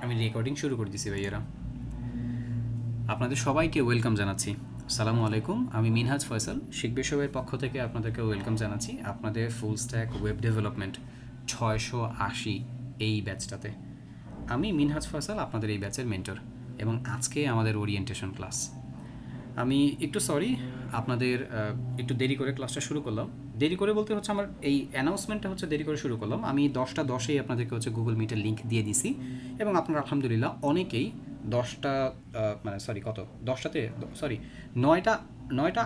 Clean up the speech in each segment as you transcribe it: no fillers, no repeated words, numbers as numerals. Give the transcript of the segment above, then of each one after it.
আমি রেকর্ডিং শুরু করে দিছি ভাইয়েরা। আপনাদের সবাইকে ওয়েলকাম জানাচ্ছি। আসসালামু আলাইকুম, আমি মিনহাজ ফয়সাল, শিখবে সবাইয়ের পক্ষ থেকে আপনাদেরকে ওয়েলকাম জানাচ্ছি আপনাদের ফুল স্ট্যাক ওয়েব ডেভেলপমেন্ট 680 এই ব্যাচটাতে। আমি মিনহাজ ফয়সাল, আপনাদের এই ব্যাচের মেন্টর, এবং আজকে আমাদের ওরিয়েন্টেশন ক্লাস। আমি একটু সরি, আপনাদের একটু দেরি করে ক্লাসটা শুরু করলাম। দেরি করে বলতে হচ্ছে আমার এই অ্যানাউন্সমেন্টটা হচ্ছে দেরি করে শুরু করলাম। আমি 10টা 10-এই আপনাদেরকে হচ্ছে গুগল মিটের লিঙ্ক দিয়ে দিছি, এবং আপনারা আলহামদুলিল্লাহ অনেকেই 10টা মানে সরি কত 10টাতে সরি 9টা 9টা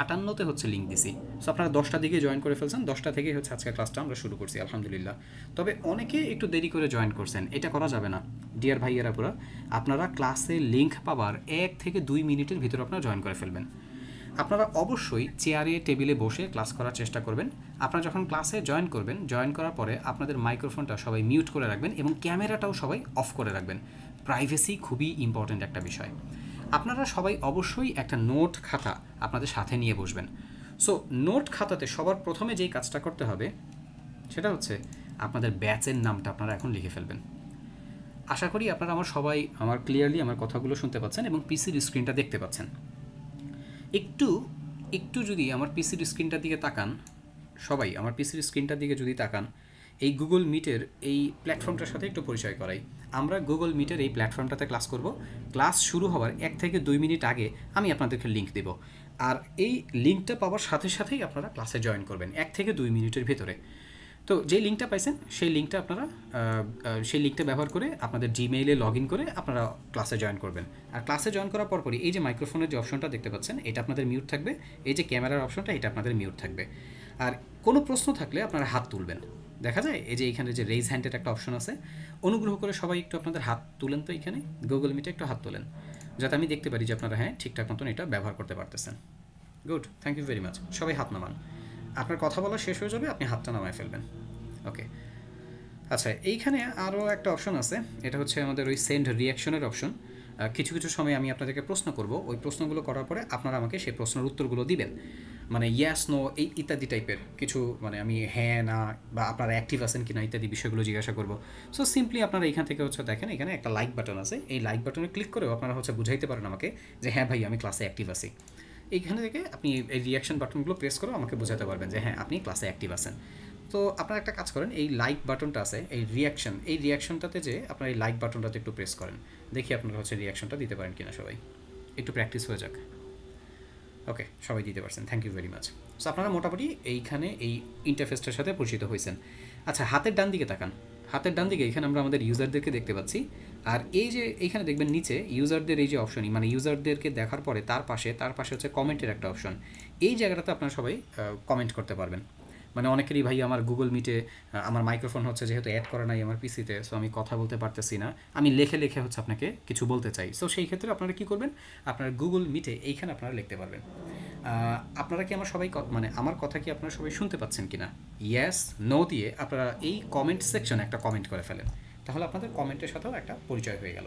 58তে হচ্ছে লিঙ্ক দিছি। সো আপনারা 10টার দিকে জয়েন করে ফেলছেন, 10টা থেকেই হচ্ছে আজকের ক্লাসটা আমরা শুরু করছি আলহামদুলিল্লাহ। তবে অনেকে একটু দেরি করে জয়েন করছেন, এটা করা যাবে না ডিয়ার ভাইয়েরা। পুরা আপনারা ক্লাসে লিঙ্ক পাবার 1 থেকে 2 মিনিটের ভিতরে আপনারা জয়েন করে ফেলবেন। আপনারা অবশ্যই চেয়ারে টেবিলে বসে ক্লাস করার চেষ্টা করবেন। আপনারা যখন ক্লাসে জয়েন করবেন, জয়েন করার পরে আপনাদের মাইক্রোফোনটা সবাই মিউট করে রাখবেন এবং ক্যামেরাটাও সবাই অফ করে রাখবেন। প্রাইভেসি খুবই ইম্পর্ট্যান্ট একটা বিষয়। আপনারা সবাই অবশ্যই একটা নোট খাতা আপনাদের সাথে নিয়ে বসবেন। সো নোট খাতাতে সবার প্রথমে যেই কাজটা করতে হবে সেটা হচ্ছে আপনাদের ব্যাচের নামটা আপনারা এখন লিখে ফেলবেন। আশা করি আপনারা আমার ক্লিয়ারলি আমার কথাগুলো শুনতে পাচ্ছেন এবং পিসির স্ক্রিনটা দেখতে পাচ্ছেন। একটু একটু যদি আমার পিসির স্ক্রিনটার দিকে তাকান, সবাই আমার পিসির স্ক্রিনটার দিকে যদি তাকান, এই গুগল মিটের এই প্ল্যাটফর্মটার সাথে একটু পরিচয় করাই। আমরা গুগল মিটের এই প্ল্যাটফর্মটাতে ক্লাস করব। ক্লাস শুরু হওয়ার 1 থেকে 2 মিনিট আগে আমি আপনাদেরকে লিঙ্ক দেব, আর এই লিঙ্কটা পাওয়ার সাথে সাথেই আপনারা ক্লাসে জয়েন করবেন 1 থেকে 2 মিনিটের ভেতরে। তো যেই লিঙ্কটা পাইছেন সেই লিঙ্কটা আপনারা সেই লিঙ্কটা ব্যবহার করে আপনাদের জিমেইলে লগ ইন করে আপনারা ক্লাসে জয়েন করবেন। আর ক্লাসে জয়েন করার পরপরই এই যে মাইক্রোফোনের যে অপশনটা দেখতে পাচ্ছেন, এটা আপনাদের মিউট থাকবে। এই যে ক্যামেরার অপশনটা, এটা আপনাদের মিউট থাকবে। আর কোনো প্রশ্ন থাকলে আপনারা হাত তুলবেন। দেখা যায় এই যে এখানে যে রেইজ হ্যান্ডের একটা অপশন আছে, অনুগ্রহ করে সবাই একটু আপনাদের হাত তুলেন তো, এখানে গুগল মিটে একটু হাত তোলেন, যাতে আমি দেখতে পারি যে আপনারা হ্যাঁ ঠিকঠাক মতন এটা ব্যবহার করতে পারতেছেন। Good, thank you very much. সবাই হাত নামান। আপনার কথা বলা শেষ হয়ে যাবে, আপনি হাতটা নামায় ফেলবেন। ওকে, আচ্ছা, এইখানে আরও একটা অপশন আছে, এটা হচ্ছে আমাদের ওই সেন্ড রিয়াকশনের অপশন। কিছু কিছু সময় আমি আপনাদেরকে প্রশ্ন করব, ওই প্রশ্নগুলো করার পরে আপনারা আমাকে সেই প্রশ্নের উত্তরগুলো দিবেন, মানে ইয়াস নো এই ইত্যাদি টাইপের কিছু, মানে আমি হ্যাঁ না বা আপনারা অ্যাক্টিভ আছেন কিনা ইত্যাদি বিষয়গুলো জিজ্ঞাসা করব। সো সিম্পলি আপনারা এখান থেকে হচ্ছে দেখেন, এখানে একটা লাইক বাটন আছে, এই লাইক বাটনে ক্লিক করেও আপনারা হচ্ছে বুঝাইতে পারেন আমাকে যে হ্যাঁ ভাই আমি ক্লাসে অ্যাক্টিভ আছি। এইখানে থেকে আপনি এই রিয়াকশন বাটনগুলো প্রেস করেও আমাকে বোঝাতে পারবেন যে হ্যাঁ আপনি ক্লাসে অ্যাক্টিভ আছেন। তো আপনারা একটা কাজ করেন, এই লাইক বাটনটা আছে, এই রিয়াকশনটাতে যে আপনার এই লাইক বাটনটাতে একটু প্রেস করেন, দেখি আপনারা হচ্ছে রিয়াকশনটা দিতে পারেন কিনা। সবাই একটু প্র্যাকটিস হয়ে যাক। ওকে, সবাই দিতে পারছেন, thank you very much. So আপনারা মোটামুটি এইখানে এই ইন্টারফেসটার সাথে পরিচিত হয়েছেন। আচ্ছা, হাতের ডান দিকে তাকান। হাতের ডান দিকে এখানে আমরা আমাদের ইউজারদেরকে দেখতে পাচ্ছি, আর এই যে এইখানে দেখবেন নিচে ইউজারদের এই যে অপশনই, মানে ইউজারদেরকে দেখার পরে তার পাশে হচ্ছে কমেন্টের একটা অপশন। এই জায়গাটাতে আপনারা সবাই কমেন্ট করতে পারবেন। মানে অনেকেরই ভাই আমার গুগল মিটে আমার মাইক্রোফোন হচ্ছে যেহেতু অ্যাড করা নাই আমার পিসিতে, সো আমি কথা বলতে পারতেছি না, আমি লেখে লেখে হচ্ছে আপনাকে কিছু বলতে চাই। সো সেই ক্ষেত্রে আপনারা কী করবেন, আপনার গুগল মিটে এইখানে আপনারা লিখতে পারবেন। আপনারা কি আমার সবাই মানে আমার কথা কি আপনারা সবাই শুনতে পাচ্ছেন কি না? ইয়েস নো দিয়ে আপনারা এই কমেন্ট সেকশনে একটা কমেন্ট করে ফেলেন, তাহলে আপনাদের কমেন্টের সাথেও একটা পরিচয় হয়ে গেল।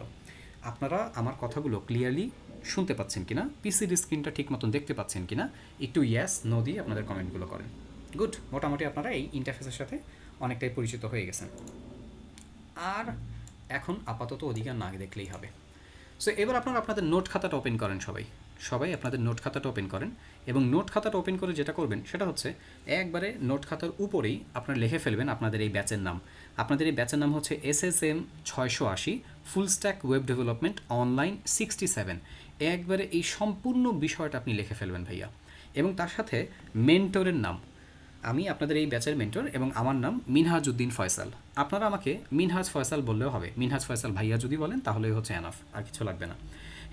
আপনারা আমার কথাগুলো ক্লিয়ারলি শুনতে পাচ্ছেন কিনা, পিসির স্ক্রিনটা ঠিক মতন দেখতে পাচ্ছেন কিনা, একটু ইয়েস নো দিয়ে আপনাদের কমেন্টগুলো করেন। গুড, মোটামুটি আপনারা এই ইন্টারফেসের সাথে অনেকটাই পরিচিত হয়ে গেছেন। আর এখন আপাতত অধিকার না দেখলেই হবে। সো এবার আপনারা আপনাদের নোট খাতাটা ওপেন করেন। সবাই আপনাদের নোট খাতাটা ওপেন করেন, এবং নোট খাতাটা ওপেন করে যেটা করবেন সেটা হচ্ছে একবারে নোট খাতার উপরেই আপনারা লিখে ফেলবেন আপনাদের এই ব্যাচের নাম। আপনাদের এই ব্যাচের নাম হচ্ছে SSM 680 full stack web development online 67। একবারে এই সম্পূর্ণ বিষয়টা আপনি লিখে ফেলবেন ভাইয়া, এবং তার সাথে মেন্টরের নাম। আমি আপনাদের এই ব্যাচের মেন্টর এবং আমার নাম মিনহাজ উদ্দিন ফয়সাল। আপনারা আমাকে মিনহাজ ফয়সাল বললেও হবে, মিনহাজ ফয়সাল ভাইয়া যদি বলেন তাহলেই হচ্ছে এনাফ, আর কিছু লাগবে না।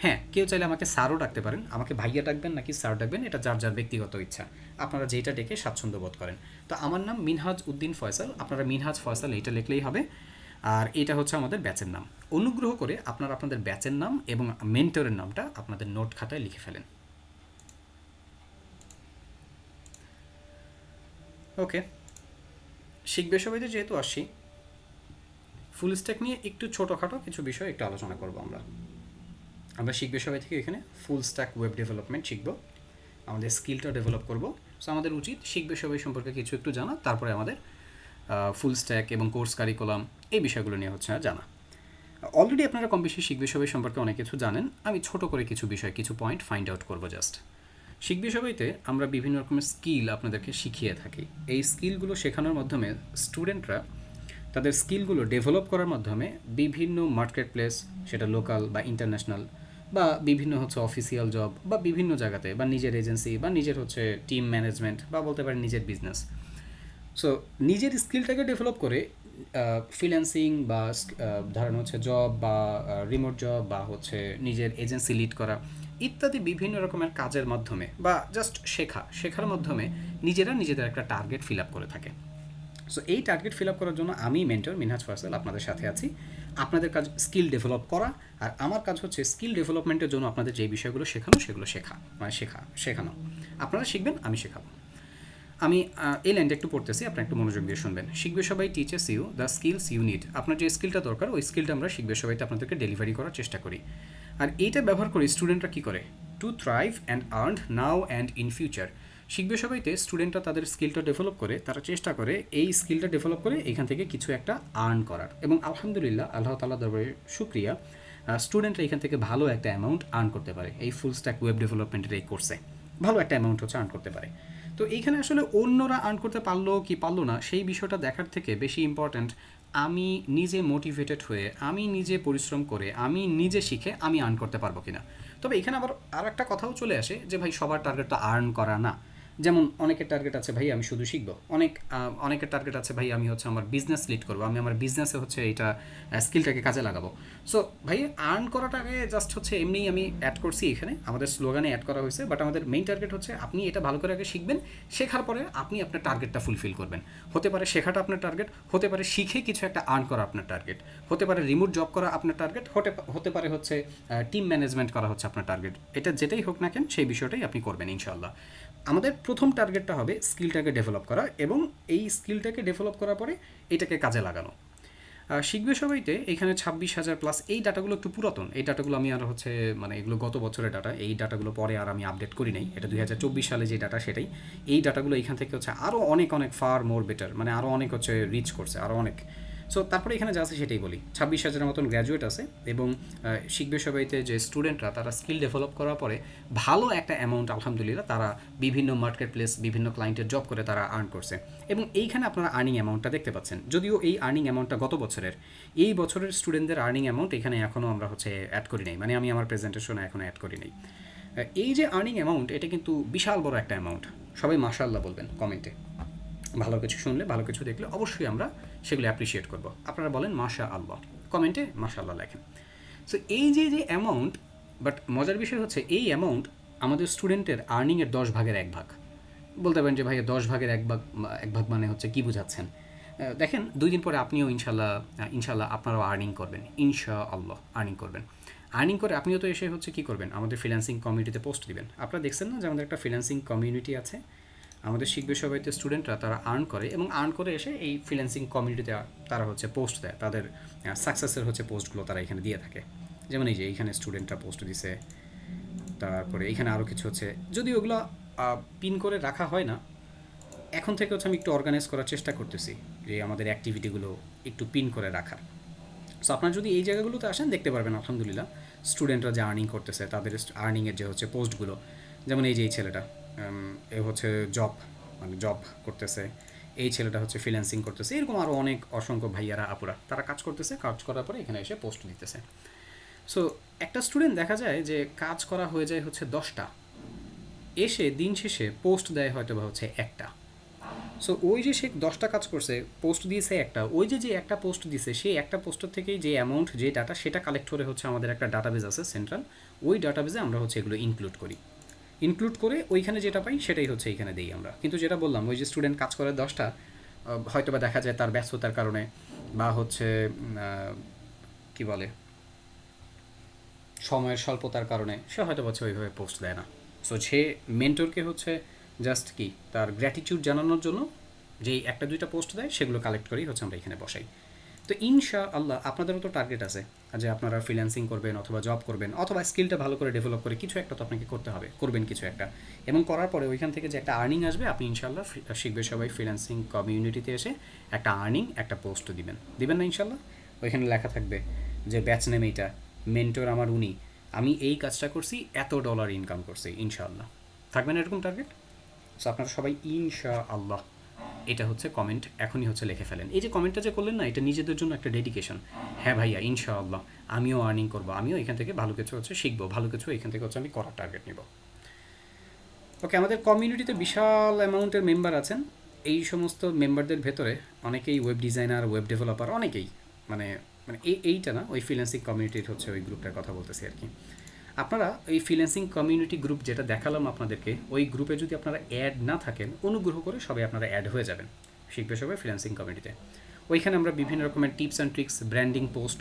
হ্যাঁ, কেউ চাইলে আমাকে স্যারও ডাকতে পারেন, আমাকে ভাইয়া ডাকবেন নাকি স্যার ডাকবেন এটা যার যার ব্যক্তিগত ইচ্ছা, আপনারা যেটা ডেকে স্বাচ্ছন্দ্য বোধ করেন। তো আমার নাম মিনহাজ উদ্দিন ফয়সাল, আপনারা মিনহাজ ফয়সাল এইটা লিখলেই হবে। আর এটা হচ্ছে আমাদের ব্যাচের নাম। অনুগ্রহ করে আপনারা আপনাদের ব্যাচের নাম এবং মেন্টরের নামটা আপনাদের নোট খাতায় লিখে ফেলেন। ওকে, শিখবে সবাইতে যেহেতু আসছি, ফুল স্ট্যাক নিয়ে একটু ছোটোখাটো কিছু বিষয় একটু আলোচনা করব। আমরা শিখবে সবাই থেকে এখানে ফুল স্ট্যাক ওয়েব ডেভেলপমেন্ট শিখব, আমাদের স্কিলটা ডেভেলপ করব। সো আমাদের উচিত শিখবে সবাই সম্পর্কে কিছু একটু জানা, তারপরে আমাদের ফুল স্ট্যাক এবং কোর্স কারিকুলাম এই বিষয়গুলো নিয়ে হচ্ছে জানা। অলরেডি আপনারা কম বেশি শিখবে সবাই সম্পর্কে অনেক কিছু জানেন। আমি ছোট করে কিছু বিষয়, কিছু পয়েন্ট ফাইন্ড আউট করবো জাস্ট। শিখবে সবাইতে আমরা বিভিন্ন রকমের স্কিল আপনাদেরকে শিখিয়ে থাকি। এই স্কিলগুলো শেখানোর মাধ্যমে স্টুডেন্টরা তাদের স্কিলগুলো ডেভেলপ করার মাধ্যমে বিভিন্ন মার্কেট প্লেস, সেটা লোকাল বা ইন্টারন্যাশনাল বা বিভিন্ন হচ্ছে অফিসিয়াল জব বা বিভিন্ন জায়গাতে, বা নিজের এজেন্সি বা নিজের হচ্ছে টিম ম্যানেজমেন্ট বা বলতে পারেন নিজের বিজনেস। সো নিজের স্কিলটাকে ডেভেলপ করে ফ্রিল্যান্সিং বা ধরেন হচ্ছে জব বা রিমোট জব বা হচ্ছে নিজের এজেন্সি লিড করা ইত্যাদি বিভিন্ন রকমের কাজের মাধ্যমে বা জাস্ট শেখার মাধ্যমে নিজেরা নিজেদের একটা টার্গেট ফিল আপ করে থাকে। সো এই টার্গেট ফিল আপ করার জন্য আমি মেন্টর মিনহাজ ফয়সাল আপনাদের সাথে আছি। আপনাদের কাজ স্কিল ডেভেলপ করা, আর আমার কাজ হচ্ছে স্কিল ডেভেলপমেন্টের জন্য আপনাদের যে বিষয়গুলো শেখানো সেগুলো শেখানো। আপনারা শিখবেন, আমি শেখাবো। আমি এই লাইনটা একটু পড়তেছি, আপনারা একটু মনোযোগ দিয়ে শুনবেন। শিখবে সবাই teaches you the skills you need. আপনার যে স্কিলটা দরকার ওই স্কিলটা আমরা শিখবে সবাইতে আপনাদেরকে ডেলিভারি করার চেষ্টা করি। আর এইটা ব্যবহার করে স্টুডেন্টরা কী করে? To thrive and earn now and in future. শিখবে সবাইতে স্টুডেন্টরা তাদের স্কিলটা ডেভেলপ করে, তারা চেষ্টা করে এই স্কিলটা ডেভেলপ করে এখান থেকে কিছু একটা আর্ন করার, এবং আলহামদুলিল্লাহ আল্লাহ তাআলা দরবারে শুকরিয়া, স্টুডেন্টরা এখান থেকে ভালো একটা অ্যামাউন্ট আর্ন করতে পারে। এই ফুল স্ট্যাক ওয়েব ডেভেলপমেন্টের এই কোর্সে ভালো একটা অ্যামাউন্ট হচ্ছে আর্ন করতে পারে। তো এইখানে আসলে অন্যরা আর্ন করতে পারলো কি পারলো না সেই বিষয়টা দেখার থেকে বেশি ইম্পর্ট্যান্ট আমি নিজে মোটিভেটেড হয়ে, আমি নিজে পরিশ্রম করে, আমি নিজে শিখে আমি আর্ন করতে পারবো কিনা। তবে এখানে আবার আর একটা কথাও চলে আসে যে ভাই সবার টার্গেট তো আর্ন করা না। যেমন অনেকের টার্গেট আছে ভাই আমি শুধু শিখবো, অনেকের টার্গেট আছে ভাই আমি হচ্ছে আমার বিজনেস লিড করবো, আমি আমার বিজনেসে হচ্ছে এইটা স্কিলটাকে কাজে লাগাবো। সো ভাই আর্ন করাটাকে জাস্ট হচ্ছে এমনিই আমি অ্যাড করছি এখানে, আমাদের স্লোগানে অ্যাড করা হয়েছে, বাট আমাদের মেইন টার্গেট হচ্ছে আপনি এটা ভালো করে আগে শিখবেন, শেখার পরে আপনি আপনার টার্গেটটা ফুলফিল করবেন। হতে পারে শেখাটা আপনার টার্গেট, হতে পারে শিখে কিছু একটা আর্ন করা আপনার টার্গেট, হতে পারে রিমোট জব করা আপনার টার্গেট, হতে পারে হচ্ছে টিম ম্যানেজমেন্ট করা হচ্ছে আপনার টার্গেট। এটা যেটাই হোক না কেন সেই বিষয়টাই আপনি করবেন ইনশাআল্লাহ। আমাদের প্রথম টার্গেটটা হবে স্কিলটাকে ডেভেলপ করা, এবং এই স্কিলটাকে ডেভেলপ করার পরে এটাকে কাজে লাগানো। শিখবে সবাইতে এখানে 26,000 প্লাস, এই ডাটাগুলো একটু পুরাতন, এই ডাটাগুলো আমি আর হচ্ছে মানে এগুলো গত বছরের ডাটা, এই ডাটাগুলো পরে আর আমি আপডেট করি নাই, এটা 2024 সালে যে ডাটা সেটাই। এই ডাটাগুলো এখান থেকে হচ্ছে আরও অনেক অনেক ফার মোর বেটার, মানে আরও অনেক হচ্ছে রিচ করছে, আরও অনেক। সো তারপরে এখানে যা আছে সেটাই বলি, 26,000 মতন গ্র্যাজুয়েট আছে, এবং শিখবে সবাইতে যে স্টুডেন্টরা তারা স্কিল ডেভেলপ করার পরে ভালো একটা অ্যামাউন্ট আলহামদুলিল্লাহ তারা বিভিন্ন মার্কেট প্লেস, বিভিন্ন ক্লায়েন্টের জব করে তারা আর্ন করছে। এবং এইখানে আপনারা আর্নিং অ্যামাউন্টটা দেখতে পাচ্ছেন, যদিও এই আর্নিং অ্যামাউন্টটা গত বছরের, এই বছরের স্টুডেন্টদের আর্নিং অ্যামাউন্ট এখানে এখনও আমরা হচ্ছে অ্যাড করি নাই, মানে আমি আমার প্রেজেন্টেশনে এখনও অ্যাড করি নাই। এই যে আর্নিং অ্যামাউন্ট এটা কিন্তু বিশাল বড় একটা অ্যামাউন্ট। সবাই মাশাআল্লাহ বলবেন কমেন্টে, ভালো কিছু শুনলে, ভালো কিছু দেখলে অবশ্যই আমরা সেগুলো অ্যাপ্রিসিয়েট করব। আপনারা বলেন মাশা আল্লাহ, কমেন্টে মাশা আল্লাহ লেখেন। সো এই যে অ্যামাউন্ট, বাট মজার বিষয় হচ্ছে এই অ্যামাউন্ট আমাদের স্টুডেন্টের আর্নিংয়ের 10 ভাগের 1 ভাগ। বলতে পারেন যে ভাই 10 ভাগের 1 ভাগ মানে হচ্ছে কী বোঝাচ্ছেন? দেখেন 2 দিন পরে আপনিও ইনশাল্লাহ আপনারাও আর্নিং করবেন, ইনশাআল্লাহ আর্নিং করবেন। আর্নিং করে আপনিও তো এসে হচ্ছে কী করবেন, আমাদের ফ্রিল্যান্সিং কমিউনিটিতে পোস্ট দিবেন। আপনারা দেখছেন না যে আমাদের একটা ফ্রিল্যান্সিং কমিউনিটি আছে, আমাদের শিখবে সবাইতে স্টুডেন্টরা তারা আর্ন করে, এবং আর্ন করে এসে এই ফ্রিল্যান্সিং কমিউনিটিতে তারা হচ্ছে পোস্ট দেয়, তাদের সাকসেসের হচ্ছে পোস্টগুলো তারা এখানে দিয়ে থাকে। যেমন এই যে এইখানে স্টুডেন্টরা পোস্ট দিছে, তারপরে এইখানে আরও কিছু হচ্ছে, যদি ওগুলো পিন করে রাখা হয় না, এখন থেকে হচ্ছে আমি একটু অর্গানাইজ করার চেষ্টা করতেছি যে আমাদের অ্যাক্টিভিটিগুলো একটু পিন করে রাখার। সো আপনারা যদি এই জায়গাগুলোতে আসেন দেখতে পারবেন আলহামদুলিল্লাহ স্টুডেন্টরা যে আর্নিং করতেছে তাদের আর্নিংয়ের যে হচ্ছে পোস্টগুলো। যেমন এই যে এই ছেলেটা এ হচ্ছে জব করতেছে, এই ছেলেটা হচ্ছে ফ্রিল্যান্সিং করতেছে, এরকম আরও অনেক অসংখ্য ভাইয়ারা আপুরা তারা কাজ করতেছে, কাজ করার পরে এখানে এসে পোস্ট দিতেছে। সো একটা স্টুডেন্ট দেখা যায় যে কাজ করা হয়ে যায় হচ্ছে 10টা, এসে দিন শেষে পোস্ট দেয় হয়তো বা হচ্ছে একটা। সো ওই যে সে 10টা কাজ করছে, পোস্ট দিয়েছে একটা, ওই যে একটা পোস্ট দিয়েছে সেই একটা পোস্টের থেকেই যে অ্যামাউন্ট, যে ডাটা সেটা কালেক্ট করে হচ্ছে আমাদের একটা ডাটাবেজ আছে সেন্ট্রাল, ওই ডাটাবেজে আমরা হচ্ছে এগুলো ইনক্লুড করে ওইখানে যেটা পাই সেটাই হচ্ছে এইখানে দিই আমরা। কিন্তু যেটা বললাম ওই যে স্টুডেন্ট কাজ করে 10টা, হয়তো বা দেখা যায় তার ব্যস্ততার কারণে বা হচ্ছে কি বলে সময়ের স্বল্পতার কারণে সে হয়তো হচ্ছে ওইভাবে পোস্ট দেয় না। সো সে মেন্টরকে হচ্ছে জাস্ট কি তার গ্র্যাটিটিউড জানানোর জন্য যেই 1-2টা পোস্ট দেয় সেগুলো কালেক্ট করেই হচ্ছে আমরা এখানে বসাই। তো ইনশাআল্লাহ আপনাদেরও তো টার্গেট আছে যে আপনারা ফ্রিল্যান্সিং করবেন অথবা জব করবেন অথবা স্কিলটা ভালো করে ডেভেলপ করে কিছু একটা তো আপনাকে করতে হবে, করবেন কিছু একটা, এবং করার পরে ওইখান থেকে যে একটা আর্নিং আসবে আপনি ইনশাআল্লাহ শিখবে সবাই ফ্রিল্যান্সিং কমিউনিটিতে এসে একটা আর্নিং একটা পোস্ট দিবেন না ইনশাআল্লাহ? ওইখানে লেখা থাকবে যে ব্যাচ নেম এইটা, মেন্টর আমার উনি, আমি এই কাজটা করছি, এত ডলার ইনকাম করছি ইনশাআল্লাহ। থাকবে না এরকম টার্গেট? সো আপনারা সবাই ইনশাআল্লাহ এটা হচ্ছে কমেন্ট এখনই হচ্ছে লিখে ফেলেন। এই যে কমেন্টটা যে করলেন না, এটা নিজেদের জন্য একটা ডেডিকেশন। হ্যাঁ ভাইয়া ইনশাআল্লাহ আমিও আর্নিং করবো, আমিও এখান থেকে ভালো কিছু হচ্ছে শিখবো, ভালো কিছু এখান থেকে হচ্ছে আমি করার টার্গেট নিব। ওকে, আমাদের কমিউনিটিতে বিশাল অ্যামাউন্টের মেম্বার আছেন। এই সমস্ত মেম্বারদের ভেতরে অনেকেই ওয়েব ডিজাইনার, ওয়েব ডেভেলপার, অনেকেই মানে মানে এইটা না, ওই ফ্রিল্যান্সিং কমিউনিটির হচ্ছে ওই গ্রুপটার কথা বলতেছি আর কি। আপনারা এই ফ্রিল্যান্সিং কমিউনিটি গ্রুপ যেটা দেখালাম আপনাদেরকে, ওই গ্রুপে যদি আপনারা অ্যাড না থাকেন, অনুগ্রহ করে সবাই আপনারা অ্যাড হয়ে যাবেন শিখবে সবাই ফ্রিল্যান্সিং কমিউনিটিতে। ওইখানে আমরা বিভিন্ন রকমের tips and tricks, branding post,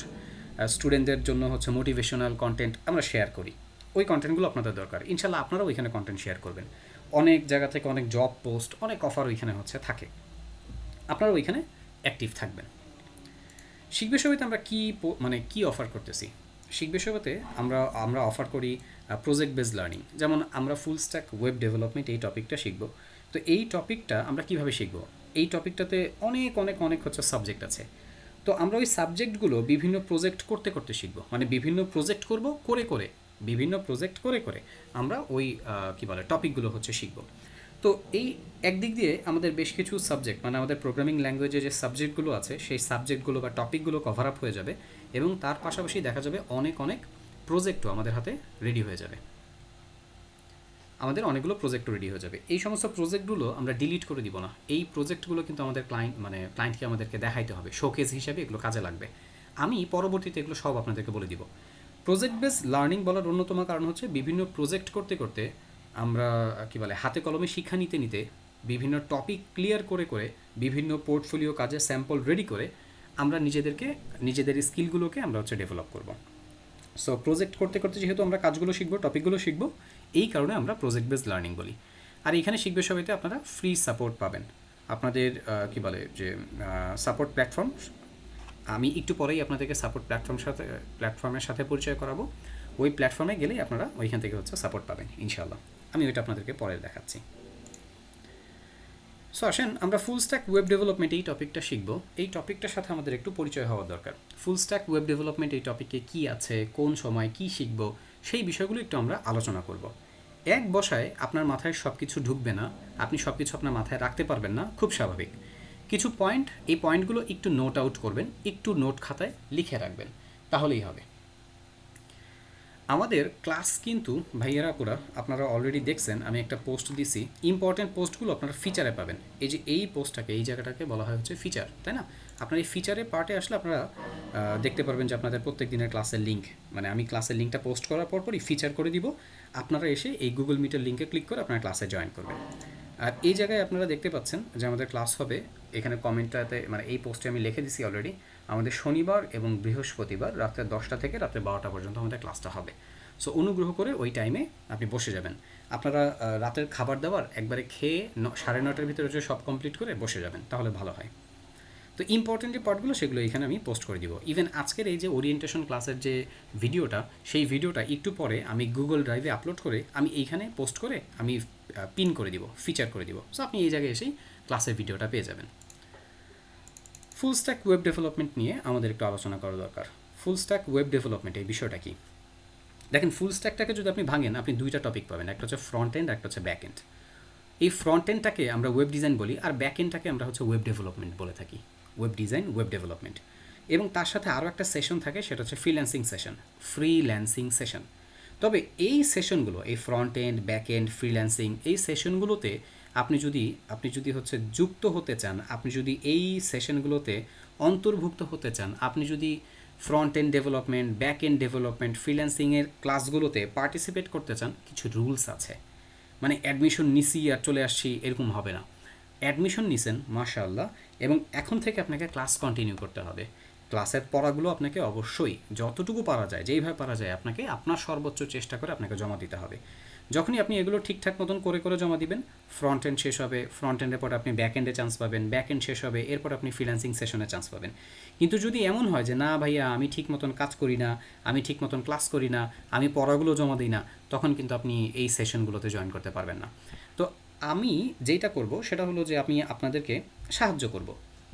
স্টুডেন্টদের জন্য হচ্ছে মোটিভেশনাল কন্টেন্ট আমরা শেয়ার করি। ওই কন্টেন্টগুলো আপনাদের দরকার, ইনশাল্লাহ আপনারাও ওইখানে কন্টেন্ট শেয়ার করবেন। অনেক জায়গা থেকে অনেক জব পোস্ট, অনেক অফার ওইখানে হচ্ছে থাকে, আপনারা ওইখানে অ্যাক্টিভ থাকবেন। শিখবে সবাইতে আমরা কি অফার করতেছি? শিখবে সবাইতে আমরা আমরা অফার করি প্রজেক্ট বেসড লার্নিং। যেমন আমরা ফুল স্ট্যাক ওয়েব ডেভেলপমেন্ট এই টপিকটা শিখব। তো এই টপিকটা আমরা কিভাবে শিখব? এই টপিকটাতে অনেক অনেক অনেক হচ্ছে সাবজেক্ট আছে। তো আমরা ওই সাবজেক্টগুলো বিভিন্ন প্রজেক্ট করতে করতে শিখব, মানে বিভিন্ন প্রজেক্ট করব করে করে, বিভিন্ন প্রজেক্ট করে করে আমরা ওই টপিকগুলো হচ্ছে শিখব। তো এই একদিক দিয়ে আমাদের বেশ কিছু সাবজেক্ট, মানে আমাদের প্রোগ্রামিং ল্যাঙ্গুয়েজে যে সাবজেক্টগুলো আছে সেই সাবজেক্টগুলো বা টপিকগুলো কভার আপ হয়ে যাবে, এবং তার পাশাপাশি দেখা যাবে অনেক অনেক প্রজেক্টও আমাদের হাতে রেডি হয়ে যাবে। আমাদের অনেকগুলো প্রজেক্টও রেডি হয়ে যাবে। এই সমস্ত প্রজেক্টগুলো আমরা ডিলিট করে দিব না। এই প্রজেক্টগুলো কিন্তু আমাদের ক্লায়েন্টকে আমাদেরকে দেখাইতে হবে, শোকেস হিসাবে এগুলো কাজে লাগবে। আমি পরবর্তীতে এগুলো সব আপনাদেরকে বলে দিব। প্রজেক্ট বেস লার্নিং বলার অন্যতম কারণ হচ্ছে বিভিন্ন প্রজেক্ট করতে করতে আমরা হাতে কলমে শিক্ষা নিতে নিতে বিভিন্ন টপিক ক্লিয়ার করে করে বিভিন্ন পোর্টফোলিও কাজে স্যাম্পল রেডি করে আমরা নিজেদের স্কিলগুলোকে আমরা হচ্ছে ডেভেলপ করব। সো প্রজেক্ট করতে করতে যেহেতু আমরা কাজগুলো শিখবো, টপিকগুলো শিখবো, এই কারণে আমরা প্রজেক্ট বেসড লার্নিং বলি। আর এখানে শিখবে সবাইতে আপনারা ফ্রি সাপোর্ট পাবেন। আপনাদের সাপোর্ট প্ল্যাটফর্ম, আমি একটু পরেই আপনাদেরকে সাপোর্ট প্ল্যাটফর্মের সাথে পরিচয় করাবো। ওই প্ল্যাটফর্মে গেলেই আপনারা ওইখান থেকে হচ্ছে সাপোর্ট পাবেন ইনশাআল্লাহ। আমি ওইটা আপনাদেরকে পরে দেখাচ্ছি। সো আসেন আমরা ফুল স্ট্যাক ওয়েব ডেভেলপমেন্ট এই টপিকটা শিখবো। এই টপিকটার সাথে আমাদের একটু পরিচয় হওয়া দরকার। ফুল স্ট্যাক ওয়েব ডেভেলপমেন্ট এই টপিকে কী আছে, কোন সময় কী শিখবো, সেই বিষয়গুলো একটু আমরা আলোচনা করব। এক বসায় আপনার মাথায় সব কিছু ঢুকবে না, আপনি সব কিছু আপনার মাথায় রাখতে পারবেন না, খুব স্বাভাবিক। কিছু পয়েন্ট, এই পয়েন্টগুলো একটু নোট আউট করবেন, একটু নোট খাতায় লিখে রাখবেন, তাহলেই হবে। আমাদের ক্লাস কিন্তু ভাইয়েরা পুরা আপনারা অলরেডি দেখছেন, আমি একটা পোস্ট দিছি। ইম্পর্টেন্ট পোস্টগুলো আপনারা ফিচারে পাবেন। এই যে এই পোস্টটাকে, এই জায়গাটাকে বলা হয় হচ্ছে ফিচার, তাই না? আপনার এই ফিচারের পার্টে আসলে আপনারা দেখতে পারবেন যে আপনাদের প্রত্যেক দিনের ক্লাসের লিঙ্ক, মানে আমি ক্লাসের লিঙ্কটা পোস্ট করার পরই ফিচার করে দিব। আপনারা এসে এই গুগল মিটের লিঙ্কে ক্লিক করে আপনারা ক্লাসে জয়েন করবেন। আর এই জায়গায় আপনারা দেখতে পাচ্ছেন যে আমাদের ক্লাস হবে, এখানে কমেন্টটাতে মানে এই পোস্টে আমি লিখে দিছি অলরেডি, আমাদের শনিবার এবং বৃহস্পতিবার রাত্রে 10টা থেকে রাত্রে 12টা পর্যন্ত আমাদের ক্লাসটা হবে। সো অনুগ্রহ করে ওই টাইমে আপনি বসে যাবেন। আপনারা রাতের খাবার দাবার একবারে খেয়ে 9:30টার ভিতরে যে সব কমপ্লিট করে বসে যাবেন, তাহলে ভালো হয়। তো ইম্পর্টেন্ট যে পার্টগুলো সেগুলো এখানে আমি পোস্ট করে দিব। ইভেন আজকের এই যে ওরিয়েন্টেশন ক্লাসের যে ভিডিওটা, সেই ভিডিওটা একটু পরে আমি গুগল ড্রাইভে আপলোড করে আমি এইখানে পোস্ট করে আমি পিন করে দিব, ফিচার করে দিব। সো আপনি এই জায়গায় এসেই ক্লাসের ভিডিওটা পেয়ে যাবেন। ফুল স্ট্যাক ওয়েব ডেভেলপমেন্ট নিয়ে আমাদের একটু আলোচনা করা দরকার। ফুল স্ট্যাক ওয়েব ডেভেলপমেন্ট এই বিষয়টা কি? দেখেন, ফুল স্ট্যাকটাকে যদি আপনি ভাঙেন, আপনি দুইটা টপিক পাবেন, একটা হচ্ছে ফ্রন্ট এন্ড, একটা হচ্ছে ব্যাক এন্ড। এই ফ্রন্ট এন্ডটাকে আমরা ওয়েব ডিজাইন বলি, আর ব্যাক এন্ডটাকে আমরা হচ্ছে ওয়েব ডেভেলপমেন্ট বলে থাকি। ওয়েব ডিজাইন, ওয়েব ডেভেলপমেন্ট, এবং তার সাথে আরও একটা সেশন থাকে, সেটা হচ্ছে ফ্রিল্যান্সিং সেশন। তবে এই সেশনগুলো, এই front end, back end, freelancing, এই সেশনগুলোতে আপনি যদি হচ্ছে যুক্ত হতে চান, আপনি যদি এই সেশনগুলোতে অন্তর্ভুক্ত হতে চান, আপনি যদি front end development, back end development, ফ্রিল্যান্সিংয়ের ক্লাসগুলোতে পার্টিসিপেট করতে চান, কিছু রুলস আছে। মানে অ্যাডমিশন নিছি আর চলে আসছি এরকম হবে না। অ্যাডমিশন নিছেন মাশাআল্লাহ, এবং এখন থেকে আপনাকে ক্লাস কন্টিনিউ করতে হবে। ক্লাসের পড়াগুলো আপনাকে অবশ্যই যতটুকু পারা যায়, যেইভাবে পারা যায়, আপনাকে আপনার সর্বোচ্চ চেষ্টা করে আপনাকে জমা দিতে হবে। যখনই আপনি এগুলো ঠিকঠাক মতন করে করে জমা দিবেন, ফ্রন্ট এন্ড শেষ হবে, ফ্রন্ট এন্ডের পর আপনি ব্যাক এন্ডে চান্স পাবেন, ব্যাক এন্ড শেষ হবে, এরপর আপনি ফ্রিল্যান্সিং সেশনে চান্স পাবেন। কিন্তু যদি এমন হয় যে না ভাইয়া আমি ঠিক মতন কাজ করি না, আমি ঠিক মতন ক্লাস করি না, আমি পড়াগুলো জমা দিই না, তখন কিন্তু আপনি এই সেশনগুলোতে জয়েন করতে পারবেন না। তো আমি যেটা করব সেটা হলো যে আমি আপনাদেরকে সাহায্য করব।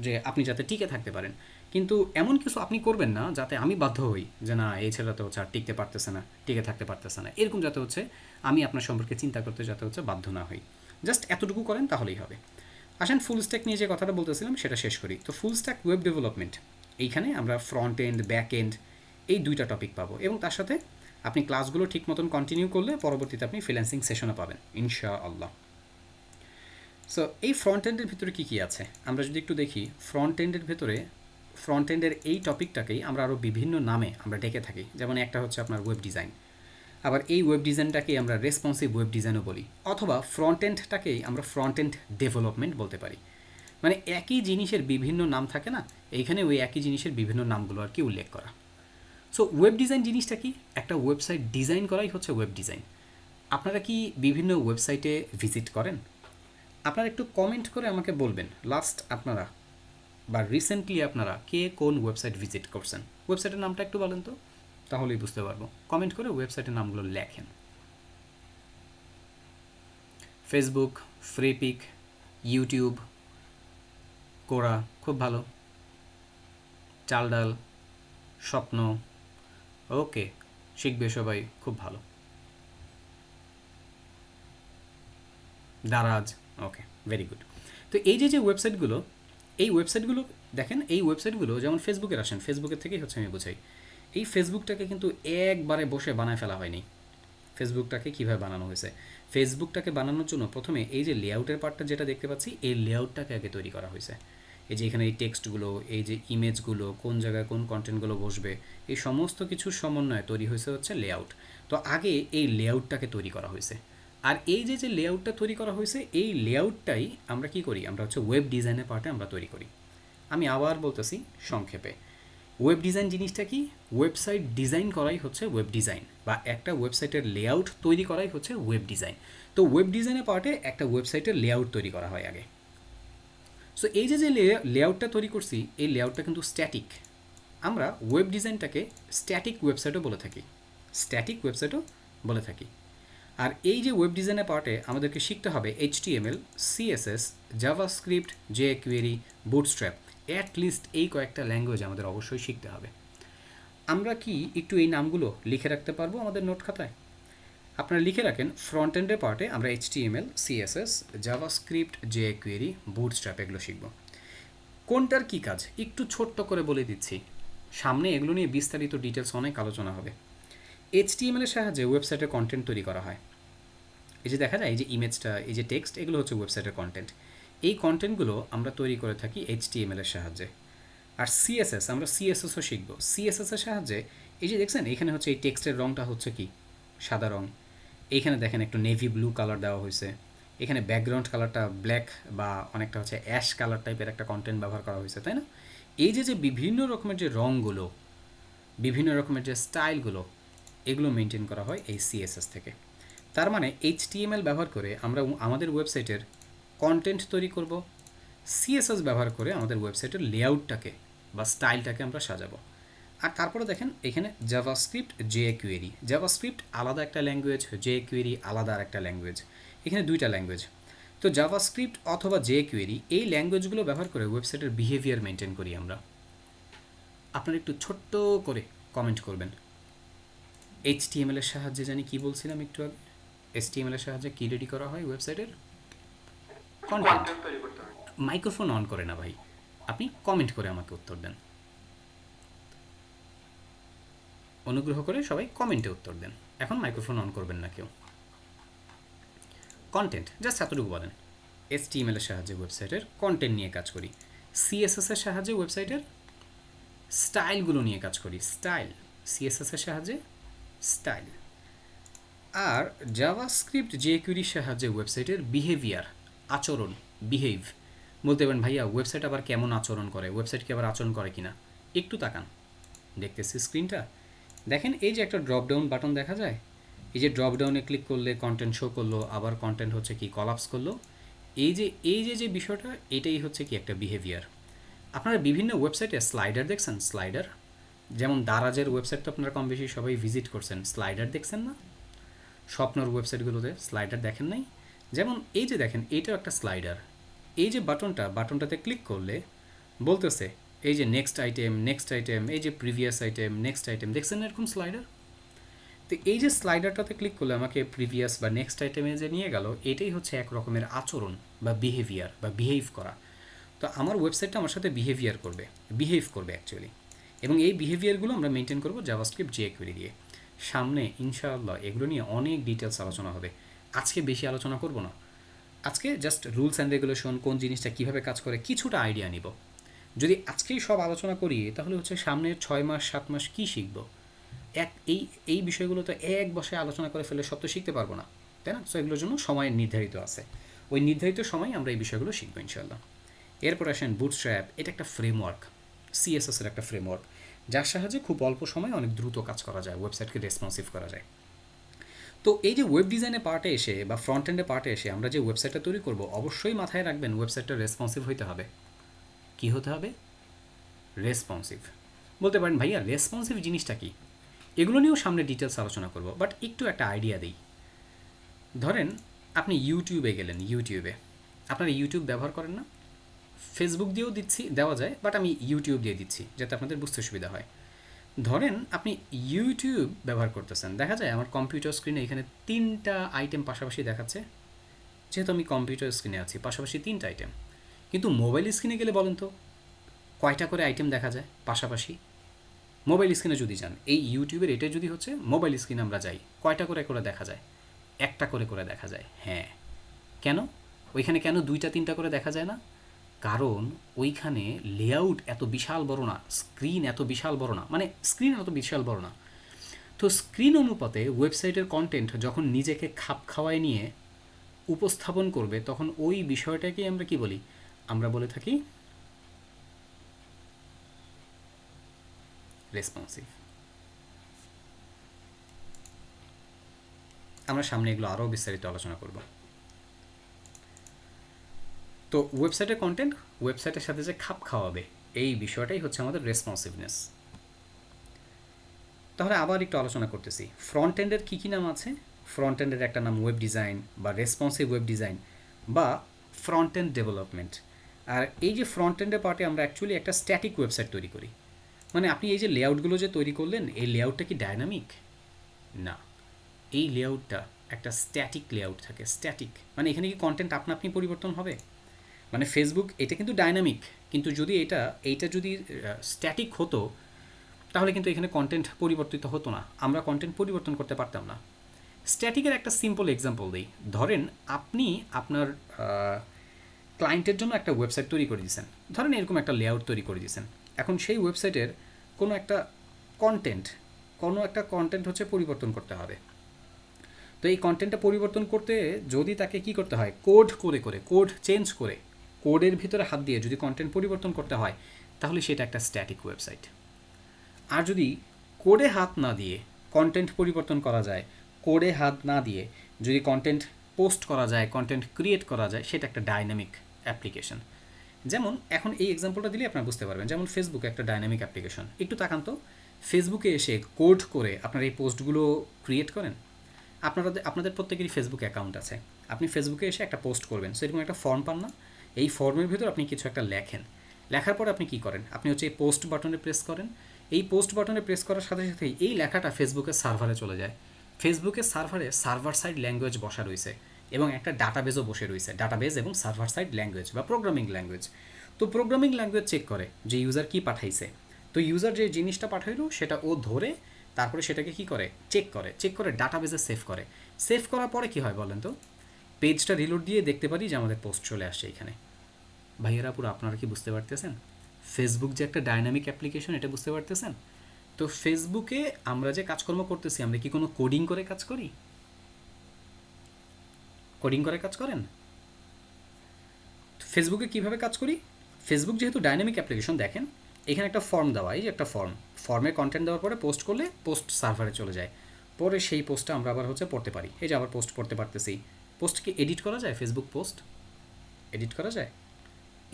যে আপনি যাতে টিকে থাকতে পারেন। কিন্তু এমন কিছু আপনি করবেন না যাতে আমি বাধ্য হই যে না এই ছেলেটা তো হচ্ছে আর টিকতে পারতেছে না, টিকে থাকতে পারতেছে না, এরকম যাতে হচ্ছে আমি আপনার সম্পর্কে চিন্তা করতে যাতে হচ্ছে বাধ্য না হই। জাস্ট এতটুকু করেন তাহলেই হবে। আসেন ফুল স্ট্যাক নিয়ে যে কথাটা বলতেছিলাম সেটা শেষ করি। তো ফুল স্ট্যাক ওয়েব ডেভেলপমেন্ট, এইখানে আমরা ফ্রন্ট এন্ড ব্যাক এন্ড এই দুইটা টপিক পাবো, এবং তার সাথে আপনি ক্লাসগুলো ঠিক মতন কন্টিনিউ করলে পরবর্তীতে আপনি ফ্রিল্যান্সিং সেশনও পাবেন ইনশাআল্লাহ। সো এই ফ্রন্ট এন্ডের ভিতরে কী কী আছে আমরা যদি একটু দেখি, ফ্রন্ট এন্ডের ভেতরে ফ্রন্ট এন্ডের এই টপিকটাকেই আমরা আরও বিভিন্ন নামে আমরা ডেকে থাকি। যেমন একটা হচ্ছে আপনার ওয়েব ডিজাইন, আবার এই ওয়েব ডিজাইনটাকেই আমরা রেসপন্সিভ ওয়েব ডিজাইনও বলি, অথবা ফ্রন্ট এন্ডটাকেই আমরা ফ্রন্ট এন্ড ডেভেলপমেন্ট বলতে পারি। মানে একই জিনিসের বিভিন্ন নাম থাকে না, এইখানে ওই একই জিনিসের বিভিন্ন নামগুলো আর কি উল্লেখ করা। সো ওয়েব ডিজাইন জিনিসটা কি? একটা ওয়েবসাইট ডিজাইন করাই হচ্ছে ওয়েব ডিজাইন। আপনারা কি বিভিন্ন ওয়েবসাইটে ভিজিট করেন? আপনারা একটু কমেন্ট করে আমাকে বলবেন লাস্ট আপনারা বা রিসেন্টলি আপনারা কে কোন ওয়েবসাইট ভিজিট করছেন। ওয়েবসাইটের নামটা একটু বলেন তো, তাহলেই বুঝতে পারবো। কমেন্ট করে ওয়েবসাইটের নামগুলো লেখেন। ফেসবুক, ফ্রিপিক, ইউটিউব, কোরা খুব ভালো, চাল ডাল, স্বপ্ন, ওকে, শিখবে সবাই খুব ভালো, দারাজ, ওকে, ভেরি গুড। তো এই যে যে ওয়েবসাইটগুলো, এই ওয়েবসাইটগুলো দেখেন, এই ওয়েবসাইটগুলো যেমন ফেসবুকের আসেন, ফেসবুকের থেকেই হচ্ছে আমি বোঝাই। এই ফেসবুকটাকে কিন্তু একবারে বসে বানায় ফেলা হয়নি। ফেসবুকটাকে কীভাবে বানানো হয়েছে? ফেসবুকটাকে বানানোর জন্য প্রথমে এই যে লেআউটের পার্টটা যেটা দেখতে পাচ্ছি, এই লেআউটটাকে আগে তৈরি করা হয়েছে। এই যে এখানে এই টেক্সটগুলো, এই যে ইমেজগুলো, কোন জায়গায় কোন কন্টেন্টগুলো বসবে, এই সমস্ত কিছুর সমন্বয়ে তৈরি হয়েছে হচ্ছে লেআউট। তো আগে এই লেআউটটাকে তৈরি করা হয়েছে। আর এই যে যে লেআউটটা তৈরি করা হয়েছে, এই লেআউটটাই আমরা কি করি, আমরা হচ্ছে ওয়েব ডিজাইনের পার্টে আমরা তৈরি করি। আমি আবার বলতেছি সংক্ষেপে, ওয়েব ডিজাইন জিনিসটা কি? ওয়েবসাইট ডিজাইন করাই হচ্ছে ওয়েব ডিজাইন, বা একটা ওয়েবসাইটের লেআউট তৈরি করাই হচ্ছে ওয়েব ডিজাইন। তো ওয়েব ডিজাইনের পার্টে একটা ওয়েবসাইটের লেআউট তৈরি করা হয় আগে। সো এই যে যে লেআউটটা তৈরি করছি, এই লেআউটটা কিন্তু স্ট্যাটিক। আমরা ওয়েব ডিজাইনটাকে স্ট্যাটিক ওয়েবসাইটও বলে থাকি, স্ট্যাটিক ওয়েবসাইটও বলে থাকি। আর এই যে ওয়েব ডিজাইনের পার্টে আমাদেরকে শিখতে হবে HTML, CSS, JavaScript, jQuery, bootstrap, at least এই কয়েকটা ল্যাঙ্গুয়েজ আমাদের অবশ্যই শিখতে হবে। আমরা কি একটু এই নামগুলো লিখে রাখতে পারবো আমাদের নোট খাতায়? আপনারা লিখে রাখেন, ফ্রন্ট এন্ডের পার্টে আমরা HTML, CSS, JavaScript, jQuery, bootstrap এগুলো শিখব। কোনটার কী কাজ একটু ছোট্ট করে বলে দিচ্ছি, সামনে এগুলো নিয়ে বিস্তারিত ডিটেলস অনেক আলোচনা হবে। HTML এর সাহায্যে ওয়েবসাইটের কন্টেন্ট তৈরি করা হয়। এই যে দেখা যায় এই যে ইমেজটা, এই যে টেক্সট, এগুলো হচ্ছে ওয়েবসাইটের কন্টেন্ট। এই কন্টেন্টগুলো আমরা তৈরি করে থাকি HTML এর সাহায্যে। আর CSS, আমরা CSSও শিখব। CSS এর সাহায্যে এই যে দেখছেন এখানে হচ্ছে এই টেক্সটের রঙটা হচ্ছে কি সাদা রঙ, এইখানে দেখেন একটু নেভি ব্লু কালার দেওয়া হয়েছে, এখানে ব্যাকগ্রাউন্ড কালারটা ব্ল্যাক বা অনেকটা হচ্ছে অ্যাশ কালার টাইপের একটা কন্টেন্ট ব্যবহার করা হয়েছে, তাই না? এই যে যে বিভিন্ন রকমের যে রঙগুলো, বিভিন্ন রকমের যে স্টাইলগুলো, এগুলো মেনটেন করা হয় এই CSS থেকে। তার মানে HTML ব্যবহার করে আমরা আমাদের ওয়েবসাইটের কন্টেন্ট তৈরি করব, CSS ব্যবহার করে আমাদের ওয়েবসাইটের লেআউটটাকে বা স্টাইলটাকে আমরা সাজাবো। আর তারপরে দেখেন এখানে জাভাস্ক্রিপ্ট, jQuery, জাভাস্ক্রিপ্ট আলাদা একটা ল্যাঙ্গুয়েজ, jQuery আলাদা আর একটা ল্যাঙ্গুয়েজ, এখানে দুইটা ল্যাঙ্গুয়েজ। তো জাভাস্ক্রিপ্ট অথবা jQuery এই ল্যাঙ্গুয়েজগুলো ব্যবহার করে ওয়েবসাইটের বিহেভিয়ার মেনটেন করি আমরা। আপনারা একটু ছোট্ট করে কমেন্ট করবেন। HTML এর সাহায্যে জানি কি বলছিলাম একটু আগে, HTML এর সাহায্যে কী রেডি করা হয় ওয়েবসাইটের কন্টেন্ট। মাইক্রোফোন অন করে না ভাই, আপনি কমেন্ট করে আমাকে উত্তর দেন, অনুগ্রহ করে সবাই কমেন্টে উত্তর দেন, এখন মাইক্রোফোন অন করবেন না কেউ। কন্টেন্ট জাস্ট এতটুকু বলেন। HTML এর সাহায্যে ওয়েবসাইটের কন্টেন্ট নিয়ে কাজ করি, CSS এর সাহায্যে ওয়েবসাইটের স্টাইলগুলো নিয়ে কাজ করি, স্টাইল, CSS এর সাহায্যে স্টাইল। আর জাভাস্ক্রিপ্ট, jQuery সাহায্যে ওয়েবসাইটের বিহেভিয়ার, আচরণ, বিহেভ। বলতে পারেন ভাইয়া ওয়েবসাইট আবার কেমন আচরণ করে, ওয়েবসাইট কি আবার আচরণ করে কিনা, একটু তাকান, দেখতেছি স্ক্রিনটা দেখেন, এই যে একটা ড্রপ ডাউন বাটন দেখা যায়, এই যে ড্রপ ডাউনে ক্লিক করলে কন্টেন্ট শো করলো, আবার কন্টেন্ট হচ্ছে কি কলাপস করলো, এই যে বিষয়টা, এটাই হচ্ছে কি একটা বিহেভিয়ার। আপনারা বিভিন্ন ওয়েবসাইটে স্লাইডার দেখছেন, স্লাইডার, যেমন দারাজের ওয়েবসাইট তো আপনারা কম বেশি সবাই ভিজিট করছেন, স্লাইডার দেখছেন না? স্বপ্নর ওয়েবসাইটগুলোতে স্লাইডার দেখেন নাই? যেমন এই যে দেখেন এইটাও একটা স্লাইডার, এই যে বাটনটাতে ক্লিক করলে বলতেছে এই যে নেক্সট আইটেম, নেক্সট আইটেম, এই যে প্রিভিয়াস আইটেম, নেক্সট আইটেম, দেখছেন না এরকম স্লাইডার? তো এই যে স্লাইডারটাতে ক্লিক করলে আমাকে প্রিভিয়াস বা নেক্সট আইটেমে যে নিয়ে গেল, এটাই হচ্ছে এক রকমের আচরণ বা বিহেভিয়ার বা বিহেভ করা। তো আমার ওয়েবসাইটটা আমার সাথে বিহেভ করবে অ্যাকচুয়ালি। এবং এই বিহেভিয়ারগুলো আমরা মেনটেন করবো জাভাস্ক্রিপ্ট jQuery দিয়ে। সামনে ইনশাআল্লাহ এগুলো নিয়ে অনেক ডিটেলস আলোচনা হবে। আজকে বেশি আলোচনা করব না, আজকে জাস্ট রুলস অ্যান্ড রেগুলেশন, কোন জিনিসটা কীভাবে কাজ করে কিছুটা আইডিয়া নিব। যদি আজকেই সব আলোচনা করি তাহলে হচ্ছে সামনের 6 মাস 7 মাস কী শিখব? এই বিষয়গুলো তো এক বসে আলোচনা করে ফেলে সব তো শিখতে পারবো না, তাই না? সো এগুলোর জন্য সময় নির্ধারিত আছে, ওই নির্ধারিত সময় আমরা এই বিষয়গুলো শিখবো ইনশাআল্লাহ। এরপর আসেন বুটস্ট্র্যাপ। এটা একটা ফ্রেমওয়ার্ক, CSS এর একটা ফ্রেমওয়ার্ক, যার সাহায্যে খুব অল্প সময়ে অনেক দ্রুত কাজ করা যায়, ওয়েবসাইটকে রেসপন্সিভ করা যায়। তো এই যে ওয়েব ডিজাইনের পার্টে এসে বা ফ্রন্ট এন্ডের পার্টে এসে আমরা যে ওয়েবসাইটটা তৈরি করব, অবশ্যই মাথায় রাখবেন ওয়েবসাইটটা রেসপন্সিভ হইতে হবে। কী হতে হবে? রেসপন্সিভ। বলতে পারেন ভাইয়া রেসপন্সিভ জিনিসটা কি? এগুলো নিয়েও সামনে ডিটেলস আলোচনা করব, বাট একটু একটা আইডিয়া দিই। ধরেন আপনি ইউটিউবে গেলেন, আপনারা ইউটিউব ব্যবহার করেন না? ফেসবুক দিয়েও দেওয়া যায়, বাট আমি ইউটিউব দিয়ে দিচ্ছি যাতে আপনাদের বুঝতে সুবিধা হয়। ধরেন আপনি ইউটিউব ব্যবহার করতেছেন, দেখা যায় আমার কম্পিউটার স্ক্রিনে এখানে 3টা আইটেম পাশাপাশি দেখাচ্ছে। যেহেতু আমি কম্পিউটার স্ক্রিনে আছি, পাশাপাশি 3টা আইটেম। কিন্তু মোবাইল স্ক্রিনে গেলে বলেন তো কয়টা করে আইটেম দেখা যায় পাশাপাশি? মোবাইল স্ক্রিনে যদি যান, এই ইউটিউবের এটা যদি হচ্ছে মোবাইল স্ক্রিনে আমরা যাই, কয়টা করে করে দেখা যায়? একটা করে করে দেখা যায়। হ্যাঁ, কেন? ওইখানে কেন 2টা 3টা করে দেখা যায় না? কারণ ওইখানে লেআউট এত বিশাল বড় না, স্ক্রিন এত বিশাল বড় না, মানে স্ক্রিন এত বিশাল বড় না। তো স্ক্রিন অনুপাতে ওয়েবসাইটের কন্টেন্ট যখন নিজেকে খাপ খাওয়ায় নিয়ে উপস্থাপন করবে, তখন ওই বিষয়টাকে আমরা কি বলি? আমরা বলে থাকি রেসপন্সিভ। আমরা সামনে এগুলো আরও বিস্তারিত আলোচনা করব। তো ওয়েবসাইটের কন্টেন্ট ওয়েবসাইটের সাথে যে খাপ খাওয়াবে, এই বিষয়টাই হচ্ছে আমাদের রেসপন্সিভনেস। তাহলে আবার একটু আলোচনা করতেছি, ফ্রন্ট এন্ডের কী কী নাম আছে? ফ্রন্ট এন্ডের একটা নাম ওয়েব ডিজাইন বা রেসপন্সিভ ওয়েব ডিজাইন বা ফ্রন্ট এন্ড ডেভেলপমেন্ট। আর এই যে ফ্রন্ট এন্ডের পার্টে আমরা অ্যাকচুয়ালি একটা স্ট্যাটিক ওয়েবসাইট তৈরি করি। মানে আপনি এই যে লেআউটগুলো যে তৈরি করলেন, এই লেআউটটা কি ডায়নামিক? না, এই লেআউটটা একটা স্ট্যাটিক লেআউট থাকে। স্ট্যাটিক মানে এখানে কি কন্টেন্ট আপনি পরিবর্তন হবে? মানে ফেসবুক এটা কিন্তু ডায়নামিক, কিন্তু যদি এইটা যদি স্ট্যাটিক হতো তাহলে কিন্তু এখানে কন্টেন্ট পরিবর্তিত হতো না, আমরা কন্টেন্ট পরিবর্তন করতে পারতাম না। স্ট্যাটিকের একটা সিম্পল এক্সাম্পল দিই। ধরেন আপনি আপনার ক্লায়েন্টের জন্য একটা ওয়েবসাইট তৈরি করে দিয়েছেন, ধরেন এরকম একটা লেআউট তৈরি করে দিয়েছেন। এখন সেই ওয়েবসাইটের কোনো একটা কন্টেন্ট হচ্ছে পরিবর্তন করতে হবে। তো এই কন্টেন্টটা পরিবর্তন করতে যদি তাকে কি করতে হয়, কোড চেঞ্জ করে কোডের ভিতরে হাত দিয়ে যদি কন্টেন্ট পরিবর্তন করতে হয়, তাহলে সেটা একটা স্ট্যাটিক ওয়েবসাইট। আর যদি কোডে হাত না দিয়ে কন্টেন্ট পরিবর্তন করা যায়, কোডে হাত না দিয়ে যদি কন্টেন্ট পোস্ট করা যায়, কন্টেন্ট ক্রিয়েট করা যায়, সেটা একটা ডাইনামিক অ্যাপ্লিকেশন। যেমন এখন এই এক্সাম্পলটা দিলে আপনারা বুঝতে পারবেন। যেমন ফেসবুক একটা ডাইনামিক অ্যাপ্লিকেশন। একটু তাকান তো, ফেসবুকে এসে কোড করে আপনারা এই পোস্টগুলো ক্রিয়েট করেন। আপনাদের প্রত্যেকেরই ফেসবুক অ্যাকাউন্ট আছে। আপনি ফেসবুকে এসে একটা পোস্ট করবেন, সেরকম একটা ফর্ম পান না? এই ফর্মের ভিতর আপনি কিছু একটা লেখেন, লেখার পরে আপনি কী করেন? আপনি হচ্ছে এই পোস্ট বাটনে প্রেস করেন। এই পোস্ট বাটনে প্রেস করার সাথে সাথেই এই লেখাটা ফেসবুকের সার্ভারে চলে যায়। ফেসবুকের সার্ভারে সার্ভার সাইড ল্যাঙ্গুয়েজ বসা রয়েছে এবং একটা ডাটাবেজও বসে রয়েছে, ডাটাবেজ এবং সার্ভার সাইড ল্যাঙ্গুয়েজ বা প্রোগ্রামিং ল্যাঙ্গুয়েজ। তো প্রোগ্রামিং ল্যাঙ্গুয়েজ চেক করে যে ইউজার কী পাঠাইছে। তো ইউজার যে জিনিসটা পাঠাইলো সেটা ও ধরে তারপরে সেটাকে কী করে, চেক করে ডাটাবেজে সেভ করার পরে কী হয় বলেন তো? পেজটা রিলোড দিয়ে দেখতে পারি যে আমাদের পোস্ট চলে আসছে এখানে। ভাইয়েরা পুরো আপনারা কি বুঝতে পারতেছেন ফেসবুক যে একটা ডাইনামিক অ্যাপ্লিকেশন, এটা বুঝতে পারতেছেন? তো ফেসবুকে আমরা যে কাজকর্ম করতেছি, আমরা কি কোনো কোডিং করে কাজ করি? কোডিং করে কাজ করেন? ফেসবুকে কিভাবে কাজ করি? ফেসবুক যেহেতু ডাইনামিক অ্যাপ্লিকেশন, দেখেন এখানে একটা ফর্ম দেওয়া, এই যে একটা ফর্মে কন্টেন্ট দেওয়ার পরে পোস্ট করলে পোস্ট সার্ভারে চলে যায়। পরে সেই পোস্টটা আমরা আবার হচ্ছে পড়তে পারি। এই যে আবার পোস্ট পড়তে পারতেছি। পোস্ট কি এডিট করা যায়? ফেসবুক পোস্ট এডিট করা যায়?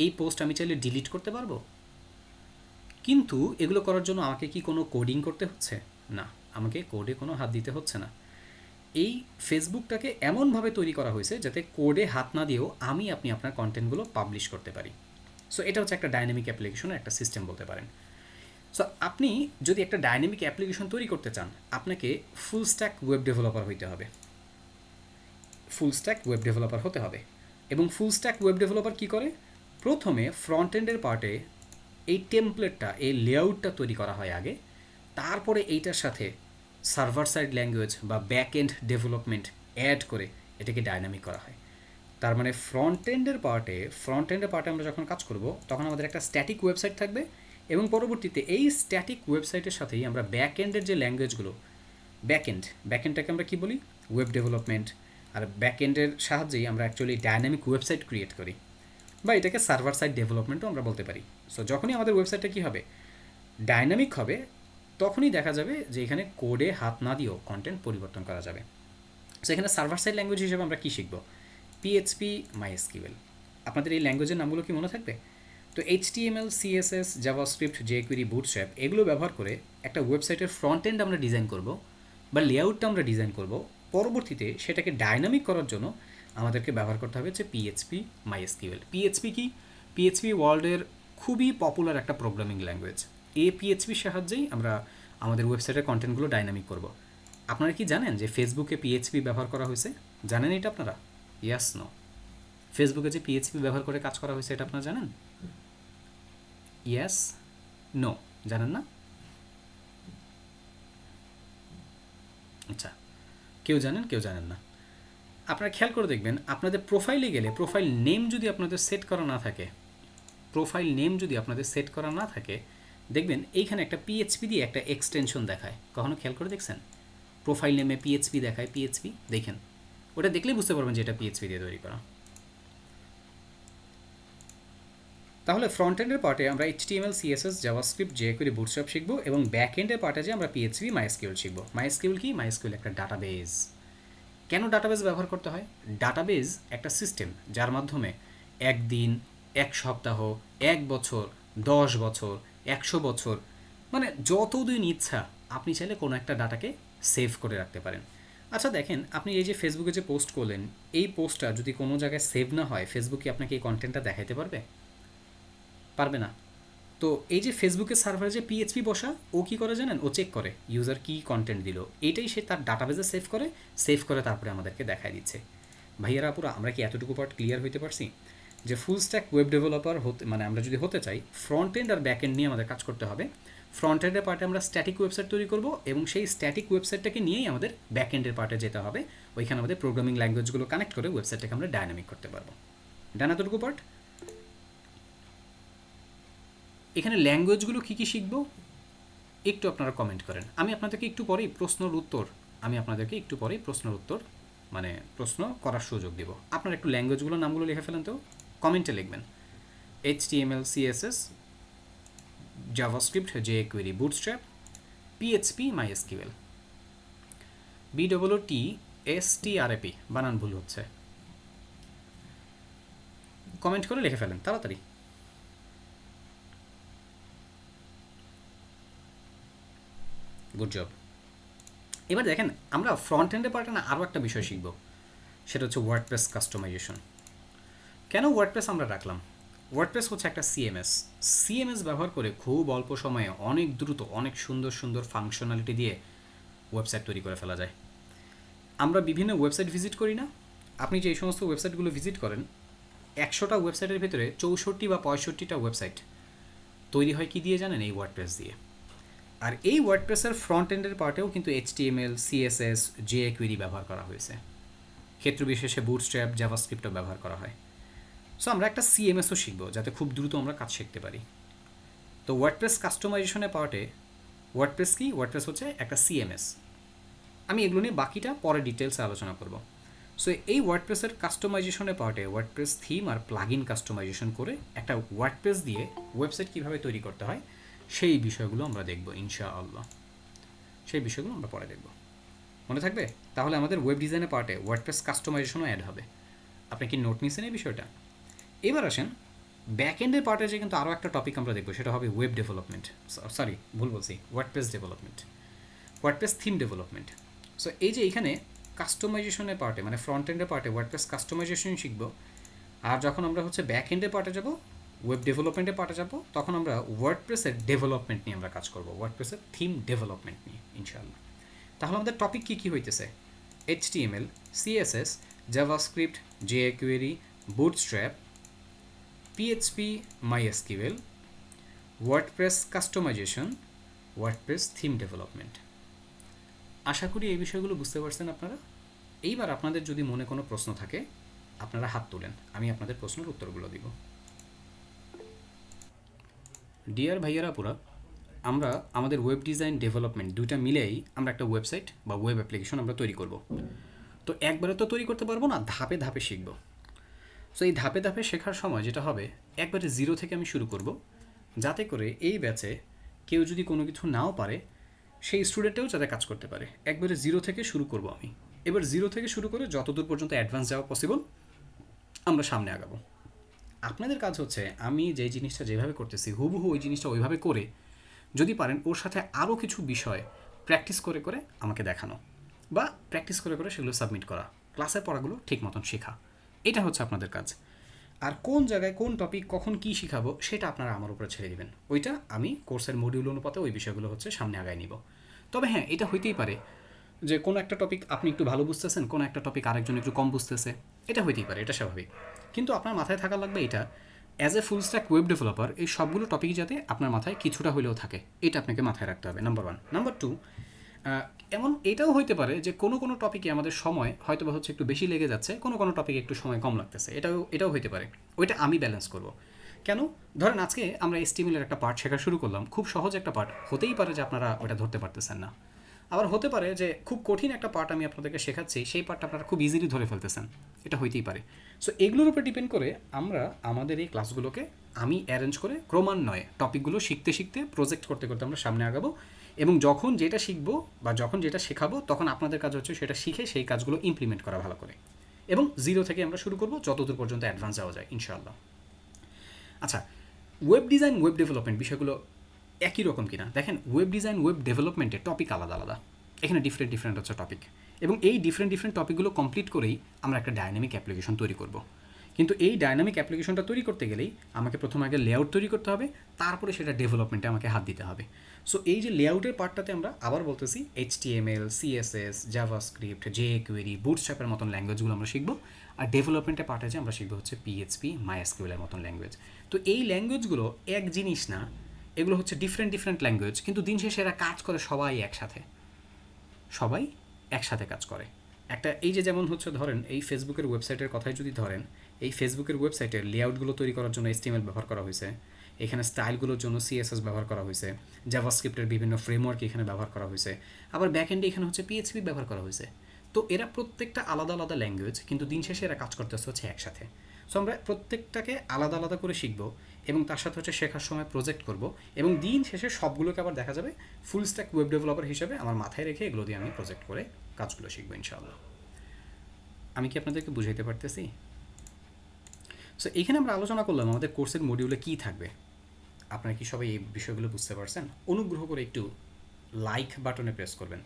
এই পোস্ট আমি চাইলে ডিলিট করতে পারবো। কিন্তু এগুলো করার জন্য আমাকে কি কোনো কোডিং করতে হচ্ছে? না, আমাকে কোডে কোনো হাত দিতে হচ্ছে না। এই ফেসবুকটাকে এমনভাবে তৈরি করা হয়েছে যাতে কোডে হাত না দিয়েও আপনি আপনার কন্টেন্টগুলো পাবলিশ করতে পারি। সো এটা হচ্ছে একটা ডাইনামিক অ্যাপ্লিকেশনের একটা সিস্টেম বলতে পারেন। সো আপনি যদি একটা ডাইনামিক অ্যাপ্লিকেশন তৈরি করতে চান, আপনাকে ফুল স্ট্যাক ওয়েব ডেভেলপার হইতে হবে, ফুল স্ট্যাক ওয়েব ডেভেলপার হতে হবে। এবং ফুল স্ট্যাক ওয়েব ডেভেলপার কী করে? প্রথমে ফ্রন্ট এন্ডের পার্টে এই টেমপ্লেটটা, এই লেআউটটা তৈরি করা হয় আগে, তারপরে এইটার সাথে সার্ভার সাইড ল্যাঙ্গুয়েজ বা ব্যাক এন্ড ডেভেলপমেন্ট অ্যাড করে এটাকে ডাইনামিক করা হয়। তার মানে ফ্রন্ট এন্ডের পার্টে আমরা যখন কাজ করব তখন আমাদের একটা স্ট্যাটিক ওয়েবসাইট থাকবে, এবং পরবর্তীতে এই স্ট্যাটিক ওয়েবসাইটের সাথেই আমরা ব্যাক এন্ডের যে ল্যাঙ্গুয়েজগুলো, ব্যাক এন্ডটাকে আমরা কী বলি? Web development. আর ব্যাক এন্ডের সাহায্যেই আমরা অ্যাকচুয়ালি ডাইনামিক ওয়েবসাইট ক্রিয়েট করি, বা এটাকে সার্ভার সাইড ডেভেলপমেন্টও আমরা বলতে পারি। সো যখনই আমাদের ওয়েবসাইটটা কী হবে, ডাইনামিক হবে, তখনই দেখা যাবে যে এখানে কোডে হাত না দিয়েও কন্টেন্ট পরিবর্তন করা যাবে। সো এখানে সার্ভার সাইড ল্যাঙ্গুয়েজ হিসেবে আমরা কী শিখব? PHP, MySQL. আপনাদের এই ল্যাঙ্গুয়েজের নামগুলো কি মনে থাকবে? তো HTML, CSS, JavaScript, jQuery, bootstrap এগুলো ব্যবহার করে একটা ওয়েবসাইটের ফ্রন্ট এন্ড আমরা ডিজাইন করব, বা লেআউটটা আমরা ডিজাইন করব। পরবর্তীতে সেটাকে ডাইনামিক করার জন্য আমাদেরকে ব্যবহার করতে হবে হচ্ছে পিএইচপি, মাইএসকিউএল। পিএইচপি কি? পিএইচপি ওয়ার্ল্ডের খুবই পপুলার একটা প্রোগ্রামিং ল্যাঙ্গুয়েজ। এই পিএইচপির সাহায্যেই আমরা আমাদের ওয়েবসাইটের কন্টেন্টগুলো ডাইনামিক করব। আপনারা কি জানেন যে ফেসবুকে পিএইচপি ব্যবহার করা হয়েছে? জানেন এটা আপনারা? ইয়াস, নো? ফেসবুকে যে পিএইচপি ব্যবহার করে কাজ করা হয়েছে এটা আপনারা জানেন? Yes, no? জানেন না? আচ্ছা, কেউ জানেন, কেউ জানেন না। আপনারা খেয়াল করে দেখবেন, আপনাদের প্রোফাইলে গেলে প্রোফাইল নেম যদি আপনাদের সেট করা না থাকে, দেখবেন এইখানে একটা পিএইচপি দিয়ে একটা এক্সটেনশন দেখায়। কখনো খেয়াল করে দেখছেন? প্রোফাইল নেমে পিএইচপি দেখায়, পিএইচপি দেখেন, ওটা দেখলেই বুঝতে পারবেন যে এটা পিএইচপি দিয়ে তৈরি করা। তাহলে ফ্রন্ট এন্ডের পার্টে আমরা HTML, CSS, JavaScript, jQuery, bootstrap শিখব, এবং ব্যাক এন্ডের পার্টে যে আমরা পিএইচপি, মাইএসকিউএল শিখব। মাইএসকিউএল কি? মাইএসকিউএল একটা ডাটাবেজ। কেন ডাটাবেজ ব্যবহার করতে হয়? ডাটাবেজ একটা সিস্টেম যার মাধ্যমে একদিন, এক সপ্তাহ, 1 বছর, 10 বছর, 100 বছর, মানে যতদিন ইচ্ছা আপনি চাইলে কোনো একটা ডাটাকে সেভ করে রাখতে পারেন। আচ্ছা দেখেন, আপনি এই যে ফেসবুকে যে পোস্ট করলেন, এই পোস্টটা যদি কোনো জায়গায় সেভ না হয়, ফেসবুকে আপনাকে এই কন্টেন্টটা দেখাতে পারবে না। তো এই যে ফেসবুকের সার্ভারে যে পিএইচপি বসা, ও কী করে জানেন? ও চেক করে ইউজার কী কন্টেন্ট দিল, এইটাই সে তার ডাটাবেজে সেভ করে তারপরে আমাদেরকে দেখায় দিচ্ছে। ভাইয়ারা আপুরা, আমরা কি এতটুকু পার্ট ক্লিয়ার হইতে পারছি যে ফুল স্ট্যাক ওয়েব ডেভেলপার হতে, মানে আমরা যদি হতে চাই, ফ্রন্ট এন্ড আর ব্যাক এন্ড নিয়ে আমাদের কাজ করতে হবে। ফ্রন্ট এন্ডের পার্টে আমরা স্ট্যাটিক ওয়েবসাইট তৈরি করব, এবং সেই স্ট্যাটিক ওয়েবসাইটটাকে নিয়েই আমাদের ব্যাক এন্ডের পার্টে যেতে হবে। ওইখানে আমাদের প্রোগ্রামিং ল্যাঙ্গুয়েজগুলো কানেক্ট করে ওয়েবসাইটটাকে আমরা ডাইনামিক করতে পারবো। ডান এতটুকু পার্ট? এখানে ল্যাঙ্গুয়েজগুলো কী কী শিখব একটু আপনারা কমেন্ট করেন। আমি আপনাদেরকে একটু পরেই প্রশ্নের উত্তর মানে প্রশ্ন করার সুযোগ দেব। আপনারা একটু ল্যাঙ্গুয়েজগুলোর নামগুলো লিখে ফেলেন, তো কমেন্টে লিখবেন HTML, CSS, JavaScript, jQuery, bootstrap, PHP, MySQL. BWTSTRAP বানান ভুল হচ্ছে, কমেন্ট করে লিখে ফেলেন তাড়াতাড়ি। Good job. এবার দেখেন, আমরা ফ্রন্ট এন্ডের পার্টে না আরও একটা বিষয় শিখব, সেটা হচ্ছে ওয়ার্ডপ্রেস কাস্টমাইজেশন। কেন ওয়ার্ডপ্রেস আমরা রাখলাম? ওয়ার্ডপ্রেস হচ্ছে একটা সিএমএস ব্যবহার করে খুব অল্প সময়ে অনেক দ্রুত অনেক সুন্দর সুন্দর ফাংশনালিটি দিয়ে ওয়েবসাইট তৈরি করে ফেলা যায়। আমরা বিভিন্ন ওয়েবসাইট ভিজিট করি না? আপনি যে এই সমস্ত ওয়েবসাইটগুলো ভিজিট করেন, 100টা ওয়েবসাইটের ভিতরে 64 বা 65টা ওয়েবসাইট তৈরি হয় কী দিয়ে জানেন? এই ওয়ার্ডপ্রেস দিয়ে। আর এই ওয়ার্ডপ্রেসের ফ্রন্ট এন্ডের পার্টেও কিন্তু HTML, CSS, jQuery ব্যবহার করা হয়েছে। ক্ষেত্র বিশেষে বুটস্ট্র্যাপ, জাভাস্ক্রিপ্টও ব্যবহার করা হয়। সো আমরা একটা সিএমএসও শিখব যাতে খুব দ্রুত আমরা কাজ শিখতে পারি। তো ওয়ার্ডপ্রেস কাস্টমাইজেশনের পার্টে ওয়ার্ডপ্রেস কি? ওয়ার্ডপ্রেস হচ্ছে একটা সিএমএস। আমি এগুলো নিয়ে বাকিটা পরে ডিটেলসে আলোচনা করব। সো এই ওয়ার্ডপ্রেসের কাস্টমাইজেশনের পার্টে ওয়ার্ডপ্রেস থিম আর প্লাগইন কাস্টমাইজেশন করে একটা ওয়ার্ডপ্রেস দিয়ে ওয়েবসাইট কীভাবে তৈরি করতে হয় সেই বিষয়গুলো আমরা দেখব ইনশাআল্লাহ। সেই বিষয়গুলো আমরা পরে দেখব, মনে থাকবে? তাহলে আমাদের ওয়েব ডিজাইনের পার্টে ওয়ার্ডপ্রেস কাস্টমাইজেশনও অ্যাড হবে। আপনি কি নোট নিয়েছেন এই বিষয়টা? এবার আসেন ব্যাক এন্ডের পার্টে, যে কিন্তু আরও একটা টপিক আমরা দেখব, সেটা হবে web development, WordPress development, WordPress theme development. So এই যে এইখানে কাস্টমাইজেশনের পার্টে, মানে ফ্রন্ট এন্ডের পার্টে ওয়ার্ডপ্রেস কাস্টমাইজেশন শিখব, আর যখন আমরা হচ্ছে ব্যাক এন্ডের পার্টে যাব ওয়েব ডেভেলপমেন্টে পার্টে যাব, তখন আমরা ওয়ার্ডপ্রেসের ডেভেলপমেন্ট নিয়ে আমরা কাজ করব, ওয়ার্ডপ্রেসের থিম ডেভেলপমেন্ট নিয়ে ইনশাআল্লাহ। তাহলে আমাদের টপিক কী কী হইতেছে? HTML, CSS, JavaScript, jQuery, Bootstrap, PHP, MySQL, WordPress customization, WordPress theme development. আশা করি এই বিষয়গুলো বুঝতে পারছেন আপনারা। এইবার আপনাদের যদি মনে কোনো প্রশ্ন থাকে আপনারা হাত তোলেন, আমি আপনাদের প্রশ্নের উত্তরগুলো দিব। ডিয়ার ভাইয়ারা পুরা, আমরা আমাদের ওয়েব ডিজাইন ডেভেলপমেন্ট দুইটা মিলেই আমরা একটা ওয়েবসাইট বা ওয়েব অ্যাপ্লিকেশন আমরা তৈরি করব। তো একবারে তো তৈরি করতে পারবো না, ধাপে ধাপে শিখব। সো এই ধাপে ধাপে শেখার সময় যেটা হবে, একবারে জিরো থেকে আমি শুরু করব, যাতে করে এই ব্যাচে কেউ যদি কোনো কিছু নাও পারে সেই স্টুডেন্টেও যাতে কাজ করতে পারে। একবারে জিরো থেকে শুরু করব আমি। এবার জিরো থেকে শুরু করে যতদূর পর্যন্ত অ্যাডভান্স যাওয়া পসিবল আমরা সামনে আগাবো। আপনাদের কাজ হচ্ছে আমি যে জিনিসটা যেভাবে করতেছি হুবহু ওই জিনিসটা ওইভাবে করে, যদি পারেন ওর সাথে আরও কিছু বিষয় প্র্যাকটিস করে করে আমাকে দেখানো, বা প্র্যাকটিস করে করে সেগুলো সাবমিট করা, ক্লাসের পড়াগুলো ঠিক মতন শেখা। এটা হচ্ছে আপনাদের কাজ। আর কোন জায়গায় কোন টপিক কখন কী শিখাবো সেটা আপনারা আমার উপরে ছেড়ে দেবেন, ওইটা আমি কোর্সের মডিউল অনুপাতে ওই বিষয়গুলো হচ্ছে সামনে আগায় নিব। তবে হ্যাঁ, এটা হইতেই পারে যে কোনো একটা টপিক আপনি একটু ভালো বুঝতেছেন, কোনো একটা টপিক আরেকজন একটু কম বুঝতেছে, এটা হইতেই পারে, এটা স্বাভাবিক। কিন্তু আপনার মাথায় থাকা লাগবে এটা, as a full stack web developer এই সবগুলো টপিক যাতে আপনার মাথায় কিছুটা হলেও থাকে, এটা আপনাকে মাথায় রাখতে হবে, নাম্বার 1। নাম্বার 2, এমন এটাও হইতে পারে যে কোনো কোনো টপিকে আমাদের সময় হয়তো বা হচ্ছে একটু বেশি লেগে যাচ্ছে, কোনো কোনো টপিকে একটু সময় কম লাগতেছে, এটাও হইতে পারে। ওইটা আমি ব্যালেন্স করব। কেন? ধরেন আজকে আমরা HTML এর একটা পার্ট শেখা শুরু করলাম, খুব সহজ একটা পার্ট, হতেই পারে যে আপনারা ওটা ধরতে পারতেছেন না। আবার হতে পারে যে খুব কঠিন একটা পার্ট আমি আপনাদেরকে শেখাচ্ছি, সেই পার্টটা আপনারা খুব ইজিলি ধরে ফেলতেছেন, এটা হইতেই পারে। সো এগুলোর উপর ডিপেন্ড করে আমরা আমাদের এই ক্লাসগুলোকে আমি অ্যারেঞ্জ করে ক্রমান্বয়ে টপিকগুলো শিখতে শিখতে প্রজেক্ট করতে করতে আমরা সামনে আগাবো। এবং যখন যেটা শিখবো বা যখন যেটা শেখাবো তখন আপনাদের কাজ হচ্ছে সেটা শিখে সেই কাজগুলো ইমপ্লিমেন্ট করা ভালো করে। এবং জিরো থেকে আমরা শুরু করবো যতদূর পর্যন্ত অ্যাডভান্স যাওয়া যায় ইনশাআল্লাহ। আচ্ছা, ওয়েব ডিজাইন ওয়েব ডেভেলপমেন্ট বিষয়গুলো একই রকম কিনা দেখেন। ওয়েব ডিজাইন ওয়েব ডেভেলপমেন্টের টপিক আলাদা আলাদা, এখানে ডিফারেন্ট ডিফারেন্ট হচ্ছে টপিক, এবং এই ডিফারেন্ট ডিফারেন্ট টপিকগুলো কমপ্লিট করেই আমরা একটা ডায়নামিক অ্যাপ্লিকেশন তৈরি করব। কিন্তু এই ডায়নামিক অ্যাপ্লিকেশনটা তৈরি করতে গেলেই আমাকে প্রথমে আগে লেআউট তৈরি করতে হবে, তারপরে সেটা ডেভেলপমেন্টে আমাকে হাত দিতে হবে। সো এই যে লেআউটের পার্টটাতে আমরা আবার বলতেছি HTML, CSS, জাভাস্ক্রিপ্ট, jQuery, বুটস্ট্র্যাপের মতন ল্যাঙ্গুয়েজগুলো আমরা শিখবো। আর ডেভেলপমেন্টের পার্টে যে আমরা শিখবো হচ্ছে PHP, MySQL এর মতন ল্যাঙ্গুয়েজ। তো এই ল্যাঙ্গুয়েজগুলো এক জিনিস না, এগুলো হচ্ছে ডিফারেন্ট ডিফারেন্ট ল্যাঙ্গুয়েজ, কিন্তু দিন শেষে এরা কাজ করে সবাই একসাথে, সবাই একসাথে কাজ করে। একটা এই যে যেমন হচ্ছে ধরেন এই ফেসবুকের ওয়েবসাইটের কথাই যদি ধরেন, এই ফেসবুকের ওয়েবসাইটের লেআউটগুলো তৈরি করার জন্য HTML ব্যবহার করা হয়েছে, এখানে স্টাইলগুলোর জন্য CSS ব্যবহার করা হয়েছে, জাভাস্ক্রিপ্টের বিভিন্ন ফ্রেমওয়ার্ক এখানে ব্যবহার করা হয়েছে, আবার ব্যাকএন্ডে এখানে হচ্ছে PHP ব্যবহার করা হয়েছে। তো এরা প্রত্যেকটা আলাদা আলাদা ল্যাঙ্গুয়েজ, কিন্তু দিন শেষে এরা কাজ করতেছে হচ্ছে একসাথে। সো আমরা প্রত্যেকটাকে আলাদা আলাদা করে শিখবো এবং তার সাথে হচ্ছে শেখার সময় প্রজেক্ট করব, এবং দিন শেষে সবগুলোকে আবার দেখা যাবে ফুল স্ট্যাক ওয়েব ডেভেলপার হিসেবে আমার মাথায় রেখে এগুলো দিয়ে আমি প্রজেক্ট করে কাজগুলো শিখবো ইনশাআল্লাহ। আমি কি আপনাদেরকে বুঝাইতে পারতেছি? সো এখানে আমরা আলোচনা করলাম আমাদের কোর্সের মডিউলে কী থাকবে। আপনারা কি সবাই এই বিষয়গুলো বুঝতে পারছেন? অনুগ্রহ করে একটু লাইক বাটনে প্রেস করবেন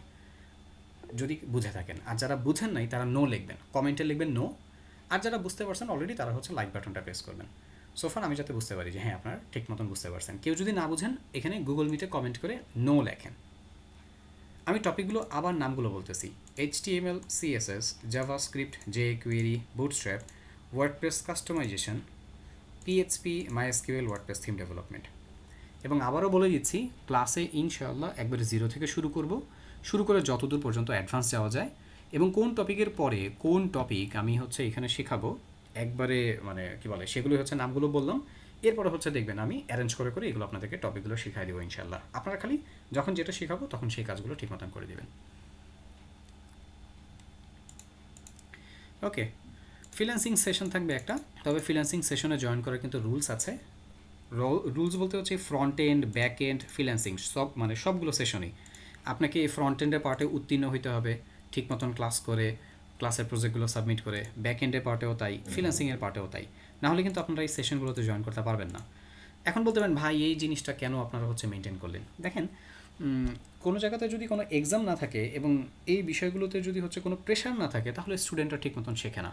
যদি বুঝে থাকেন, আর যারা বুঝেন নাই তারা নো লিখবেন, কমেন্টে লিখবেন নো। আর যারা বুঝতে পারছেন অলরেডি তারা হচ্ছে লাইক বাটনটা প্রেস করবেন। সোফার আমি যাতে বুঝতে পারি যে হ্যাঁ আপনারা ঠিক মতন বুঝতে পারছেন। কেউ যদি না বুঝেন এখানে গুগল মিটে কমেন্ট করে নো লেখেন। আমি টপিকগুলো আবার নামগুলো বলতেছি: HTML, CSS, JavaScript, jQuery, bootstrap, WordPress customisation, PHP, MySQL, WordPress theme development. এবং আবারও বলে দিচ্ছি, ক্লাসে ইনশাআল্লাহ একবারে জিরো থেকে শুরু করে যতদূর পর্যন্ত অ্যাডভান্স যাওয়া যায়, এবং কোন টপিকের পরে কোন টপিক আমি হচ্ছে এখানে শেখাবো একবারে মানে কি বলে সেগুলো হচ্ছে নামগুলো বললাম। এরপরে হচ্ছে দেখবেন আমি অ্যারেঞ্জ করে করে এগুলো আপনাদেরকে টপিকগুলো শেখাই দেবো ইনশাআল্লাহ। আপনারা খালি যখন যেটা শেখাবো তখন সেই কাজগুলো ঠিক মতন করে দেবেন। ওকে, ফ্রিল্যান্সিং সেশন থাকবে একটা, তবে ফ্রিল্যান্সিং সেশনে জয়েন করার কিন্তু রুলস আছে। রুলস বলতে হচ্ছে front end, back end, freelancing সব মানে সবগুলো সেশনই আপনাকে ফ্রন্ট এন্ডের পার্টে উত্তীর্ণ হতে হবে ঠিক মতন ক্লাস করে, ক্লাসের প্রজেক্টগুলো সাবমিট করে। ব্যাক এন্ডের পার্টেও তাই, ফ্রিল্যান্সিংয়ের পার্টেও তাই। নাহলে কিন্তু আপনারা এই সেশনগুলোতে জয়েন করতে পারবেন না। এখন বলতে পারেন ভাই এই জিনিসটা কেন আপনারা হচ্ছে মেনটেন করলেন? দেখেন, কোনো জায়গাতে যদি কোনো এক্সাম না থাকে এবং এই বিষয়গুলোতে যদি হচ্ছে কোনো প্রেশার না থাকে, তাহলে স্টুডেন্টরা ঠিক মতন শেখে না।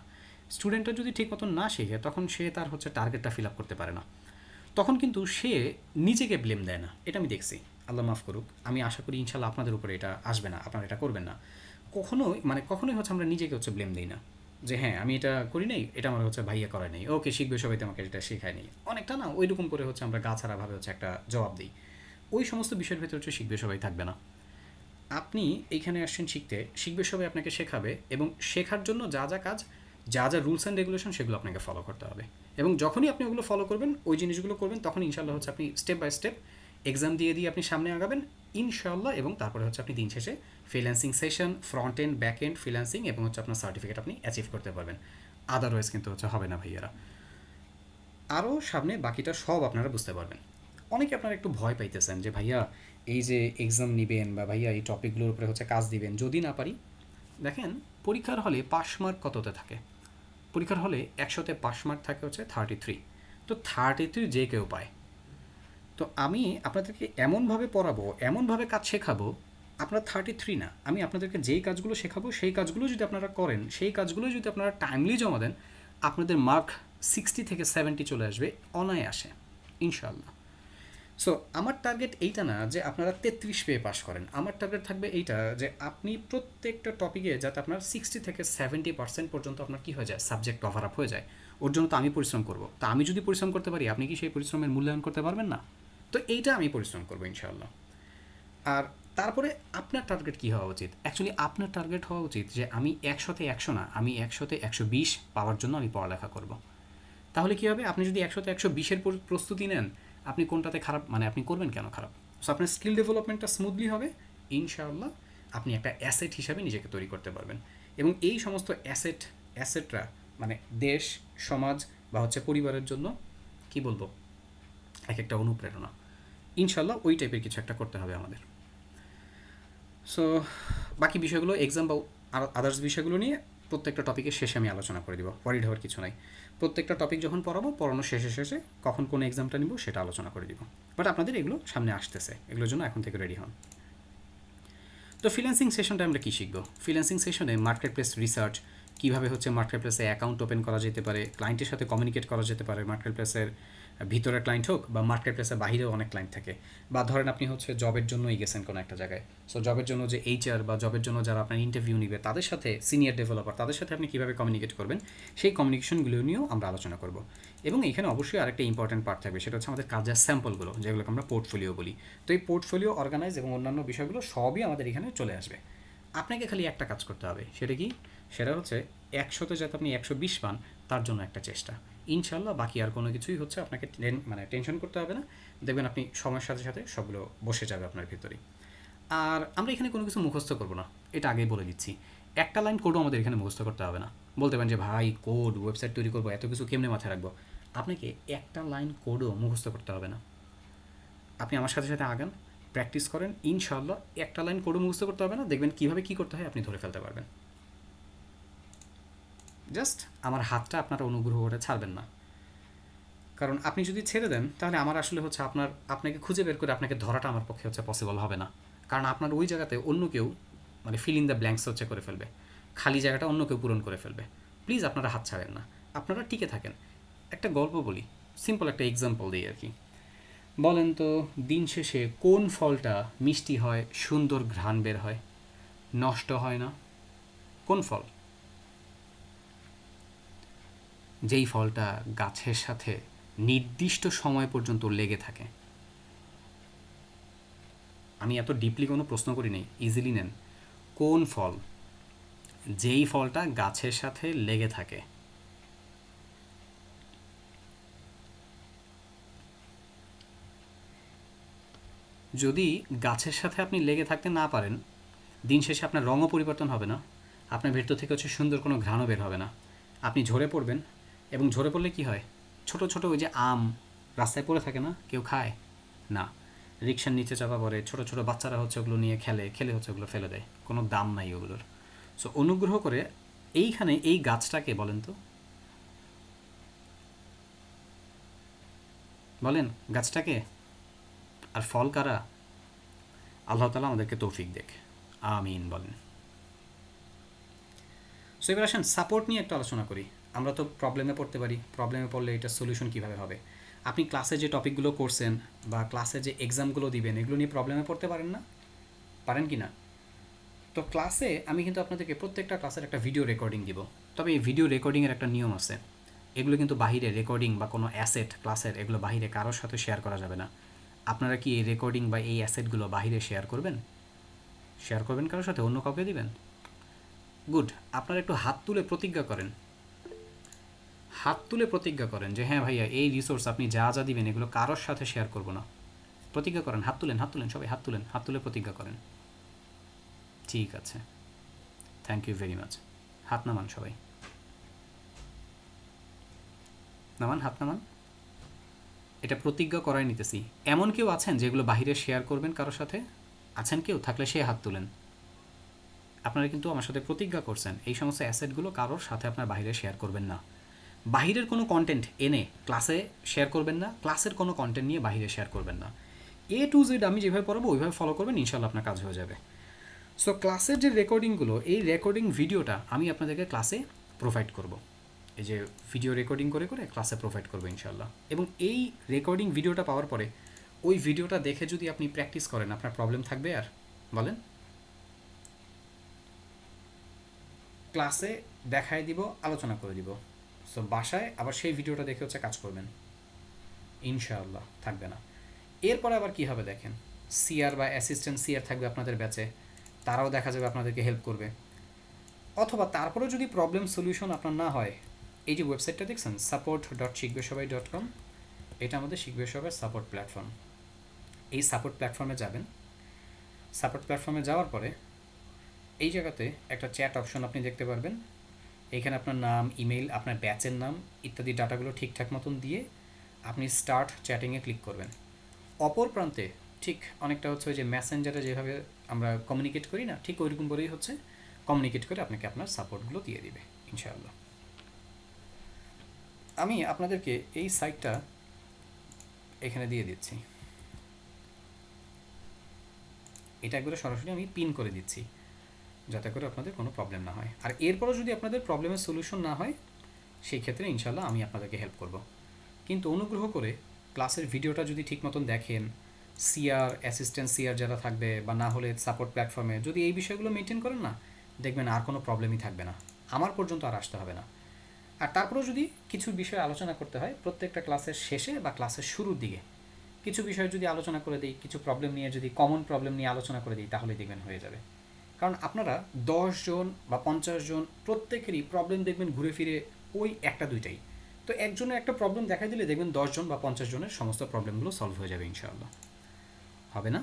স্টুডেন্টরা যদি ঠিক মতন না শেখে তখন সে তার হচ্ছে টার্গেটটা ফিল আপ করতে পারে না। তখন কিন্তু সে নিজেকে ব্লেম দেয় না, এটা আমি দেখছি। আল্লাহ মাফ করুক, আমি আশা করি ইনশাল্লাহ আপনাদের উপরে এটা আসবে না, আপনারা এটা করবেন না। কখনোই হচ্ছে আমরা নিজেকে হচ্ছে ব্লেম দিই না যে হ্যাঁ আমি এটা করি নাই, এটা আমার হচ্ছে ভাইয়া করে নেই, ওকে শিখবে সবাই তো আমাকে এটা শেখায় নেই, অনেকটা না ওইরকম করে হচ্ছে আমরা গা ছাড়াভাবে হচ্ছে একটা জবাব দিই। ওই সমস্ত বিষয়ের ভেতরে হচ্ছে শিখবে সবাই থাকবে না। আপনি এইখানে আসছেন শিখতে, শিখবে সবাই আপনাকে শেখাবে, এবং শেখার জন্য যা যা কাজ, যা যা রুলস অ্যান্ড রেগুলেশন, সেগুলো আপনাকে ফলো করতে হবে। এবং যখনই আপনি ওগুলো ফলো করবেন, ওই জিনিসগুলো করবেন, তখন ইনশাল্লাহ হচ্ছে আপনি স্টেপ বাই স্টেপ এক্সাম দিয়ে দিয়ে আপনি সামনে আগাবেন ইনশাল্লাহ। এবং তারপরে হচ্ছে আপনি দিন শেষে freelancing session, front end back end freelancing এবং হচ্ছে আপনার সার্টিফিকেট আপনি অ্যাচিভ করতে পারবেন। আদারওয়াইজ কিন্তু হচ্ছে হবে না ভাইয়ারা। আরও সামনে বাকিটা সব আপনারা বুঝতে পারবেন। অনেকে আপনারা একটু ভয় পাইতেছেন যে ভাইয়া এই যে এক্সাম নেবেন বা ভাইয়া এই টপিকগুলোর উপরে হচ্ছে কাজ দিবেন, যদি না পারি। দেখেন, পরীক্ষার হলে পাস মার্ক কততে থাকে? পরীক্ষার হলে 100-তে পাস মার্ক থাকে হচ্ছে 33। তো 33 যে কেউ পায়। তো আমি আপনাদেরকে এমনভাবে পড়াবো, এমনভাবে কাজ শেখাবো, আপনার 33 না, আমি আপনাদেরকে যেই কাজগুলো শেখাবো সেই কাজগুলো যদি আপনারা করেন, সেই কাজগুলো যদি আপনারা টাইমলি জমা দেন, আপনাদের মার্ক 60 থেকে 70 চলে আসবে অনায়াসে ইনশাল্লাহ। সো আমার টার্গেট এইটা না যে আপনারা 33 পেয়ে পাস করেন, আমার টার্গেট থাকবে এইটা যে আপনি প্রত্যেকটা টপিকে যাতে আপনার 60 থেকে 70% পর্যন্ত আপনার কী হয়ে যায়, সাবজেক্ট কভার আপ হয়ে যায়। ওর জন্য তো আমি পরিশ্রম করব, তা আমি যদি পরিশ্রম করতে পারি, আপনি কি সেই পরিশ্রমের মূল্যায়ন করতে পারবেন না? তো এইটা আমি পরিশ্রম করবো ইনশাআল্লাহ। আর তারপরে আপনার টার্গেট কী হওয়া উচিত? অ্যাকচুয়ালি আপনার টার্গেট হওয়া উচিত যে আমি 100-তে 100 না, আমি 100-তে 120 পাওয়ার জন্য আমি পড়ালেখা করব। তাহলে কী হবে, আপনি যদি 100-তে 120-এর প্রস্তুতি নেন, আপনি কোনটাতে খারাপ, মানে আপনি করবেন কেন খারাপ? সো আপনার স্কিল ডেভেলপমেন্টটা স্মুথলি হবে ইনশাআল্লাহ। আপনি একটা অ্যাসেট হিসাবে নিজেকে তৈরি করতে পারবেন। এবং এই সমস্ত অ্যাসেটরা মানে দেশ, সমাজ বা হচ্ছে পরিবারের জন্য কি বলবো, এক একটা অনুপ্রেরণা। ইনশাল্লাহ ওই টাইপের কিছু একটা করতে হবে আমাদের। সো বাকি বিষয়গুলো এক্সাম বা আদার্স বিষয়গুলো নিয়ে প্রত্যেকটা টপিকের শেষে আমি আলোচনা করে দিব, ওয়ারিড হওয়ার কিছু নাই। প্রত্যেকটা টপিক যখন পড়াবো, পড়ানোর শেষে কখন কোন এক্সামটা নিব সেটা আলোচনা করে দিব। বাট আপনাদের এগুলো সামনে আসতেছে, এগুলোর জন্য এখন থেকে রেডি হন। তো ফ্রিল্যান্সিং সেশনটা আমরা কী শিখব? ফ্রিল্যান্সিং সেশনে মার্কেট প্লেস রিসার্চ, কীভাবে হচ্ছে মার্কেট প্লেসে অ্যাকাউন্ট ওপেন করা যেতে পারে, ক্লায়েন্টের সাথে কমিউনিকেট করা যেতে পারে, মার্কেট প্লেসের ভিতরে ক্লায়েন্ট হোক বা মার্কেট প্লেসের বাহিরেও অনেক ক্লায়েন্ট থাকে। বা ধরেন আপনি হচ্ছে জবের জন্যই গেছেন কোনো একটা জায়গায়, সো জবের জন্য যে এইচআর বা জবের জন্য যারা আপনার ইন্টারভিউ নিবে তাদের সাথে, সিনিয়র ডেভেলপার তাদের সাথে আপনি কীভাবে কমিউনিকেট করবেন, সেই কমিউনিকেশনগুলো নিয়েও আমরা আলোচনা করব। এবং এখানে অবশ্যই আরেকটা ইম্পর্টেন্ট পার্ট থাকবে, সেটা হচ্ছে আমাদের কাজের স্যাম্পলগুলো, যেগুলোকে আমরা পোর্টফোলিও বলি। তো এই পোর্টফোলিও অর্গানাইজ এবং অন্যান্য বিষয়গুলো সবই আমাদের এখানে চলে আসবে। আপনাকে খালি একটা কাজ করতে হবে, সেটা কি? সেটা হচ্ছে 100-তে যাতে আপনি 120 পান, তার জন্য একটা চেষ্টা ইনশাল্লাহ। বাকি আর কোনো কিছুই হচ্ছে আপনাকে টেনশন করতে হবে না। দেখবেন আপনি সময়ের সাথে সাথে সবগুলো বসে যাবে আপনার ভিতরেই। আর আমরা এখানে কোনো কিছু মুখস্থ করবো না, এটা আগেই বলে দিচ্ছি। একটা লাইন কোডও আমাদের এখানে মুখস্থ করতে হবে না। বলতে পারেন যে ভাই কোড, ওয়েবসাইট তৈরি করবো, এত কিছু কেমনে মাথায় রাখবো? আপনাকে একটা লাইন কোডও মুখস্থ করতে হবে না। আপনি আমার সাথে সাথে আগান, প্র্যাকটিস করেন, ইনশাল্লাহ একটা লাইন কোডও মুখস্থ করতে হবে না। দেখবেন কীভাবে কী করতে হয় আপনি ধরে ফেলতে পারবেন। জাস্ট আমার হাতটা আপনারা অনুগ্রহ করে ছাড়বেন না, কারণ আপনি যদি ছেড়ে দেন তাহলে আমার আসলে হচ্ছে আপনাকে খুঁজে বের করে আপনাকে ধরাটা আমার পক্ষে হচ্ছে পসিবল হবে না। কারণ আপনার ওই জায়গাতে অন্য কেউ মানে ফিল ইন দ্য ব্ল্যাঙ্কস হচ্ছে করে ফেলবে, খালি জায়গাটা অন্য কেউ পূরণ করে ফেলবে। প্লিজ আপনারা হাত ছাড়েন না, আপনারা টিকে থাকেন। একটা গল্প বলি, সিম্পল একটা এক্সাম্পল দিই আর কি। বলেন তো, দিন শেষে কোন ফলটা মিষ্টি হয়, সুন্দর ঘ্রাণ বের হয়, নষ্ট হয় না? কোন ফল? যেই ফলটা গাছের সাথে নির্দিষ্ট সময় পর্যন্ত লেগে থাকে। আমি এত ডিপলি কোনো প্রশ্ন করি নাই, ইজিলি নেন। কোন ফল? যেই ফলটা গাছের সাথে লেগে থাকে। যদি গাছের সাথে আপনি লেগে থাকতে না পারেন, দিন শেষে আপনার রঙও পরিবর্তন হবে না, আপনার ভেতর থেকে হচ্ছে সুন্দর কোনো ঘ্রাণও বের হবে না। আপনি ঝরে পড়বেন, এবং ঝরে পড়লে কি হয়? ছোট ছোট ওই যে আম রাস্তায় পড়ে থাকে না, কেউ খায় না, রিক্সার নিচে চাপা পড়ে, ছোট ছোট বাচ্চারা হচ্ছে ওগুলো নিয়ে খেলে হচ্ছে ওগুলো ফেলে দেয়, কোনো দাম নাই ওগুলোর। সো অনুগ্রহ করে এইখানে এই গাছটাকে বলেন তো, বলেন গাছটাকে, আর ফল কারা? আল্লাহ তাআলা আমাদেরকে তৌফিক দেখ, আমিন বলেন। সো এবার আসেন সাপোর্ট নিয়ে একটু আলোচনা করি। আমরা তো প্রবলেমে পড়তে পারি, প্রবলেমে পড়লে এটার সলিউশন কীভাবে হবে? আপনি ক্লাসে যে টপিকগুলো করছেন বা ক্লাসে যে এক্সামগুলো দিবেন এগুলো নিয়ে প্রবলেমে পড়তে পারেন না? পারেন কি না? তো ক্লাসে আমি কিন্তু আপনাদেরকে প্রত্যেকটা ক্লাসের একটা ভিডিও রেকর্ডিং দিব। তবে এই ভিডিও রেকর্ডিংয়ের একটা নিয়ম আছে। এগুলো কিন্তু বাহিরে রেকর্ডিং বা কোনো অ্যাসেট ক্লাসের এগুলো বাহিরে কারোর সাথে শেয়ার করা যাবে না। আপনারা কি এই রেকর্ডিং বা এই অ্যাসেটগুলো বাহিরে শেয়ার করবেন? শেয়ার করবেন কারোর সাথে? অন্য কাউকে দিবেন? গুড। আপনারা একটু হাত তুলে প্রতিজ্ঞা করেন, হাত তুলে প্রতিজ্ঞা করেন যে হ্যাঁ ভাইয়া এই রিসোর্স আপনি যা যা দিবেন এগুলো কারোর সাথে শেয়ার করব না। প্রতিজ্ঞা করেন, হাত তুলেন, হাত তুলেন, সবাই হাত তুলেন, হাত তুলে প্রতিজ্ঞা করেন। ঠিক আছে, থ্যাংক ইউ ভেরি মাচ। হাত নামান সবাই, নামান, হাত নামান। এটা প্রতিজ্ঞা করাই নিতেছি। এমন কেউ আছেন যেগুলো বাহিরে শেয়ার করবেন কারোর সাথে? আছেন কেউ? থাকলে সে হাত তুলেন। আপনারা কিন্তু আমার সাথে প্রতিজ্ঞা করছেন এই সমস্ত অ্যাসেটগুলো কারোর সাথে আপনার বাইরে শেয়ার করবেন না। বাহিরের কোনো কন্টেন্ট এনে ক্লাসে শেয়ার করবেন না, ক্লাসের কোনো কন্টেন্ট নিয়ে বাহিরে শেয়ার করবেন না। A to Z আমি যেভাবে পড়াবো ওইভাবে ফলো করবেন, ইনশাল্লাহ আপনার কাজ হয়ে যাবে। সো ক্লাসের যে রেকর্ডিংগুলো, এই রেকর্ডিং ভিডিওটা আমি আপনাদেরকে ক্লাসে প্রোভাইড করব। এই যে ভিডিও রেকর্ডিং করে করে ক্লাসে প্রোভাইড করবো ইনশাল্লাহ। এবং এই রেকর্ডিং ভিডিওটা পাওয়ার পরে ওই ভিডিওটা দেখে যদি আপনি প্র্যাকটিস করেন আপনার প্রবলেম থাকবে আর? বলেন। ক্লাসে দেখায় দিব, আলোচনা করে দিব। সো বাসায় আবার সেই ভিডিওটা দেখে হচ্ছে কাজ করবেন, ইনশাআল্লাহ থাকবে না। এরপরে আবার কী হবে দেখেন, সিআর বা অ্যাসিস্ট্যান্ট সিআর থাকবে আপনাদের ব্যাচে, তারাও দেখা যাবে আপনাদেরকে হেল্প করবে। অথবা তারপরেও যদি প্রবলেম সলিউশন আপনার না হয়, এই যে ওয়েবসাইটটা দেখছেন support.শিখবেসবাই.com, এটা আমাদের শিখবে সবাই সাপোর্ট প্ল্যাটফর্ম। এই সাপোর্ট প্ল্যাটফর্মে যাবেন। সাপোর্ট প্ল্যাটফর্মে যাওয়ার পরে এই জায়গাতে একটা চ্যাট অপশন আপনি দেখতে পারবেন। এইখানে আপনার নাম, ইমেল, আপনার ব্যাচের নাম ইত্যাদি ডাটাগুলো ঠিকঠাক মতন দিয়ে আপনি স্টার্ট চ্যাটিংয়ে ক্লিক করবেন। অপর প্রান্তে ঠিক অনেকটা হচ্ছে ওই যে মেসেঞ্জারে যেভাবে আমরা কমিউনিকেট করি না, ঠিক ওইরকম করেই হচ্ছে কমিউনিকেট করে আপনাকে আপনার সাপোর্টগুলো দিয়ে দিবে ইনশাআল্লাহ। আমি আপনাদেরকে এই সাইটটা এখানে দিয়ে দিচ্ছি, এটা একবারে সরাসরি আমি পিন করে দিচ্ছি যাতে করে আপনাদের কোনো প্রবলেম না হয়। আর এরপরও যদি আপনাদের প্রবলেমের সলিউশন না হয় সেই ক্ষেত্রে ইনশাল্লাহ আমি আপনাদেরকে হেল্প করব। কিন্তু অনুগ্রহ করে ক্লাসের ভিডিওটা যদি ঠিক মতন দেখেন, সিআর, অ্যাসিস্ট্যান্ট সিআর যারা থাকবে বা না হলে সাপোর্ট প্ল্যাটফর্মে যদি এই বিষয়গুলো মেনটেন করেন না, দেখবেন আর কোনো প্রবলেমই থাকবে না, আমার পর্যন্ত আর আসতে হবে না। আর তারপরেও যদি কিছু বিষয় আলোচনা করতে হয় প্রত্যেকটা ক্লাসের শেষে বা ক্লাসের শুরুর দিকে কিছু বিষয় যদি আলোচনা করে দিই, কিছু প্রবলেম নিয়ে যদি কমন প্রবলেম নিয়ে আলোচনা করে দিই, তাহলে দেখবেন হয়ে যাবে। কারণ আপনারা 10 জন বা 50 জন প্রত্যেকেরই প্রবলেম দেখবেন ঘুরে ফিরে ওই একটা দুইটাই। তো একজনের একটা প্রবলেম দেখা দিলে দেখবেন 10 জন বা 50 জনের সমস্ত প্রবলেমগুলো সলভ হয়ে যাবে ইনশাআল্লাহ। হবে না?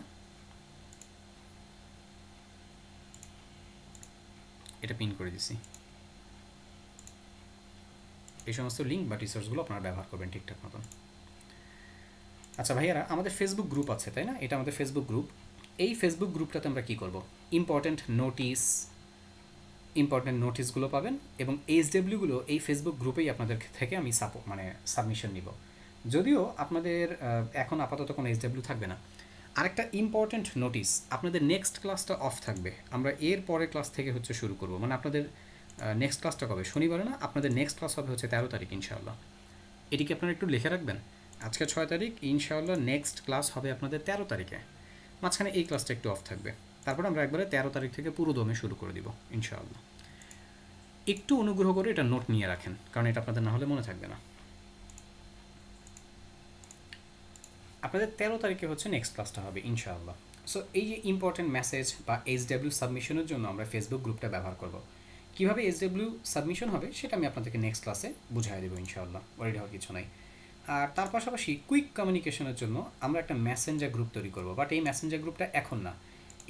এটা পিন করে দিছি। এই সমস্ত লিঙ্ক বা রিসোর্সগুলো আপনারা ব্যবহার করবেন ঠিকঠাক মতন। আচ্ছা ভাইয়ারা, আমাদের ফেসবুক গ্রুপ আছে তাই না? এটা আমাদের ফেসবুক গ্রুপ। এই ফেসবুক গ্রুপটাতে আমরা কী করব, ইম্পর্টেন্ট নোটিশগুলো পাবেন এবং এইচডব্লিউগুলো এই ফেসবুক গ্রুপেই আপনাদের থেকে আমি সাবমিশন নিব। যদিও আপনাদের এখন আপাতত কোনো এইচডব্লিউ থাকবে না। আরেকটা ইম্পর্টেন্ট নোটিস, আপনাদের নেক্সট ক্লাসটা অফ থাকবে, আমরা এর পরের ক্লাস থেকে হচ্ছে শুরু করব। মানে আপনাদের নেক্সট ক্লাসটা কবে? শনিবারে না, আপনাদের নেক্সট ক্লাস হবে হচ্ছে 13 তারিখ ইনশাআল্লাহ। এটিকে আপনারা একটু লিখে রাখবেন। আজকে 6 তারিখ, ইনশাআল্লাহ নেক্সট ক্লাস হবে আপনাদের 13 তারিখে। মাঝখানে এই ক্লাসটা একটু অফ থাকবে, তারপর আমরা একবারে 13 তারিখ থেকে পুরো দমে শুরু করে দিব ইনশাআল্লাহ। একটু অনুগ্রহ করে এটা নোট নিয়ে রাখেন, কারণ এটা আপনাদের না হলে মনে থাকবে না। আপনাদের 13 তারিখে হচ্ছে নেক্সট ক্লাসটা হবে ইনশাআল্লাহ। সো এই যে ইম্পর্টেন্ট মেসেজ বা এইচডব্লিউ সাবমিশনের জন্য আমরা ফেসবুক গ্রুপটা ব্যবহার করব। কীভাবে এইচডব্লিউ সাবমিশন হবে সেটা আমি আপনাদেরকে নেক্সট ক্লাসে বুঝাই দেবো ইনশাআল্লাহ, ওয়ারিড হওয়ার কিছু নাই। আর তার পাশাপাশি কুইক কমিউনিকেশনের জন্য আমরা একটা মেসেঞ্জার গ্রুপ তৈরি করব, বাট এই মেসেঞ্জার গ্রুপটা এখন না।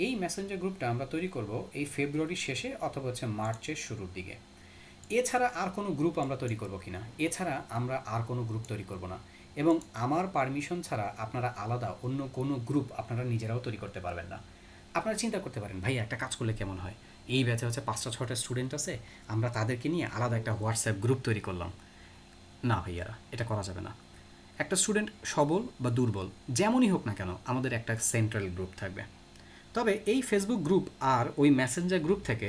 এই মেসেঞ্জার গ্রুপটা আমরা তৈরি করব এই ফেব্রুয়ারির শেষে অথবা হচ্ছে মার্চের শুরুর দিকে। এছাড়া আর কোনো গ্রুপ আমরা তৈরি করব কি না, এছাড়া আমরা আর কোনো গ্রুপ তৈরি করব না। এবং আমার পারমিশন ছাড়া আপনারা আলাদা অন্য কোনো গ্রুপ আপনারা নিজেরাও তৈরি করতে পারবেন না। আপনারা চিন্তা করতে পারেন, ভাই একটা কাজ করলে কেমন হয়, এই ব্যাচে হচ্ছে 5-6টা স্টুডেন্ট আছে, আমরা তাদেরকে নিয়ে আলাদা একটা হোয়াটসঅ্যাপ গ্রুপ তৈরি করলাম। না ভাইয়ারা, এটা করা যাবে না। একটা স্টুডেন্ট সবল বা দুর্বল যেমনই হোক না কেন, আমাদের একটা সেন্ট্রাল গ্রুপ থাকবে। তবে এই ফেসবুক গ্রুপ আর ওই মেসেঞ্জার গ্রুপ থেকে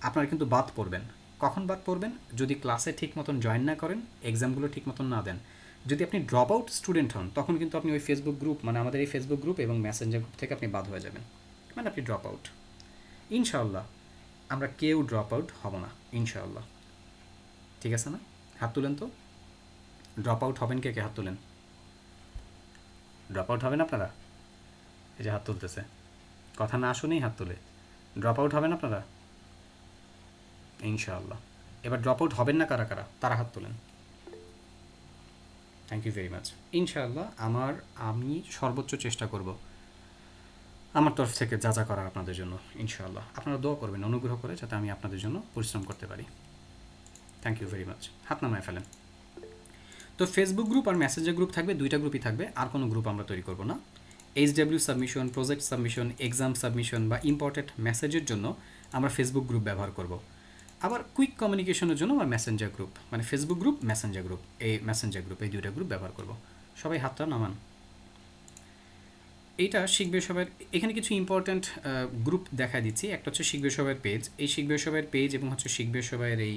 আপনারা কিন্তু বাদ পড়বেন। কখন বাদ পড়বেন? যদি ক্লাসে ঠিক মতন জয়েন না করেন, এক্সামগুলো ঠিক মতন না দেন, যদি আপনি ড্রপ আউট স্টুডেন্ট হন তখন কিন্তু আপনি ওই ফেসবুক গ্রুপ মানে আমাদের এই ফেসবুক গ্রুপ এবং মেসেঞ্জার গ্রুপ থেকে আপনি বাদ হয়ে যাবেন, মানে আপনি ড্রপ আউট। ইনশাআল্লাহ আমরা কেউ ড্রপ আউট হব না ইনশাআল্লাহ, ঠিক আছে না? হাত তুলেন তো, ড্রপ আউট হবেন কে কে? হাত তুলেন। ড্রপ আউট হবেন আপনারা? এই যে হাত তুলতেছে, কথা না শুনেই হাত তুলে। ড্রপ আউট হবেন আপনারা ইনশাআল্লাহ। এবার ড্রপ আউট হবেন না কারা কারা, তারা হাত তোলেন। Thank you very much. ইনশাআল্লাহ আমি সর্বোচ্চ চেষ্টা করব আমার তরফ থেকে যা যা করার আপনাদের জন্য। ইনশাআল্লাহ আপনারা দোয়া করবেন অনুগ্রহ করে যাতে আমি আপনাদের জন্য পরিশ্রম করতে পারি। Thank you very much. হাত নামায় ফেলেন। তো ফেসবুক গ্রুপ আর মেসেঞ্জার গ্রুপ থাকবে, দুইটা গ্রুপই থাকবে, আর কোনো গ্রুপ আমরা তৈরি করব না। HW submission, project submission, exam submission বা ইম্পর্টেন্ট মেসেজের জন্য আমরা ফেসবুক গ্রুপ ব্যবহার করব। আবার কুইক কমিউনিকেশনের জন্য আমরা মেসেঞ্জার গ্রুপ, মানে ফেসবুক গ্রুপ মেসেঞ্জার গ্রুপ, এই দুইটা গ্রুপ ব্যবহার করব। সবাই হাতটা নামান। এইটা শিখবে সবার, এখানে কিছু ইম্পর্ট্যান্ট গ্রুপ দেখা দিচ্ছি। একটা হচ্ছে শিখবে সবার পেজ, এই শিখবে সবার পেজ এবং হচ্ছে শিখবে সবার এই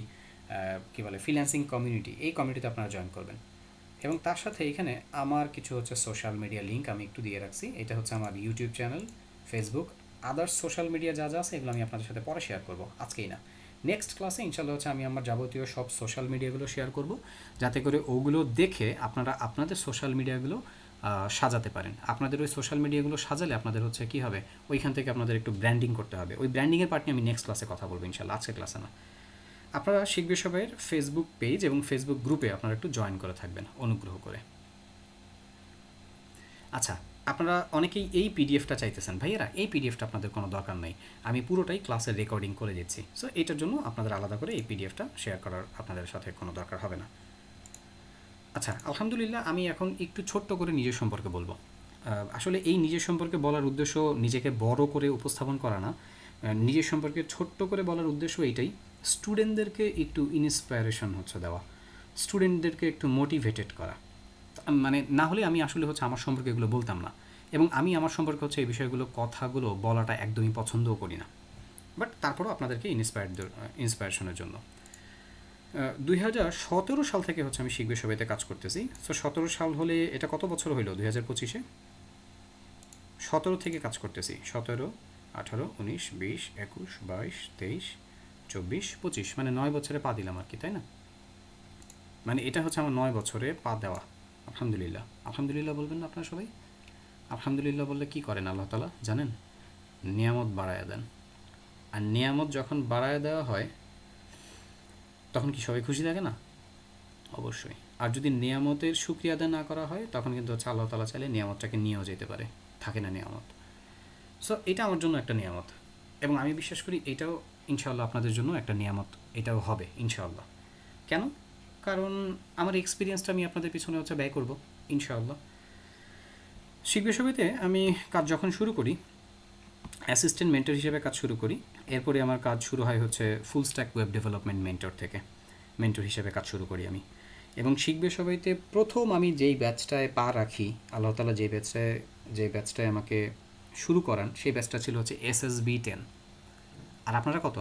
কী বলে ফ্রিল্যান্সিং কমিউনিটি, এই কমিউনিটিতে আপনারা জয়েন করবেন। এবং তার সাথে এখানে আমার কিছু হচ্ছে সোশ্যাল মিডিয়া লিঙ্ক আমি একটু দিয়ে রাখছি। এটা হচ্ছে আমার YouTube channel, Facebook, others social media যা যা আছে এগুলো আমি আপনাদের সাথে পরে শেয়ার করব, আজকেই না। নেক্সট ক্লাসে ইনশাল্লাহ হচ্ছে আমি আমার যাবতীয় সব সোশ্যাল মিডিয়াগুলো শেয়ার করব, যাতে করে ওগুলো দেখে আপনারা আপনাদের সোশ্যাল মিডিয়াগুলো সাজাতে পারেন। আপনাদের ওই সোশ্যাল মিডিয়াগুলো সাজালে আপনাদের হচ্ছে কী হবে, ওইখান থেকে আপনাদের একটু ব্র্যান্ডিং করতে হবে। ওই ব্র্যান্ডিংয়ের পার্ট নিয়ে আমি নেক্সট ক্লাসে কথা বলবো ইনশাল্লাহ, আজকের ক্লাসে না। আপনারা শিখবে সবাইয়ের ফেসবুক পেজ এবং ফেসবুক গ্রুপে আপনারা একটু জয়েন করে থাকবেন অনুগ্রহ করে। আচ্ছা, আপনারা অনেকেই এই পিডিএফটা চাইতেছেন, ভাইয়েরা এই পিডিএফটা আপনাদের কোনো দরকার নেই, আমি পুরোটাই ক্লাসের রেকর্ডিং করে দিচ্ছি। সো এটার জন্য আপনাদের আলাদা করে এই পিডিএফটা শেয়ার করার আপনাদের সাথে কোনো দরকার হবে না। আচ্ছা, আলহামদুলিল্লাহ আমি এখন একটু ছোট্ট করে নিজের সম্পর্কে বলবো। আসলে এই নিজের সম্পর্কে বলার উদ্দেশ্য নিজেকে বড় করে উপস্থাপন করা না, নিজের সম্পর্কে ছোট্ট করে বলার উদ্দেশ্য এইটাই, স্টুডেন্টদেরকে একটু ইন্সপায়ারেশন হচ্ছে দেওয়া, স্টুডেন্টদেরকে একটু মোটিভেটেড করা। মানে না হলে আমি আসলে হচ্ছে আমার সম্পর্কে এগুলো বলতাম না, এবং আমি আমার সম্পর্কে হচ্ছে এই বিষয়গুলো কথাগুলো বলাটা একদমই পছন্দও করি না, বাট তারপরও আপনাদেরকে ইন্সপায়ারেশনের জন্য 2017 সাল থেকে হচ্ছে আমি শিখবে সবাইতে কাজ করতেছি। সো 17 সাল হলে এটা কত বছর হইল? 2025-এ 17 থেকে কাজ করতেছি। 17, 18, 19, 20, 21, 22, 23, 24, 25, মানে 9 বছরে পা দিলাম আর কি, তাই না? মানে এটা হচ্ছে আমার 9 বছরে পা দেওয়া। আলহামদুলিল্লাহ, আলহামদুলিল্লাহ বলবেন না আপনারা সবাই? আলহামদুলিল্লাহ বললে কী করেন আল্লাহ তাআলা জানেন? নিয়ামত বাড়ায়া দেন। আর নিয়ামত যখন বাড়ায়া দেওয়া হয় তখন কি সবাই খুশি থাকে না? অবশ্যই। আর যদি নিয়ামতের শুকরিয়া আদায় না করা হয় তখন কিন্তু হচ্ছে আল্লাহ তাআলা চাইলে নিয়ামতটাকে নিয়েও যেতে পারে, থাকে না নিয়ামত। সো এটা আমার জন্য একটা নিয়ামত, এবং আমি বিশ্বাস করি এটাও ইনশাআল্লাহ আপনাদের জন্য একটা নিয়ামত, এটাও হবে ইনশাআল্লাহ। কেন? কারণ আমার এক্সপিরিয়েন্সটা আমি আপনাদের পিছনে হচ্ছে ব্যয় করব ইনশাআল্লাহ। শিখবে সবাইতে আমি কাজ যখন শুরু করি, অ্যাসিস্ট্যান্ট মেন্টর হিসেবে কাজ শুরু করি। এরপরে আমার কাজ শুরু হয় হচ্ছে full stack web development mentor থেকে, মেন্টর হিসেবে কাজ শুরু করি আমি। এবং শিখবে সবাইতে প্রথম আমি যেই ব্যাচটায় পা রাখি, আল্লাহ তাআলা যে ব্যাচটায় আমাকে শুরু করান, সেই ব্যাচটা ছিল হচ্ছে SSB 10। আর আপনারা কত?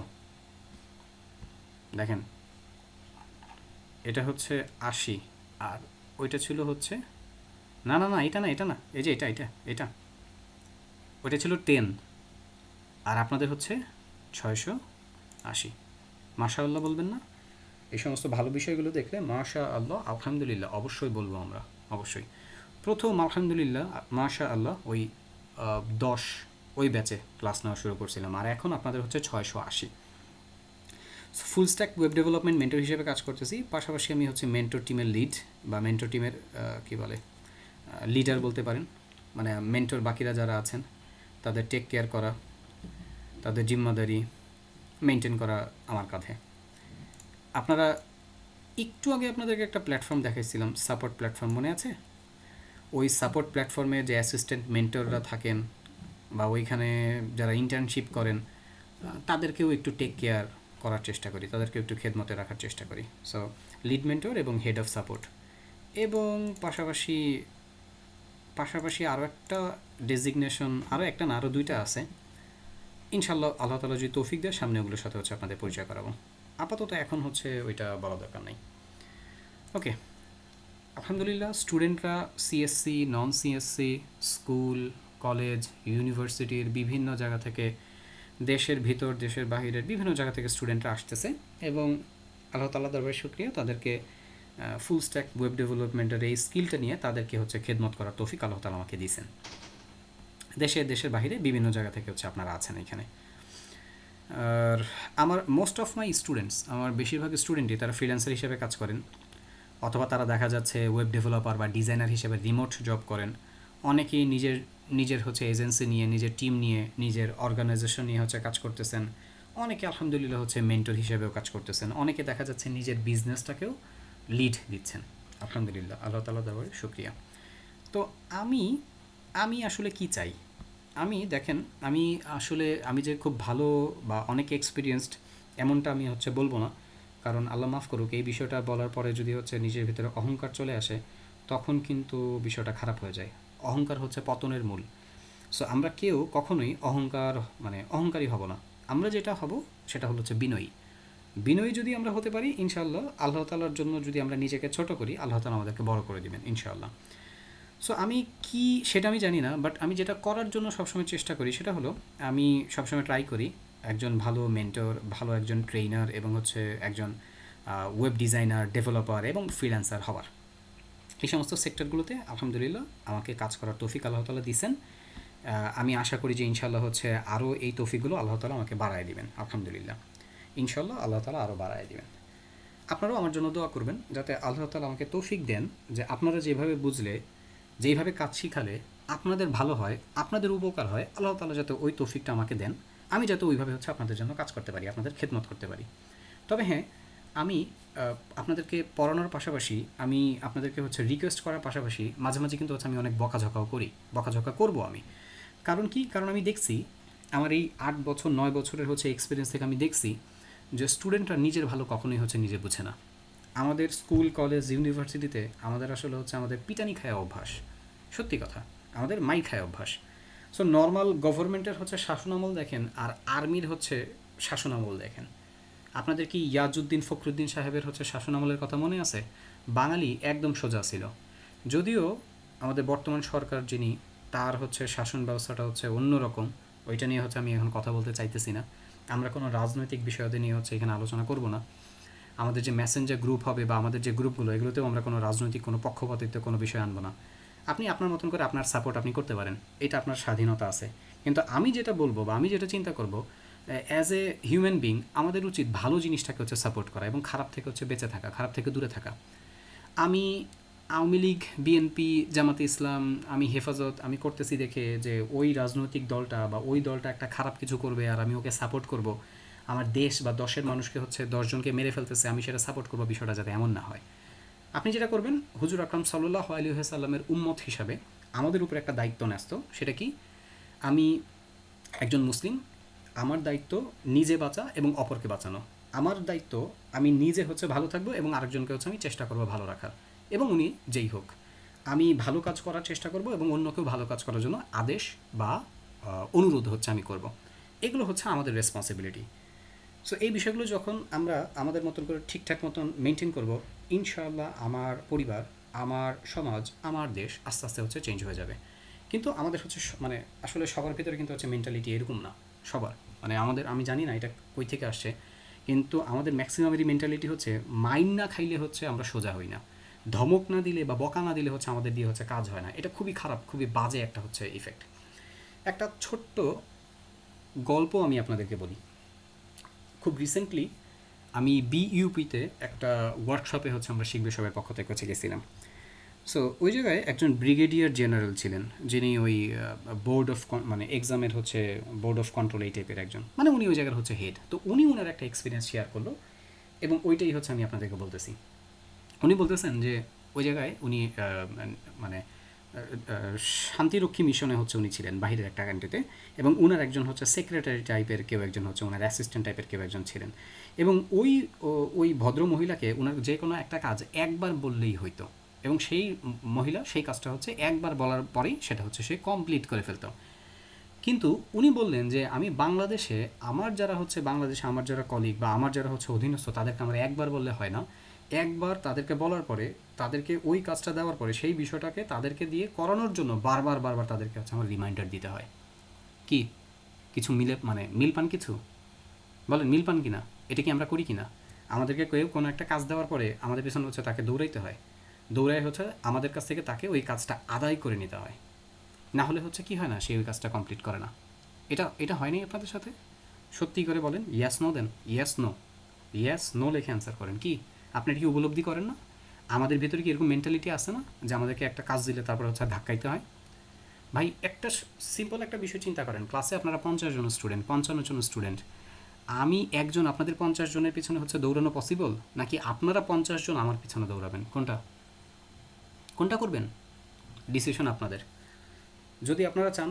দেখেন, এটা হচ্ছে 80, আর ওইটা ছিল হচ্ছে না না না এটা না, এটা না, এই যে এটা ওইটা ছিল 10, আর আপনাদের হচ্ছে 680। মাশাআল্লাহ বলবেন না? এই সমস্ত ভালো বিষয়গুলো দেখলে মাশাআল্লাহ আলহামদুলিল্লাহ অবশ্যই বলবো আমরা, অবশ্যই। প্রথম আলহামদুলিল্লাহ মাশাআল্লাহ ওই 10 ওই ব্যাচে ক্লাস নেওয়া শুরু করছিলাম, আর এখন আপনাদের হচ্ছে 680। Full stack web development mentor হিসেবে কাজ করতেছি, পাশাপাশি আমি হচ্ছে মেন্টর টিমের লিড বা মেন্টর টিমের কী বলে লিডার বলতে পারেন। মানে মেন্টর বাকিরা যারা আছেন তাদের টেক কেয়ার করা, তাদের জিম্মাদারি মেনটেন করা আমার কাঁধে। আপনারা একটু আগে আপনাদেরকে একটা প্ল্যাটফর্ম দেখাইছিলাম, সাপোর্ট প্ল্যাটফর্ম, মনে আছে? ওই সাপোর্ট প্ল্যাটফর্মে যে অ্যাসিস্ট্যান্ট মেন্টররা থাকেন বা ওইখানে যারা ইন্টার্নশিপ করেন তাদেরকেও একটু টেক কেয়ার করার চেষ্টা করি, তাদেরকে একটু খেদমতে রাখার চেষ্টা করি। সো লিড মেন্টর এবং হেড অফ সাপোর্ট, এবং পাশাপাশি আরও একটা ডেজিগনেশন, আরও একটা না আরও 2টা আছে ইনশাল্লাহ। আল্লাহ তাআলা যদি তৌফিক দেয় সামনে ওগুলোর সাথে হচ্ছে আপনাদের পরিচয় করাবো। আপাতত এখন হচ্ছে ওইটা বলা দরকার নেই। ওকে, আলহামদুলিল্লাহ স্টুডেন্টরা সিএসসি, নন সিএসসি, স্কুল, কলেজ, ইউনিভার্সিটির বিভিন্ন জায়গা থেকে, দেশের ভিতর দেশের বাহিরের বিভিন্ন জায়গা থেকে স্টুডেন্টরা আসতেছে এবং আল্লাহ তাআলা দরবারে শুকরিয়া, তাদেরকে ফুল স্ট্যাক ওয়েব ডেভেলপমেন্টের এই স্কিলটা নিয়ে তাদেরকে হচ্ছে খেদমত করার তৌফিক আল্লাহ তাআলা আমাকে দিয়েছেন। দেশের বাহিরে বিভিন্ন জায়গা থেকে হচ্ছে আপনারা আছেন এখানে। আর আমার মোস্ট অফ মাই স্টুডেন্টস, আমার বেশিরভাগ স্টুডেন্টই তারা ফ্রিল্যান্সার হিসেবে কাজ করেন, অথবা তারা দেখা যাচ্ছে ওয়েব ডেভেলপার বা ডিজাইনার হিসেবে রিমোট জব করেন। অনেকেই নিজের হচ্ছে এজেন্সি নিয়ে, নিজের টিম নিয়ে, নিজের অর্গানাইজেশন নিয়ে হচ্ছে কাজ করতেছেন। অনেকে আলহামদুলিল্লাহ হচ্ছে মেন্টর হিসেবেও কাজ করতেছেন। অনেকে দেখা যাচ্ছে নিজের বিজনেসটাকেও লিড দিচ্ছেন। আলহামদুলিল্লাহ, আল্লাহ তাআলা দরবারে শুকরিয়া। তো আমি আমি আসলে কি চাই? দেখেন, আমি যে খুব ভালো বা অনেক এক্সপিরিয়েন্সড এমনটা আমি হচ্ছে বলবো না। কারণ আল্লাহ মাফ করুক, এই বিষয়টা বলার পরে যদি হচ্ছে নিজের ভিতরে অহংকার চলে আসে, তখন কিন্তু বিষয়টা খারাপ হয়ে যায়। অহংকার হচ্ছে পতনের মূল। সো আমরা কেউ কখনোই অহংকারী হব না। আমরা যেটা হব সেটা হচ্ছে বিনয়ী। বিনয়ী যদি আমরা হতে পারি, ইনশাআল্লাহ আল্লাহ তাআলার জন্য যদি আমরা নিজেকে ছোট করি, আল্লাহ তাআলা আমাদেরকে বড় করে দিবেন ইনশাআল্লাহ। সো আমি কি সেটা আমি জানি না, বাট আমি যেটা করার জন্য সবসময় চেষ্টা করি সেটা হলো, আমি সবসময় ট্রাই করি একজন ভালো মেন্টর, ভালো একজন ট্রেনার এবং হচ্ছে একজন ওয়েব ডিজাইনার, ডেভেলপার এবং ফ্রিল্যান্সার হওয়ার। এই সমস্ত সেক্টরগুলোতে আলহামদুলিল্লাহ আমাকে কাজ করার তৌফিক আল্লাহ তাআলা দিয়েছেন। আমি আশা করি যে ইনশাআল্লাহ হচ্ছে আরও এই তৌফিকগুলো আল্লাহ তাআলা আমাকে বাড়ায় দিবেন। আলহামদুলিল্লাহ, ইনশাআল্লাহ আল্লাহ তাআলা আরও বাড়ায় দিবেন। আপনারাও আমার জন্য দোয়া করবেন যাতে আল্লাহ তাআলা আমাকে তৌফিক দেন, যে আপনারা যেভাবে বুঝলে, যেইভাবে কাজ শিখালে আপনাদের ভালো হয়, আপনাদের উপকার হয়, আল্লাহ তাআলা যাতে ওই তৌফিকটা আমাকে দেন, আমি যাতে ওইভাবে হচ্ছে আপনাদের জন্য কাজ করতে পারি, আপনাদের খেদমত করতে পারি। তবে হ্যাঁ, আমি আপনাদেরকে পড়ানোর পাশাপাশি, আমি আপনাদেরকে হচ্ছে রিকোয়েস্ট করার পাশাপাশি মাঝে মাঝে কিন্তু হচ্ছে আমি অনেক বকাঝকাও করি, বকাঝকা করবো আমি। কারণ কি? কারণ আমি দেখছি আমার এই 8 বছর 9 বছরের হচ্ছে এক্সপিরিয়েন্স থেকে আমি দেখছি যে স্টুডেন্টরা নিজের ভালো কখনোই হচ্ছে নিজে বুঝে না। আমাদের স্কুল, কলেজ, ইউনিভার্সিটিতে আমাদের আসলে হচ্ছে আমাদের পিটানি খায় অভ্যাস। সত্যি কথা, আমাদের মাই খায় অভ্যাস। সো নর্মাল গভর্নমেন্টের হচ্ছে শাসনামল দেখেন, আর আর্মির হচ্ছে শাসনামল দেখেন। আপনাদের কি ইয়াজউদ্দিন ফখরুদ্দিন সাহেবের হচ্ছে শাসনামলের কথা মনে আছে? বাঙালি একদম সোজা ছিল। যদিও আমাদের বর্তমান সরকার যিনি, তার হচ্ছে শাসন ব্যবস্থাটা হচ্ছে অন্যরকম। ওইটা নিয়ে হচ্ছে আমি এখন কথা বলতে চাইতেছি না। আমরা কোনো রাজনৈতিক বিষয়াদি নিয়ে হচ্ছে এখানে আলোচনা করব না। আমাদের যে মেসেঞ্জার গ্রুপ হবে বা আমাদের যে গ্রুপগুলো, এগুলোতেও আমরা কোনো রাজনৈতিক কোনো পক্ষপাতিত্ব কোনো বিষয় আনবো না। আপনি আপনার মতন করে আপনার সাপোর্ট আপনি করতে পারেন, এটা আপনার স্বাধীনতা আছে। কিন্তু আমি যেটা বলবো বা আমি যেটা চিন্তা করব, অ্যাজ এ হিউম্যান বিং আমাদের উচিত ভালো জিনিসটাকে হচ্ছে সাপোর্ট করা এবং খারাপ থেকে হচ্ছে বেঁচে থাকা, খারাপ থেকে দূরে থাকা। আমি আওয়ামী লীগ, বিএনপি, জামাতে ইসলাম, আমি হেফাজত আমি করতেছি দেখে যে ওই রাজনৈতিক দলটা বা ওই দলটা একটা খারাপ কিছু করবে আর আমি ওকে সাপোর্ট করব, আমার দেশ বা 10-এর মানুষকে হচ্ছে 10 জনকে মেরে ফেলতেছে, আমি সেটা সাপোর্ট করবো, বিষয়টা যাতে এমন না হয়। আপনি যেটা করবেন, হুজুর আকরাম সাল্লাল্লাহু আলাইহি ওয়াসাল্লামের উম্মত হিসাবে আমাদের উপর একটা দায়িত্ব ন্যস্ত। সেটা কি? আমি একজন মুসলিম, আমার দায়িত্ব নিজে বাঁচা এবং অপরকে বাঁচানো। আমার দায়িত্ব, আমি নিজে হচ্ছে ভালো থাকবো এবং আরেকজনকে হচ্ছে আমি চেষ্টা করবো ভালো রাখার, এবং উনি যেই হোক, আমি ভালো কাজ করার চেষ্টা করব এবং অন্যকেও ভালো কাজ করার জন্য আদেশ বা অনুরোধ হচ্ছে আমি করব। এগুলো হচ্ছে আমাদের রেসপন্সিবিলিটি। সো এই বিষয়গুলো যখন আমরা আমাদের মতন করে ঠিকঠাক মতন মেনটেন করব, ইনশাআল্লাহ আমার পরিবার, আমার সমাজ, আমার দেশ আস্তে আস্তে হচ্ছে চেঞ্জ হয়ে যাবে। কিন্তু আমাদের হচ্ছে আসলে সবার ভিতরে কিন্তু হচ্ছে মেন্টালিটি এরকম না। সবার আমি জানি না এটা কই থেকে আসছে, কিন্তু আমাদের ম্যাক্সিমামেরই মেন্টালিটি হচ্ছে মাইন না খাইলে হচ্ছে আমরা সোজা হই না, ধমক না দিলে বা বকা না দিলে হচ্ছে আমাদের দিয়ে হচ্ছে কাজ হয় না। এটা খুবই খারাপ, খুবই বাজে একটা হচ্ছে ইফেক্ট। একটা ছোট্ট গল্প আমি আপনাদেরকে বলি। খুব রিসেন্টলি আমি বিইউপিতে একটা ওয়ার্কশপে হচ্ছে আমরা শিখবে সবার পক্ষ থেকে হচ্ছে গেছিলাম। সো ওই জায়গায় একজন ব্রিগেডিয়ার জেনারেল ছিলেন, যিনি ওই বোর্ড অফ এক্সামের হচ্ছে বোর্ড অফ কন্ট্রোল এই টাইপের একজন, উনি ওই জায়গার হচ্ছে হেড। তো উনি ওনার একটা এক্সপিরিয়েন্স শেয়ার করলো এবং ওইটাই হচ্ছে আমি আপনাদেরকে বলতেছি। উনি বলতেছেন যে ওই জায়গায় উনি মানে শান্তিরক্ষী মিশনে হচ্ছে উনি ছিলেন বাহিরের একটা কান্ট্রিতে, এবং ওনার একজন হচ্ছে সেক্রেটারি টাইপের কেউ একজন হচ্ছে ওনার অ্যাসিস্ট্যান্ট টাইপের কেউ একজন ছিলেন। এবং ওই ভদ্র মহিলাকে ওনার যে কোনো একটা কাজ একবার বললেই হইতো, এবং সেই মহিলা সেই কাজটা হচ্ছে একবার বলার পরেই সেটা হচ্ছে সে কমপ্লিট করে ফেলত। কিন্তু উনি বললেন যে আমি বাংলাদেশে আমার যারা কলিগ বা আমার যারা হচ্ছে অধীনস্থ, তাদেরকে আমার একবার বললে হয় না, একবার তাদেরকে বলার পরে, তাদেরকে ওই কাজটা দেওয়ার পরে সেই বিষয়টাকে তাদেরকে দিয়ে করানোর জন্য বারবার বারবার তাদেরকে হচ্ছে আমার রিমাইন্ডার দিতে হয়। কি কিছু মিলে মানে মিল পান কিছু? বলেন মিল পান কি না? এটা কি আমরা করি কি না? আমাদেরকে কেউ কোনো একটা কাজ দেওয়ার পরে আমাদের পেছনে হচ্ছে তাকে দৌড়াইতে হয়, দৌড়াই হচ্ছে আমাদের কাছ থেকে তাকে ওই কাজটা আদায় করে নিতে হয়। না হলে হচ্ছে কি হয় না, সে ওই কাজটা কমপ্লিট করে না। এটা এটা হয়নি আপনাদের সাথে? সত্যি করে বলেন, ইয়াস নো দেন, ইয়াস নো, ইয়াস নো লিখে অ্যান্সার করেন। কি আপনি এটা কি উপলব্ধি করেন না? আমাদের ভেতরে কি এরকম মেন্টালিটি আছে না যে আমাদেরকে একটা কাজ দিলে তারপরে হচ্ছে ধাক্কাইতে হয়? ভাই একটা সিম্পল একটা বিষয় চিন্তা করেন, ক্লাসে আপনারা 50 জন স্টুডেন্ট, 55 জন স্টুডেন্ট, আমি একজন আপনাদের 50 জনের পিছনে হচ্ছে দৌড়ানো পসিবল, নাকি আপনারা 50 জন আমার পিছনে দৌড়াবেন? কোনটা কোনটা করবেন? ডিসিশন আপনাদের। যদি আপনারা চান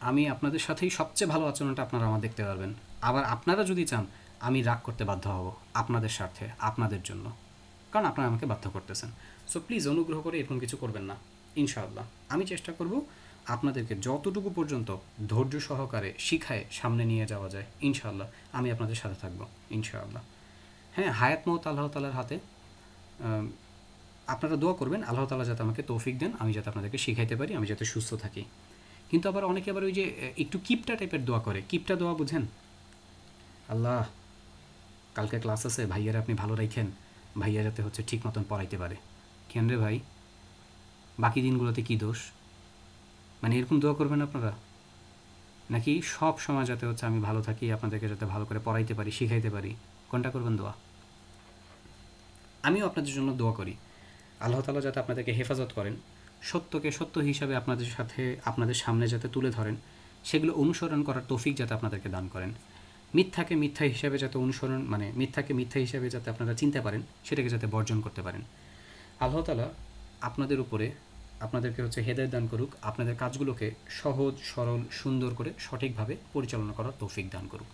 আমি আপনাদের সাথেই সবচেয়ে ভালো আচরণটা আপনারা আমার দেখতে পারবেন, আবার আপনারা যদি চান আমি রাগ করতে বাধ্য হব আপনাদের স্বার্থে, আপনাদের জন্য, কারণ আপনারা আমাকে বাধ্য করতেছেন। সো প্লিজ অনুগ্রহ করে এরকম কিছু করবেন না। ইনশাআল্লাহ আমি চেষ্টা করব আপনাদেরকে যতটুকু পর্যন্ত ধৈর্য সহকারে শিখায় সামনে নিয়ে যাওয়া যায়। ইনশাআল্লাহ আমি আপনাদের সাথে থাকবো ইনশাআল্লাহ। হ্যাঁ, হায়াত মওত আল্লাহ তাআলার হাতে। আপনারা দোয়া করবেন আল্লাহ তাআলা যাতে আমাকে তৌফিক দেন, আমি যাতে আপনাদেরকে শিখাইতে পারি, আমি যাতে সুস্থ থাকি। কিন্তু আবার অনেকে আবার ওই যে একটু কিপটা টাইপের দোয়া করে, কিপটা দোয়া বুঝেন? আল্লাহ কালকে ক্লাস আছে, ভাইয়ারা আপনি ভালো রাখেন, ভাইয়া যাতে হচ্ছে ঠিক মতন পড়াইতে পারে। কেন রে ভাই, বাকি দিনগুলোতে কী দোষ? মানে এরকম দোয়া করবেন আপনারা? নাকি সব সময় যাতে হচ্ছে আমি ভালো থাকি, আপনাদেরকে যাতে ভালো করে পড়াইতে পারি, শিখাইতে পারি, কোনটা করবেন দোয়া? আমিও আপনাদের জন্য দোয়া করি আল্লাহ তাআলা যাতে আপনাদেরকে হেফাজত করেন, সত্যকে সত্য হিসাবে আপনাদের সাথে আপনাদের সামনে যাতে তুলে ধরেন, সেগুলো অনুসরণ করার তৌফিক যাতে আপনাদেরকে দান করেন। মিথ্যাকে মিথ্যা হিসাবে যাতে অনুসরণ মানে মিথ্যাকে মিথ্যা হিসাবে যাতে আপনারা চিনতে পারেন, সেটাকে যাতে বর্জন করতে পারেন। আল্লাহ তাআলা আপনাদের উপরে আপনাদেরকে হচ্ছে হেদায়েত দান করুক, আপনাদের কাজগুলোকে সহজ সরল সুন্দর করে সঠিকভাবে পরিচালনা করার তৌফিক দান করুক।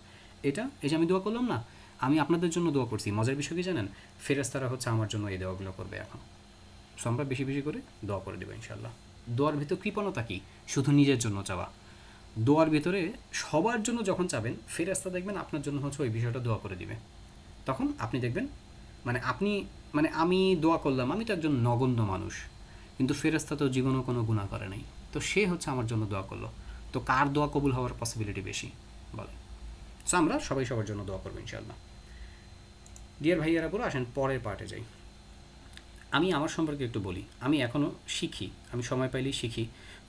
এটা এই যে আমি দোয়া করলাম না, আমি আপনাদের জন্য দোয়া করছি। মজার বিষয় কি জানেন? ফেরেশতারা হচ্ছে আমার জন্য এই দোয়াগুলো করবে এখন। সো আমরা বেশি বেশি করে দোয়া করে দেবো ইনশাআল্লাহ। দোয়ার ভিতর কৃপণতা কি? শুধু নিজের জন্য চাওয়া। দোয়ার ভিতরে সবার জন্য যখন চাবেন, ফেরেশতা দেখবেন আপনার জন্য হচ্ছে ওই বিষয়টা দোয়া করে দিবে। তখন আপনি দেখবেন মানে আপনি মানে আমি দোয়া করলাম, আমি তো একজন নগণ্য মানুষ, কিন্তু ফেরেশতা তো জীবনেও কোনো গুনাহ করে নাই, তো সে হচ্ছে আমার জন্য দোয়া করলো। তো কার দোয়া কবুল হওয়ার পসিবিলিটি বেশি বলে? সো আমরা সবাই সবার জন্য দোয়া করবো ইনশাআল্লাহ। ডিয়ার ভাইয়ারা, পুরো আসেন পরের পার্টে যাই। আমি আমার সম্পর্কে একটু বলি। আমি এখনও শিখি, আমি সময় পাইলেই শিখি।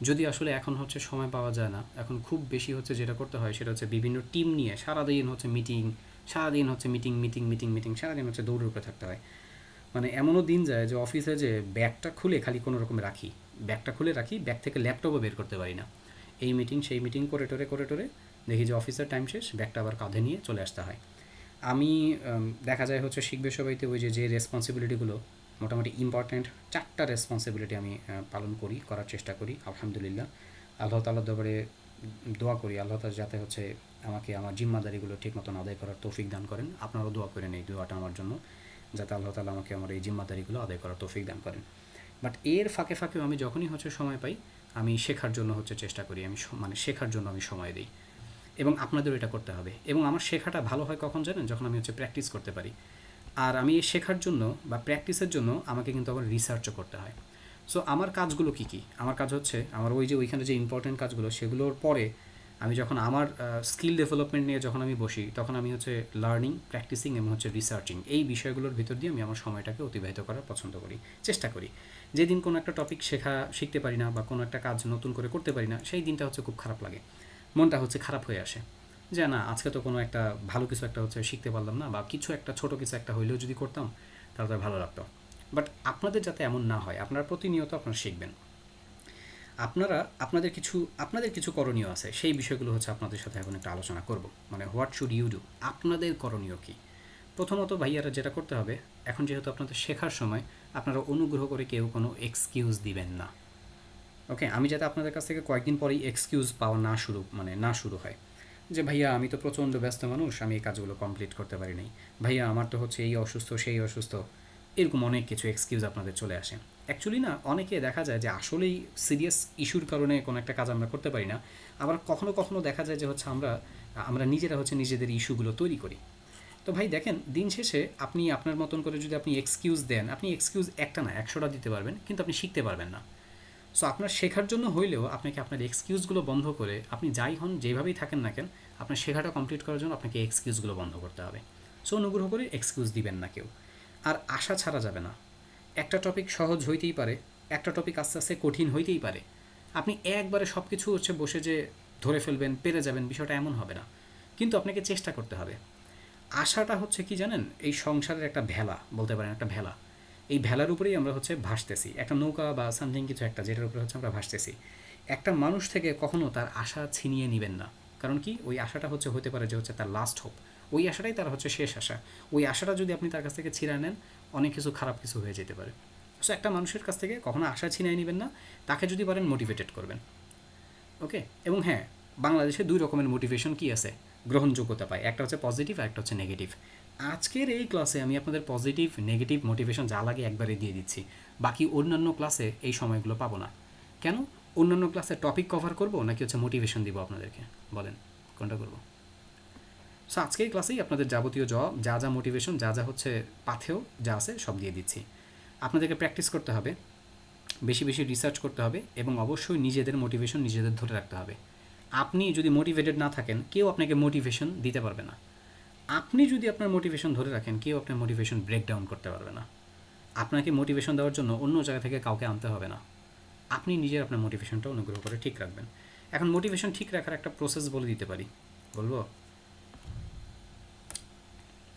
যদি আসলে এখন হচ্ছে সময় পাওয়া যায় না, এখন খুব বেশি হচ্ছে যেটা করতে হয় সেটা হচ্ছে বিভিন্ন টিম নিয়ে সারাদিন হচ্ছে মিটিং, সারাদিন হচ্ছে মিটিং মিটিং মিটিং মিটিং, সারাদিন হচ্ছে দৌড়ে উপরে থাকতে হয়। মানে এমনও দিন যায় যে অফিসে যে ব্যাগটা খুলে খালি কোনো রকমে রাখি, ব্যাগটা খুলে রাখি, ব্যাগ থেকে ল্যাপটপও বের করতে পারি না। এই মিটিং সেই মিটিং করে টোরে দেখি যে অফিসের টাইম শেষ, ব্যাগটা আবার কাঁধে নিয়ে চলে আসতে হয়। আমি দেখা যায় হচ্ছে শিখবে সবাইতে ওই যে রেসপন্সিবিলিটিগুলো মোটামুটি ইম্পর্ট্যান্ট 4টা রেসপন্সিবিলিটি আমি পালন করি, করার চেষ্টা করি আলহামদুলিল্লাহ। আল্লাহ তাআলার দরবারে দোয়া করি আল্লাহ তাআলা যাতে হচ্ছে আমাকে আমার জিম্মাদারিগুলো ঠিক মতন আদায় করার তৌফিক দান করেন। আপনারাও দোয়া করেন এই দোয়াটা আমার জন্য, যাতে আল্লাহ তাআলা আমাকে আমার এই জিম্মাদারিগুলো আদায় করার তৌফিক দান করেন। বাট এর ফাঁকে ফাঁকেও আমি যখনই হচ্ছে সময় পাই, আমি শেখার জন্য হচ্ছে চেষ্টা করি, আমি মানে শেখার জন্য আমি সময় দিই। এবং আপনাদেরও এটা করতে হবে। এবং আমার শেখাটা ভালো হয় কখন জানেন? যখন আমি হচ্ছে প্র্যাকটিস করতে পারি। আর আমি এই শেখার জন্য বা প্র্যাকটিসের জন্য আমাকে কিন্তু আবার রিসার্চও করতে হয়। সো আমার কাজগুলো কী কী? আমার কাজ হচ্ছে আমার ওই যে ওইখানে যে ইম্পর্টেন্ট কাজগুলো, সেগুলোর পরে আমি যখন আমার স্কিল ডেভেলপমেন্ট নিয়ে যখন আমি বসি, তখন আমি হচ্ছে লার্নিং, প্র্যাকটিসিং এবং হচ্ছে রিসার্চিং, এই বিষয়গুলোর ভিতর দিয়ে আমি আমার সময়টাকে অতিবাহিত করার পছন্দ করি, চেষ্টা করি। যেদিন কোনো একটা টপিক শিখতে পারি না বা কোনো একটা কাজ নতুন করে করতে পারি না, সেই দিনটা হচ্ছে খুব খারাপ লাগে, মনটা হচ্ছে খারাপ হয়ে আসে যে না, আজকে তো কোনো একটা ভালো কিছু একটা হচ্ছে শিখতে পারলাম না, বা কিছু একটা ছোটো কিছু একটা হইলেও যদি করতাম তাহলে তো ভালো লাগতো। বাট আপনাদের যাতে এমন না হয়, আপনারা প্রতিনিয়ত আপনারা শিখবেন। আপনাদের কিছু করণীয় আছে, সেই বিষয়গুলো হচ্ছে আপনাদের সাথে এখন একটা আলোচনা করব। মানে হোয়াট শুড ইউ ডু, আপনাদের করণীয় কী? প্রথমত ভাইয়ারা যেটা করতে হবে, এখন যেহেতু আপনাদের শেখার সময়, আপনারা অনুগ্রহ করে কেউ কোনো এক্সকিউজ দিবেন না। ওকে, আমি যাতে আপনাদের কাছ থেকে কয়েকদিন পরেই এক্সকিউজ পাওয়া না শুরু হয় যে ভাইয়া আমি তো প্রচণ্ড ব্যস্ত মানুষ, আমি এই কাজগুলো কমপ্লিট করতে পারি নাই, ভাইয়া আমার তো হচ্ছে এই অসুস্থ সেই অসুস্থ, এরকম অনেক কিছু এক্সকিউজ আপনাদের চলে আসে। অ্যাকচুয়ালি না, অনেকে দেখা যায় যে আসলেই সিরিয়াস ইস্যুর কারণে কোনো একটা কাজ আমরা করতে পারি না। আবার কখনো কখনো দেখা যায় যে হচ্ছে আমরা নিজেরা হচ্ছে নিজেদের ইস্যুগুলো তৈরি করি। তো তো ভাই দেখেন, দিন শেষে আপনি আপনার মতন করে যদি আপনি এক্সকিউজ দেন, আপনি এক্সকিউজ একটা না 100টা দিতে পারবেন, কিন্তু আপনি শিখতে পারবেন না। সো আপনার শেখার জন্য হইলেও আপনাকে আপনার এক্সকিউজগুলো বন্ধ করে, আপনি যাই হন যেভাবেই থাকেন না কেন, আপনার শেখাটা কমপ্লিট করার জন্য আপনাকে এক্সকিউজগুলো বন্ধ করতে হবে। সো অনুগ্রহ করে এক্সকিউজ দিবেন না কেউ। আর আশা ছাড়া যাবে না। একটা টপিক সহজ হইতেই পারে, একটা টপিক আস্তে আস্তে কঠিন হইতেই পারে। আপনি একবারে সব কিছু হচ্ছে বসে যে ধরে ফেলবেন, পেরে যাবেন, বিষয়টা এমন হবে না। কিন্তু আপনাকে চেষ্টা করতে হবে। আশাটা হচ্ছে কি জানেন, এই সংসারের একটা ভেলা বলতে পারেন, একটা ভেলা। এই ভেলার উপরেই আমরা হচ্ছে ভাসতেছি, একটা নৌকা বা সামথিং কিছু একটা, যেটার উপরে হচ্ছে আমরা ভাসতেছি। একটা মানুষ থেকে কখনো তার আশা ছিনিয়ে নেবেন না। কারণ কি, ওই আশাটা হচ্ছে হতে পারে যে হচ্ছে তার লাস্ট হোপ, ওই আশাটাই তার হচ্ছে শেষ আশা। ওই আশাটা যদি আপনি তার কাছ থেকে ছিঁড়ে নেন, অনেক কিছু খারাপ কিছু হয়ে যেতে পারে। সো একটা মানুষের কাছ থেকে কখনো আশা ছিনিয়ে নেবেন না, তাকে যদি পারেন মোটিভেটেড করবেন। ওকে। এবং হ্যাঁ, বাংলাদেশে 2 রকমের মোটিভেশন কি আছে, গ্রহণযোগ্যতা পায়, একটা হচ্ছে পজিটিভ আর একটা হচ্ছে নেগেটিভ। আজকের এই ক্লাসে আমি আপনাদের পজিটিভ নেগেটিভ মোটিভেশন যা লাগে একবারে দিয়ে দিচ্ছি। বাকি অন্যান্য ক্লাসে এই সময়গুলো পাবো না। কেন? অন্যান্য ক্লাসে টপিক কভার করব নাকি হচ্ছে মোটিভেশন দিব আপনাদেরকে, বলেন কোনটা করব? সো আজকের ক্লাসেই আপনাদের যাবতীয় জবাব, যা যা মোটিভেশন, যা যা হচ্ছে পাথেও যা আছে সব দিয়ে দিচ্ছি। আপনাদেরকে প্র্যাকটিস করতে হবে, বেশি বেশি রিসার্চ করতে হবে, এবং অবশ্যই নিজেদের মোটিভেশন নিজেদের ধরে রাখতে হবে। আপনি যদি মোটিভেটেড না থাকেন, কেউ আপনাকে মোটিভেশন দিতে পারবে না। আপনি যদি আপনার মোটিভেশন ধরে রাখেন, কেউ আপনার মোটিভেশন ব্রেকডাউন করতে পারবে না। আপনাকে মোটিভেশন দেওয়ার জন্য অন্য জায়গা থেকে কাউকে আনতে হবে না। আপনি নিজের আপনার মোটিভেশনটা অনুগ্রহ করে ঠিক রাখবেন। এখন মোটিভেশন ঠিক রাখার একটা প্রসেস বলে দিতে পারি, বলবো?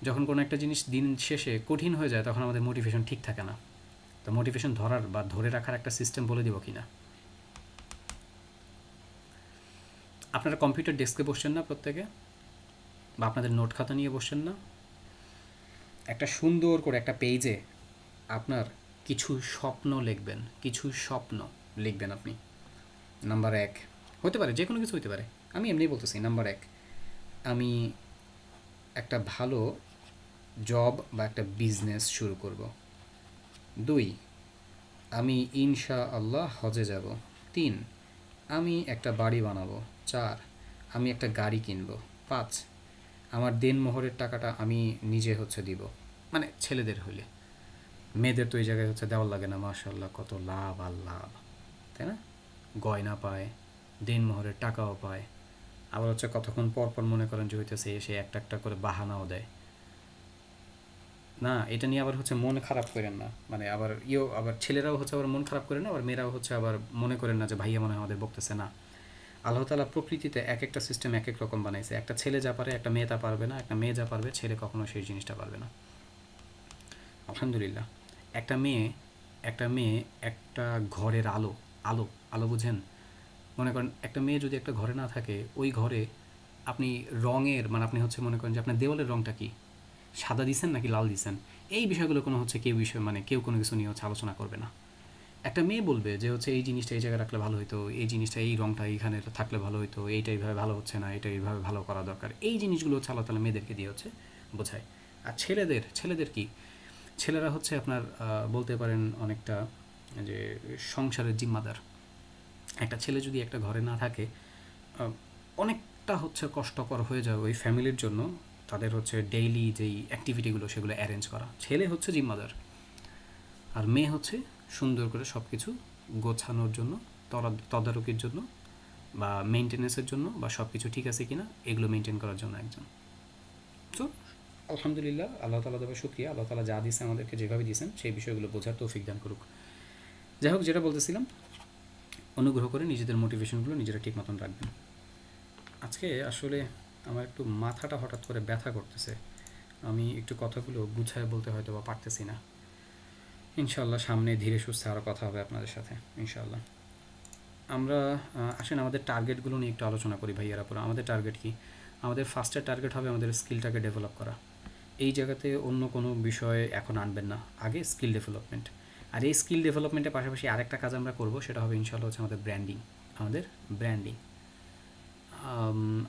যখন কোনো একটা জিনিস দিন শেষে কঠিন হয়ে যায়, তখন আমাদের মোটিভেশন ঠিক থাকে না। তো মোটিভেশন ধরার বা ধরে রাখার একটা সিস্টেম বলে দিব কি না? আপনারা কম্পিউটার ডেস্কে বসছেন না প্রত্যেকে? বা আপনাদের নোট খাতা নিয়ে বসছেন না? একটা সুন্দর করে একটা পেজে আপনার কিছু স্বপ্ন লিখবেন, কিছু স্বপ্ন লিখবেন আপনি। নাম্বার 1 হতে পারে, যে কোনো কিছু হতে পারে, আমি এমনিই বলতেছি। নাম্বার 1, আমি একটা ভালো জব বা একটা বিজনেস শুরু করব। 2, আমি ইনশাআল্লাহ হজে যাব। 3, আমি একটা বাড়ি বানাবো। 4, আমি একটা গাড়ি কিনব। 5, আমার দেনমোহরের টাকাটা আমি নিজে হচ্ছে দিব, মানে ছেলেদের হইলে। মেয়েদের তো এই জায়গায় হচ্ছে দেওয়ার লাগে না, মাশাআল্লাহ কত লাভ আর লাভ, তাই না? গয়না পায়, দেনমোহরের টাকাও পায়, আবার হচ্ছে কতক্ষণ পর পর মনে করেন যে হইতেছে এসে একটা একটা করে বাহানাও দেয়। না, এটা নিয়ে আবার হচ্ছে মন খারাপ করেন না, মানে আবার আবার ছেলেরাও হচ্ছে আবার মন খারাপ করেন না, আবার মেয়েরাও হচ্ছে আবার মনে করেন না যে ভাইয়া মনে হয় আমাদের বকতেছে না। আল্লাহ তাআলা প্রকৃতিতে এক একটা সিস্টেম এক এক রকম বানাইছে। একটা ছেলে যা পারে একটা মেয়ে তা পারবে না, একটা মেয়ে যা পারবে ছেলে কখনো সেই জিনিসটা পারবে না। আলহামদুলিল্লাহ। একটা মেয়ে একটা ঘরের আলো, আলো আলো বুঝেন? মনে করেন একটা মেয়ে যদি একটা ঘরে না থাকে, ওই ঘরে আপনি রঙের, মানে আপনি হচ্ছে মনে করেন যে আপনার দেওয়ালের রঙটা কি, সাদা দিছেন নাকি লাল দিছেন, এই বিষয়গুলো কোনো হচ্ছে কেউ কোনো কিছু নিয়ে হচ্ছে আলোচনা করবে না। একটা মেয়ে বলবে যে হচ্ছে এই জিনিসটা এই জায়গায় রাখলে ভালো হতো, এই জিনিসটা এই রঙটা এইখানে থাকলে ভালো হতো, এইটা এইভাবে ভালো হচ্ছে না, এটা এইভাবে ভালো করা দরকার। এই জিনিসগুলো হচ্ছে আল্লাহ তাআলা মেয়েদেরকে দিয়ে হচ্ছে বোঝায়। আর ছেলেদের কি, ছেলেরা হচ্ছে আপনার বলতে পারেন অনেকটা যে সংসারের জিম্মাদার। একটা ছেলে যদি একটা ঘরে না থাকে, অনেকটা হচ্ছে কষ্টকর হয়ে যায় ওই ফ্যামিলির জন্য, তাদের হচ্ছে ডেইলি যেই অ্যাক্টিভিটিগুলো সেগুলো অ্যারেঞ্জ করা। ছেলে হচ্ছে জিম্মাদার, আর মেয়ে হচ্ছে সুন্দর করে সব কিছু গোছানোর জন্য, তদারকির জন্য, বা মেনটেন্যান্সের জন্য, বা সব কিছু ঠিক আছে কিনা এগুলো মেনটেন করার জন্য একজন। তো আলহামদুলিল্লাহ, আল্লাহ তাআলা দেওয়া শুকরিয়া, আল্লাহ তাআলা যা দিয়েছেন আমাদেরকে, যেভাবে দিয়েছেন সেই বিষয়গুলো বোঝার তৌফিক দান করুক। যাই হোক, যেটা বলতেছিলাম, অনুগ্রহ করে নিজেদের মোটিভেশনগুলো নিজেরা ঠিক মতন রাখবেন। আজকে আসলে আমার একটু মাথাটা হঠাৎ করে ব্যথা করতেছে, আমি একটু কথাগুলো গুছায় বলতে হয়তো বা পারতেছি না। ইনশাআল্লাহ সামনে ধীরে সুস্থে আরও কথা হবে আপনাদের সাথে ইনশাআল্লাহ। আমরা আসেন আমাদের টার্গেটগুলো নিয়ে একটু আলোচনা করি ভাইয়ারা পুরো। আমাদের টার্গেট কি? আমাদের ফার্স্টের টার্গেট হবে আমাদের স্কিলটাকে ডেভেলপ করা। এই জায়গাতে অন্য কোনো বিষয় এখন আনবেন না, আগে স্কিল ডেভেলপমেন্ট। আর এই স্কিল ডেভেলপমেন্টের পাশাপাশি আরেকটা কাজ আমরা করব, সেটা হবে ইনশাআল্লাহ হচ্ছে আমাদের ব্র্যান্ডিং।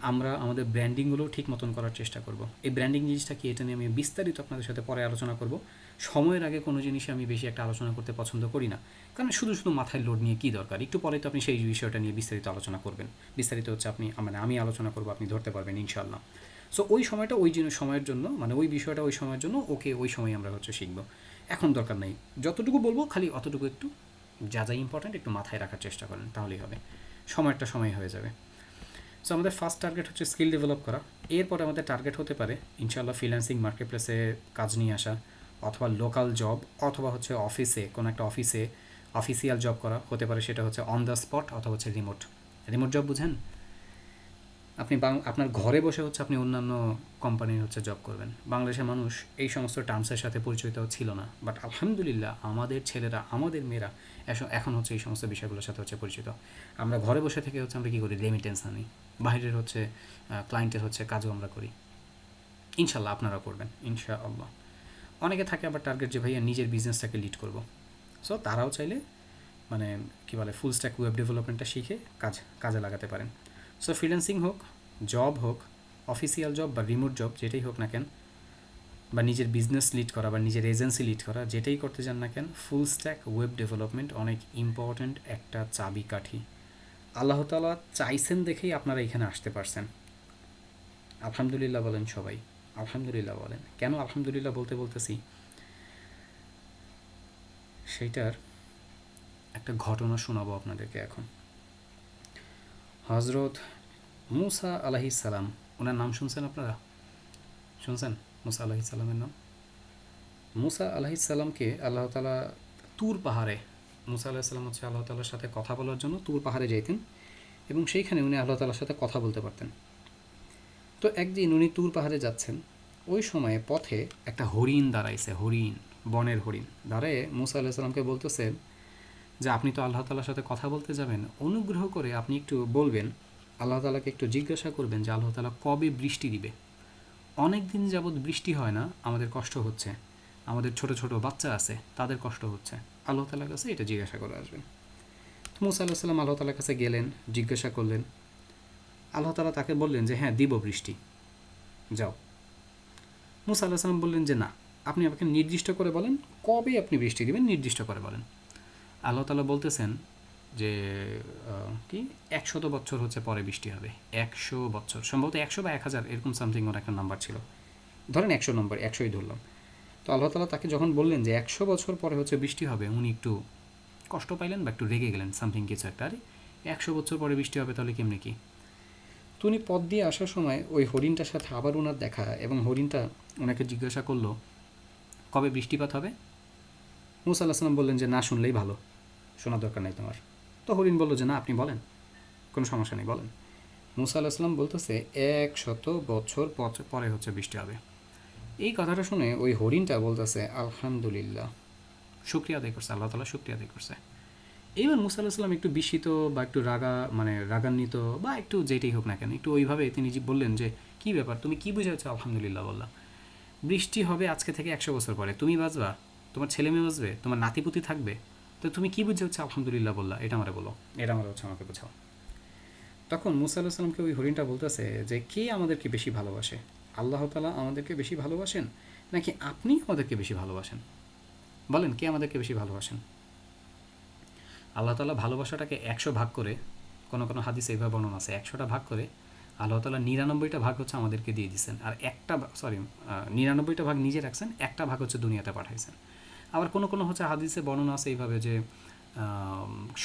আমরা আমাদের ব্র্যান্ডিংগুলো ঠিক মতন করার চেষ্টা করব। এই ব্র্যান্ডিং জিনিসটা কি, এটা নিয়ে আমি বিস্তারিত আপনাদের সাথে পরে আলোচনা করব। সময়ের আগে কোনো জিনিসে আমি বেশি একটা আলোচনা করতে পছন্দ করি না, কারণ শুধু মাথায় লোড নিয়ে কী দরকার। একটু পরে তো আপনি সেই বিষয়টা নিয়ে বিস্তারিত আলোচনা করবেন। বিস্তারিত হচ্ছে আমি আলোচনা করব, আপনি ধরতে পারবেন ইনশাআল্লাহ। সো ওই সময়টা ওই সময়ের জন্য, মানে ওই বিষয়টা ওই সময়ের জন্য ওকে ওই সময় আমরা হচ্ছে শিখবো। এখন দরকার নেই, যতটুকু বলবো খালি অতটুকু একটু যা যা ইম্পর্ট্যান্ট একটু মাথায় রাখার চেষ্টা করেন, তাহলেই হবে, সময়টা সময় হয়ে যাবে। সো আমাদের ফার্স্ট টার্গেট হচ্ছে স্কিল ডেভেলপ করা। এরপরে আমাদের টার্গেট হতে পারে ইনশাআল্লাহ ফ্রিল্যান্সিং মার্কেটপ্লেসে কাজ নিয়ে আসা, অথবা লোকাল জব, অথবা হচ্ছে অফিসে কোনো একটা অফিসিয়াল জব করা হতে পারে, সেটা হচ্ছে অন দ্য স্পট অথবা হচ্ছে রিমোট জব বুঝেন, আপনি আপনার ঘরে বসে হচ্ছে আপনি অন্যান্য কোম্পানির হচ্ছে জব করবেন। বাংলাদেশের মানুষ এই সমস্ত টার্মসের সাথে পরিচিত ছিল না, বাট আলহামদুলিল্লাহ আমাদের ছেলেরা আমাদের মেয়েরা এখন হচ্ছে এই সমস্ত বিষয়গুলোর সাথে হচ্ছে পরিচিত। আমরা ঘরে বসে থেকে হচ্ছে আমরা কী করি, রেমিটেন্স আনি, বাইরের হচ্ছে ক্লায়েন্টের হচ্ছে কাজও আমরা করি। ইনশাল্লাহ আপনারা করবেন ইনশাআল্লাহ। অনেকে থাকে আবার টার্গেট যে ভাইয়া নিজের বিজনেসটাকে লিড করব। সো তারাও চাইলে মানে কী বলে ফুল স্ট্যাক ওয়েব ডেভেলপমেন্টটা শিখে কাজে লাগাতে পারেন। সো ফ্রিল্যান্সিং হোক, জব হোক, অফিসিয়াল জব বা রিমোট জব যেটাই হোক না কেন, বা নিজের বিজনেস লিড করা বা নিজের এজেন্সি লিড করা, যেটাই করতে চান না কেন, ফুল স্ট্যাক ওয়েব ডেভেলপমেন্ট অনেক ইম্পর্ট্যান্ট একটা চাবিকাঠি। আল্লাহ তাআলা চাইছেন দেখেই আপনারা এখানে আসতে পারছেন। আলহামদুলিল্লাহ বলেন সবাই, আলহামদুলিল্লাহ বলেন। কেন আলহামদুলিল্লাহ বলতেছি, সেইটার একটা ঘটনা শোনাবো আপনাদেরকে এখন। হজরত মুসা আলাইহিস সালাম, ওনার নাম শুনছেন আপনারা? শুনছেন মুসা আলাইহিস সালামের নাম? মুসা আলাইহিস সালামকে আল্লাহ তাআলা তুর পাহাড়ে, মুসা আলাইহিস সালাম হচ্ছে আল্লাহ তাআলার সাথে কথা বলার জন্য তুর পাহাড়ে যাইতেন, এবং সেইখানে উনি আল্লাহ তাআলার সাথে কথা বলতে পারতেন। তো একদিন উনি তুর পাহাড়ে যাচ্ছেন, ওই সময়ে পথে একটা হরিণ দাঁড়াইছে, বনের হরিণ দাঁড়ায় মুসা আলাইহিস সালামকে বলতেছে যে আপনি তো আল্লাহ তাআলার সাথে কথা বলতে যাবেন, অনুগ্রহ করে আপনি একটু বলবেন, আল্লাহ তাআলাকে একটু জিজ্ঞাসা করবেন যে আল্লাহ তাআলা কবে বৃষ্টি দিবে। অনেক দিন যাবৎ বৃষ্টি হয় না, আমাদের কষ্ট হচ্ছে, আমাদের ছোট ছোট বাচ্চা আছে তাদের কষ্ট হচ্ছে, আল্লাহ তাআলার কাছে এটা জিজ্ঞাসা করে আসবেন। তো মুসা আলাইহিস সালাম আল্লাহ তাআলার কাছে গেলেন, জিজ্ঞাসা করলেন। আল্লাহ তাআলা তাকে বললেন যে হ্যাঁ দিব বৃষ্টি, যাও। মুসা আলাইহিস সালাম বললেন যে না, আপনি আমাকে নির্দিষ্ট করে বলেন কবে আপনি বৃষ্টি দিবেন, নির্দিষ্ট করে বলেন। আল্লাহ তাআলা বলতেছেন যে কি 100 বছর হচ্ছে পরে বৃষ্টি হবে, 100 বছর, সম্ভবত 100 বা 1000 এরকম সামথিং ওর একটা নাম্বার ছিল, ধরেন 100 নম্বর, 100ই ধরলাম। তো আল্লাহ তাআলা তাকে যখন বললেন যে 100 বছর পরে হচ্ছে বৃষ্টি হবে, উনি একটু কষ্ট পাইলেন বা একটু রেগে গেলেন, সামথিং কিছু একটা, আরে 100 বছর পরে বৃষ্টি হবে তাহলে কেমনে কি। তো উনি পথ দিয়ে আসার সময় ওই হরিণটার সাথে আবার ওনার দেখা, এবং হরিণটা ওনাকে জিজ্ঞাসা করলো কবে বৃষ্টিপাত হবে। মুসা আলাইহিস সালাম বললেন যে না শুনলেই ভালো, শোনার দরকার নেই তোমার। তো হরিণ বলল যে না আপনি বলেন, কোনো সমস্যা নেই বলেন। মুসা আলাইহিস সালাম বলতেছে 100 বছর পরে হচ্ছে বৃষ্টি হবে। এই কথাটা শুনে ওই হরিণটা বলতেছে আলহামদুলিল্লাহ, শুকরিয়া আদায় করছে, আল্লাহ তাআলা শুকরিয়া আদায় করছে। এইবার মুসা আলাইহিস সালাম একটু বিস্মিত বা একটু রাগান্বিত বা একটু যেটাই হোক না কেন, একটু ওইভাবে তিনি বললেন যে কী ব্যাপার, তুমি কী বুঝাচ্ছ আলহামদুলিল্লাহ বললা, বৃষ্টি হবে আজকে থেকে 100 বছর পরে, তুমি বাঁচবা, তোমার ছেলে মেয়ে বাঁচবে, তোমার নাতিপুতি থাকবে, তো তুমি কী বুঝে হচ্ছে আলহামদুলিল্লাহ বললা, এটা আমারে বলো, এটা আমার হচ্ছে আমাকে বোঝাও। তখন মুসা আলাইহিস সালামকে ওই হরিণটা বলতেছে যে কে আমাদেরকে বেশি ভালোবাসে, আল্লাহ তাআলা আমাদেরকে বেশি ভালোবাসেন নাকি আপনি আমাদেরকে বেশি ভালোবাসেন, বলেন কে আমাদেরকে বেশি ভালোবাসেন। আল্লাহ তাআলা ভালোবাসাটাকে 100 ভাগ করে, কোনো কোনো হাদিসে এইভাবে বর্ণনা আছে, 100টা ভাগ করে আল্লাহ তাআলা 99টা ভাগ হচ্ছে আমাদেরকে দিয়ে দিয়েছেন, আর 99টা ভাগ নিজে রাখছেন, একটা ভাগ হচ্ছে দুনিয়াতে পাঠাইছেন। আবার কোনো কোনো হচ্ছে হাদিসে বর্ণনা আছে এইভাবে যে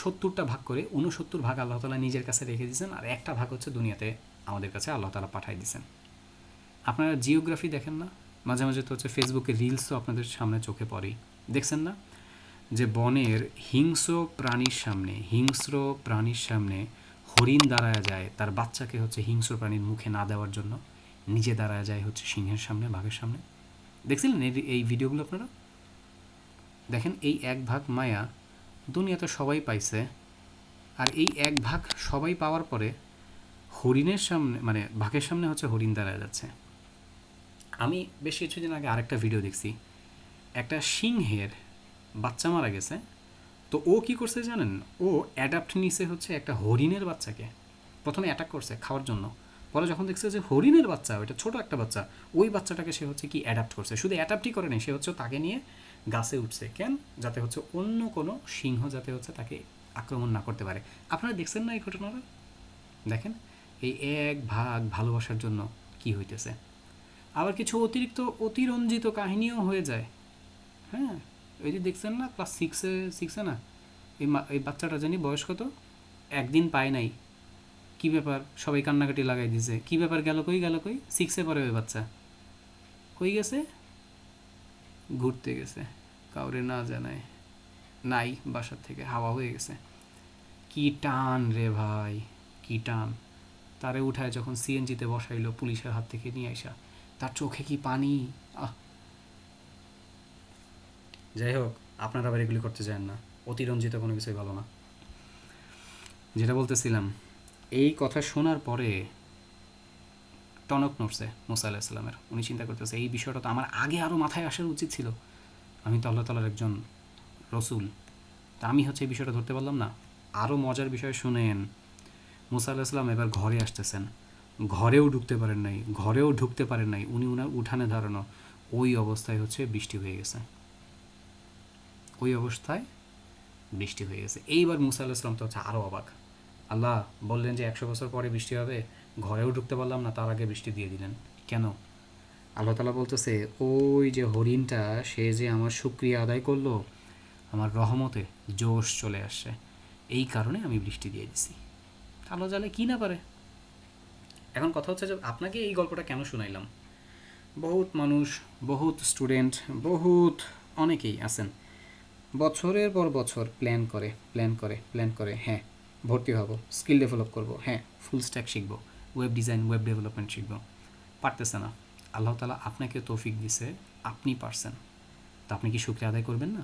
70টা ভাগ করে 69 ভাগ আল্লাহ তাআলা নিজের কাছে রেখে দিয়েছেন, আর একটা ভাগ হচ্ছে দুনিয়াতে আমাদের কাছে আল্লাহ তাআলা পাঠাই দিয়েছেন। আপনারা জিওগ্রাফি দেখেন না, মাঝে মাঝে তো হচ্ছে ফেসবুকে রিলসও আপনাদের সামনে চোখে পড়েই, দেখছেন না যে বনের হিংস্র প্রাণীর সামনে হরিণ দাঁড়ায় যায় তার বাচ্চাকে হচ্ছে হিংস্র প্রাণীর মুখে না দেওয়ার জন্য, নিজে দাঁড়ায় যায় হচ্ছে সিংহের সামনে, বাঘের সামনে। দেখছিলেন এই ভিডিওগুলো আপনারা? দেখেন এই এক ভাগ মায়া দুনিয়াতে সবাই পাইছে, আর এই এক ভাগ সবাই পাওয়ার পরে হরিণের সামনে মানে বাঘের সামনে হচ্ছে হরিণ দাঁড়ায় যাচ্ছে। আমি বেশ কিছুদিন আগে আরেকটা ভিডিও দেখছি, একটা সিংহের বাচ্চা মারা গেছে, তো ও কি করছে জানেন, ও অ্যাডাপ্ট নিছে হচ্ছে একটা হরিণের বাচ্চাকে, প্রথমে অ্যাটাক করছে খাওয়ার জন্য, পরে যখন দেখছে যে হরিণের বাচ্চা, ওইটা ছোট একটা বাচ্চা, ওই বাচ্চাটাকে সে হচ্ছে কি অ্যাডাপ্ট করছে, শুধু অ্যাডাপ্টই করে নাই, সে হচ্ছে তাকে নিয়ে গাছে উঠছে, কেন, যাতে হচ্ছে অন্য কোনো সিংহ যাতে হচ্ছে তাকে আক্রমণ না করতে পারে। আপনারা দেখছেন না এই ঘটনাটা? দেখেন এই এক ভাগ ভালোবাসার জন্য কি হইতেছে। আবার কিছু অতিরঞ্জিত কাহিনীও হয়ে যায়। হ্যাঁ, এই যে দেখছেন না ক্লাস সিক্সে না, এই বাচ্চাটা জানি বয়স কত, একদিন পায় নাই, কি ব্যাপার, সবাই কান্নাকাটি লাগাই দিছে, কি ব্যাপার, গেল কই, সিক্সে পড়ে ওই বাচ্চা, কই গেছে, ঘুরতে গেছে, কাউরে না জানায়, নাই বাসার থেকে, হাওয়া হয়ে গেছে। কি টান রে ভাই, কি টান। তারে উঠায় যখন সিএনজিতে বসাইলো পুলিশের হাত থেকে নিয়ে আসা, তার চোখে কি পানি। যাই হোক, আপনারা আবার এগুলি করতে চান না, অতিরঞ্জিত কোনো কিছুই ভালো না। যেটা বলতেছিলাম, এই কথা শোনার পরে টনক নড়ছে মুসা আলাহিসাল্লামের। উনি চিন্তা করতেছে এই বিষয়টা তো আমার আগে আরও মাথায় আসার উচিত ছিল, আমি তো আল্লাহ তাআলার একজন রসুল, তা আমি হচ্ছে এই বিষয়টা ধরতে পারলাম না। আরও মজার বিষয় শুনেন, মুসা আলাহিসাল্লাম এবার ঘরে আসতেছেন, ঘরেও ঢুকতে পারেন নাই, উনি উনার উঠানে দাঁড়ানো, ওই অবস্থায় হচ্ছে বৃষ্টি হয়ে গেছে, এইবার মুসা আলাহিসাল্লাম তো হচ্ছে আরও অবাক। আল্লাহ বললেন যে 100 বছর পরে বৃষ্টি হবে, ঘরেও ঢুকতে পারলাম না, তার আগে বৃষ্টি দিয়ে দিলেন কেন? আল্লাহ তাআলা বলতেছে, ওই যে হরিণটা, সে যে আমার শুকরিয়া আদায় করলো, আমার রহমতে জোশ চলে আসছে, এই কারণে আমি বৃষ্টি দিয়ে দিছি। আল্লাহ জানে কি না পারে। এখন কথা হচ্ছে যে আপনাকে এই গল্পটা কেন শুনাইলাম, বহুত মানুষ, বহুত স্টুডেন্ট, অনেকেই আছেন বছরের পর বছর প্ল্যান করে, হ্যাঁ ভর্তি হব, স্কিল ডেভেলপ করব, হ্যাঁ ফুল স্ট্যাক শিখব, ওয়েব ডিজাইন, ওয়েব ডেভেলপমেন্ট শিখব, পারতেছে না। আল্লাহ তাআলা আপনাকে তৌফিক দিছে, আপনি পারছেন, তা আপনি কি শুকরিয়া আদায় করবেন না?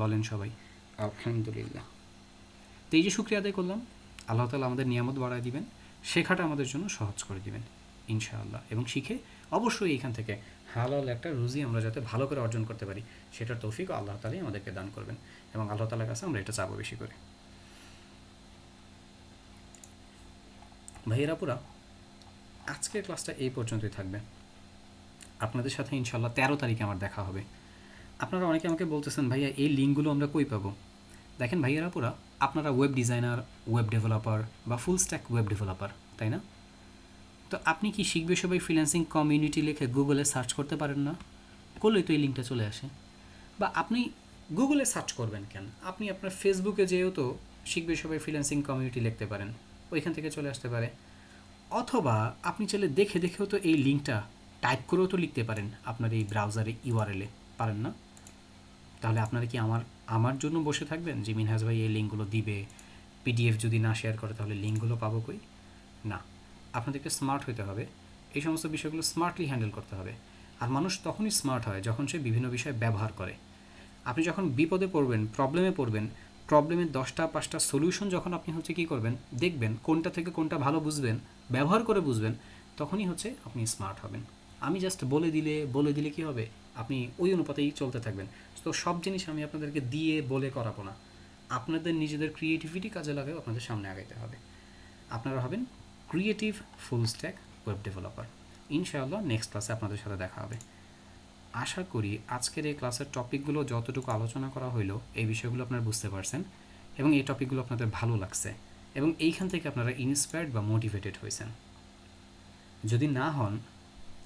বলেন সবাই আলহামদুলিল্লাহ। তো এই যে শুকরিয়া আদায় করলাম, আল্লাহ তাআলা আমাদের নিয়ামত বাড়ায় দিবেন, শেখাটা আমাদের জন্য সহজ করে দিবেন ইনশাআল্লাহ, এবং শিখে অবশ্যই এইখান থেকে হালাল একটা রুজি আমরা যাতে ভালো করে অর্জন করতে পারি, সেটার তৌফিক আল্লাহ তাআলাই আমাদেরকে দান করবেন, এবং আল্লাহ তাআলার কাছে আমরা এটা চাবো বেশি করে। ভাইয়েরা পুরা, আজকের ক্লাসটা এই পর্যন্তই থাকবে। আপনাদের সাথে ইনশাআল্লাহ 13 তারিখে আমার দেখা হবে। আপনারা অনেকে আমাকে বলতেছেন, ভাইয়া এই লিঙ্কগুলো আমরা কই পাবো? দেখেন ভাইয়েরা পুরা, আপনারা ওয়েব ডিজাইনার, ওয়েব ডেভেলপার বা ফুল স্ট্যাক ওয়েব ডেভেলপার, তাই না? তো আপনি কি শিখবে সবাই ফ্রিল্যান্সিং কমিউনিটি লিখে গুগলে সার্চ করতে পারেন না? করলেই তো এই লিঙ্কটা চলে আসে। বা আপনি গুগলে সার্চ করবেন কেন, আপনি আপনার ফেসবুকে যেও তো শিখবে সবাই ফ্রিল্যান্সিং কমিউনিটি লিখতে পারেন, ওইখান থেকে চলে আসতে পারে। অথবা আপনি চাইলে দেখেও তো এই লিঙ্কটা টাইপ করেও তো লিখতে পারেন আপনার এই ব্রাউজারে ইউআরএলে, পারেন না? তাহলে আপনারা কি আমার জন্য বসে থাকবেন যে মিনহাজ ভাই এই লিঙ্কগুলো দিবে, পিডিএফ যদি না শেয়ার করে তাহলে লিঙ্কগুলো পাবো কই? না, আপনাদেরকে স্মার্ট হতে হবে, এই সমস্ত বিষয়গুলো স্মার্টলি হ্যান্ডেল করতে হবে। আর মানুষ তখনই স্মার্ট হয় যখন সে বিভিন্ন বিষয় ব্যবহার করে। আপনি যখন বিপদে পড়বেন, প্রবলেমের 10টা 5টা সলিউশন যখন আপনি হচ্ছে কী করবেন, দেখবেন কোনটা থেকে কোনটা ভালো বুঝবেন, ব্যবহার করে বুঝবেন, তখনই হচ্ছে আপনি স্মার্ট হবেন। আমি জাস্ট বলে দিলে কি হবে, আপনি ওই অনুপাতেই চলতে থাকবেন। তো সব জিনিস আমি আপনাদেরকে দিয়ে বলে করাবো না, আপনাদের নিজেদের ক্রিয়েটিভিটি কাজে লাগাও আপনাদের সামনে আগাইতে হবে। আপনারা হবেন creative full stack web developer. ইনশাআল্লাহ নেক্সট ক্লাসে আপনাদের সাথে দেখা হবে। আশা করি আজকের এই ক্লাসের টপিকগুলো যতটুকু আলোচনা করা হইলো, এই বিষয়গুলো আপনারা বুঝতে পারছেন এবং এই টপিকগুলো আপনাদের ভালো লাগছে এবং এইখান থেকে আপনারা ইন্সপায়ার্ড বা মোটিভেটেড হয়েছেন। যদি না হন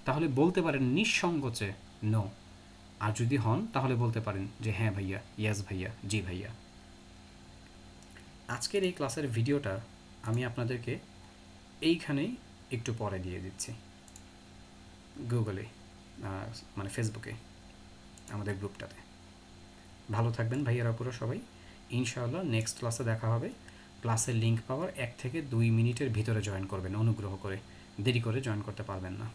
তাহলে বলতে পারেন নিঃসংকোচে নো, আর যদি হন তাহলে বলতে পারেন যে হ্যাঁ ভাইয়া, ইয়েস ভাইয়া, জি ভাইয়া। আজকের এই ক্লাসের ভিডিওটা আমি আপনাদেরকে এইখানেই একটু পরে দিয়ে দিচ্ছি, গুগলে মানে ফেসবুকে আমাদের গ্রুপটাতে। ভালো থাকবেন ভাইয়ারা পুরো সবাই, ইনশাআল্লাহ নেক্সট ক্লাসে দেখা হবে। ক্লাসের লিঙ্ক পাওয়ার 1 থেকে 2 মিনিটের ভিতরে জয়েন করবেন অনুগ্রহ করে, দেরি করে জয়েন করতে পারবেন না।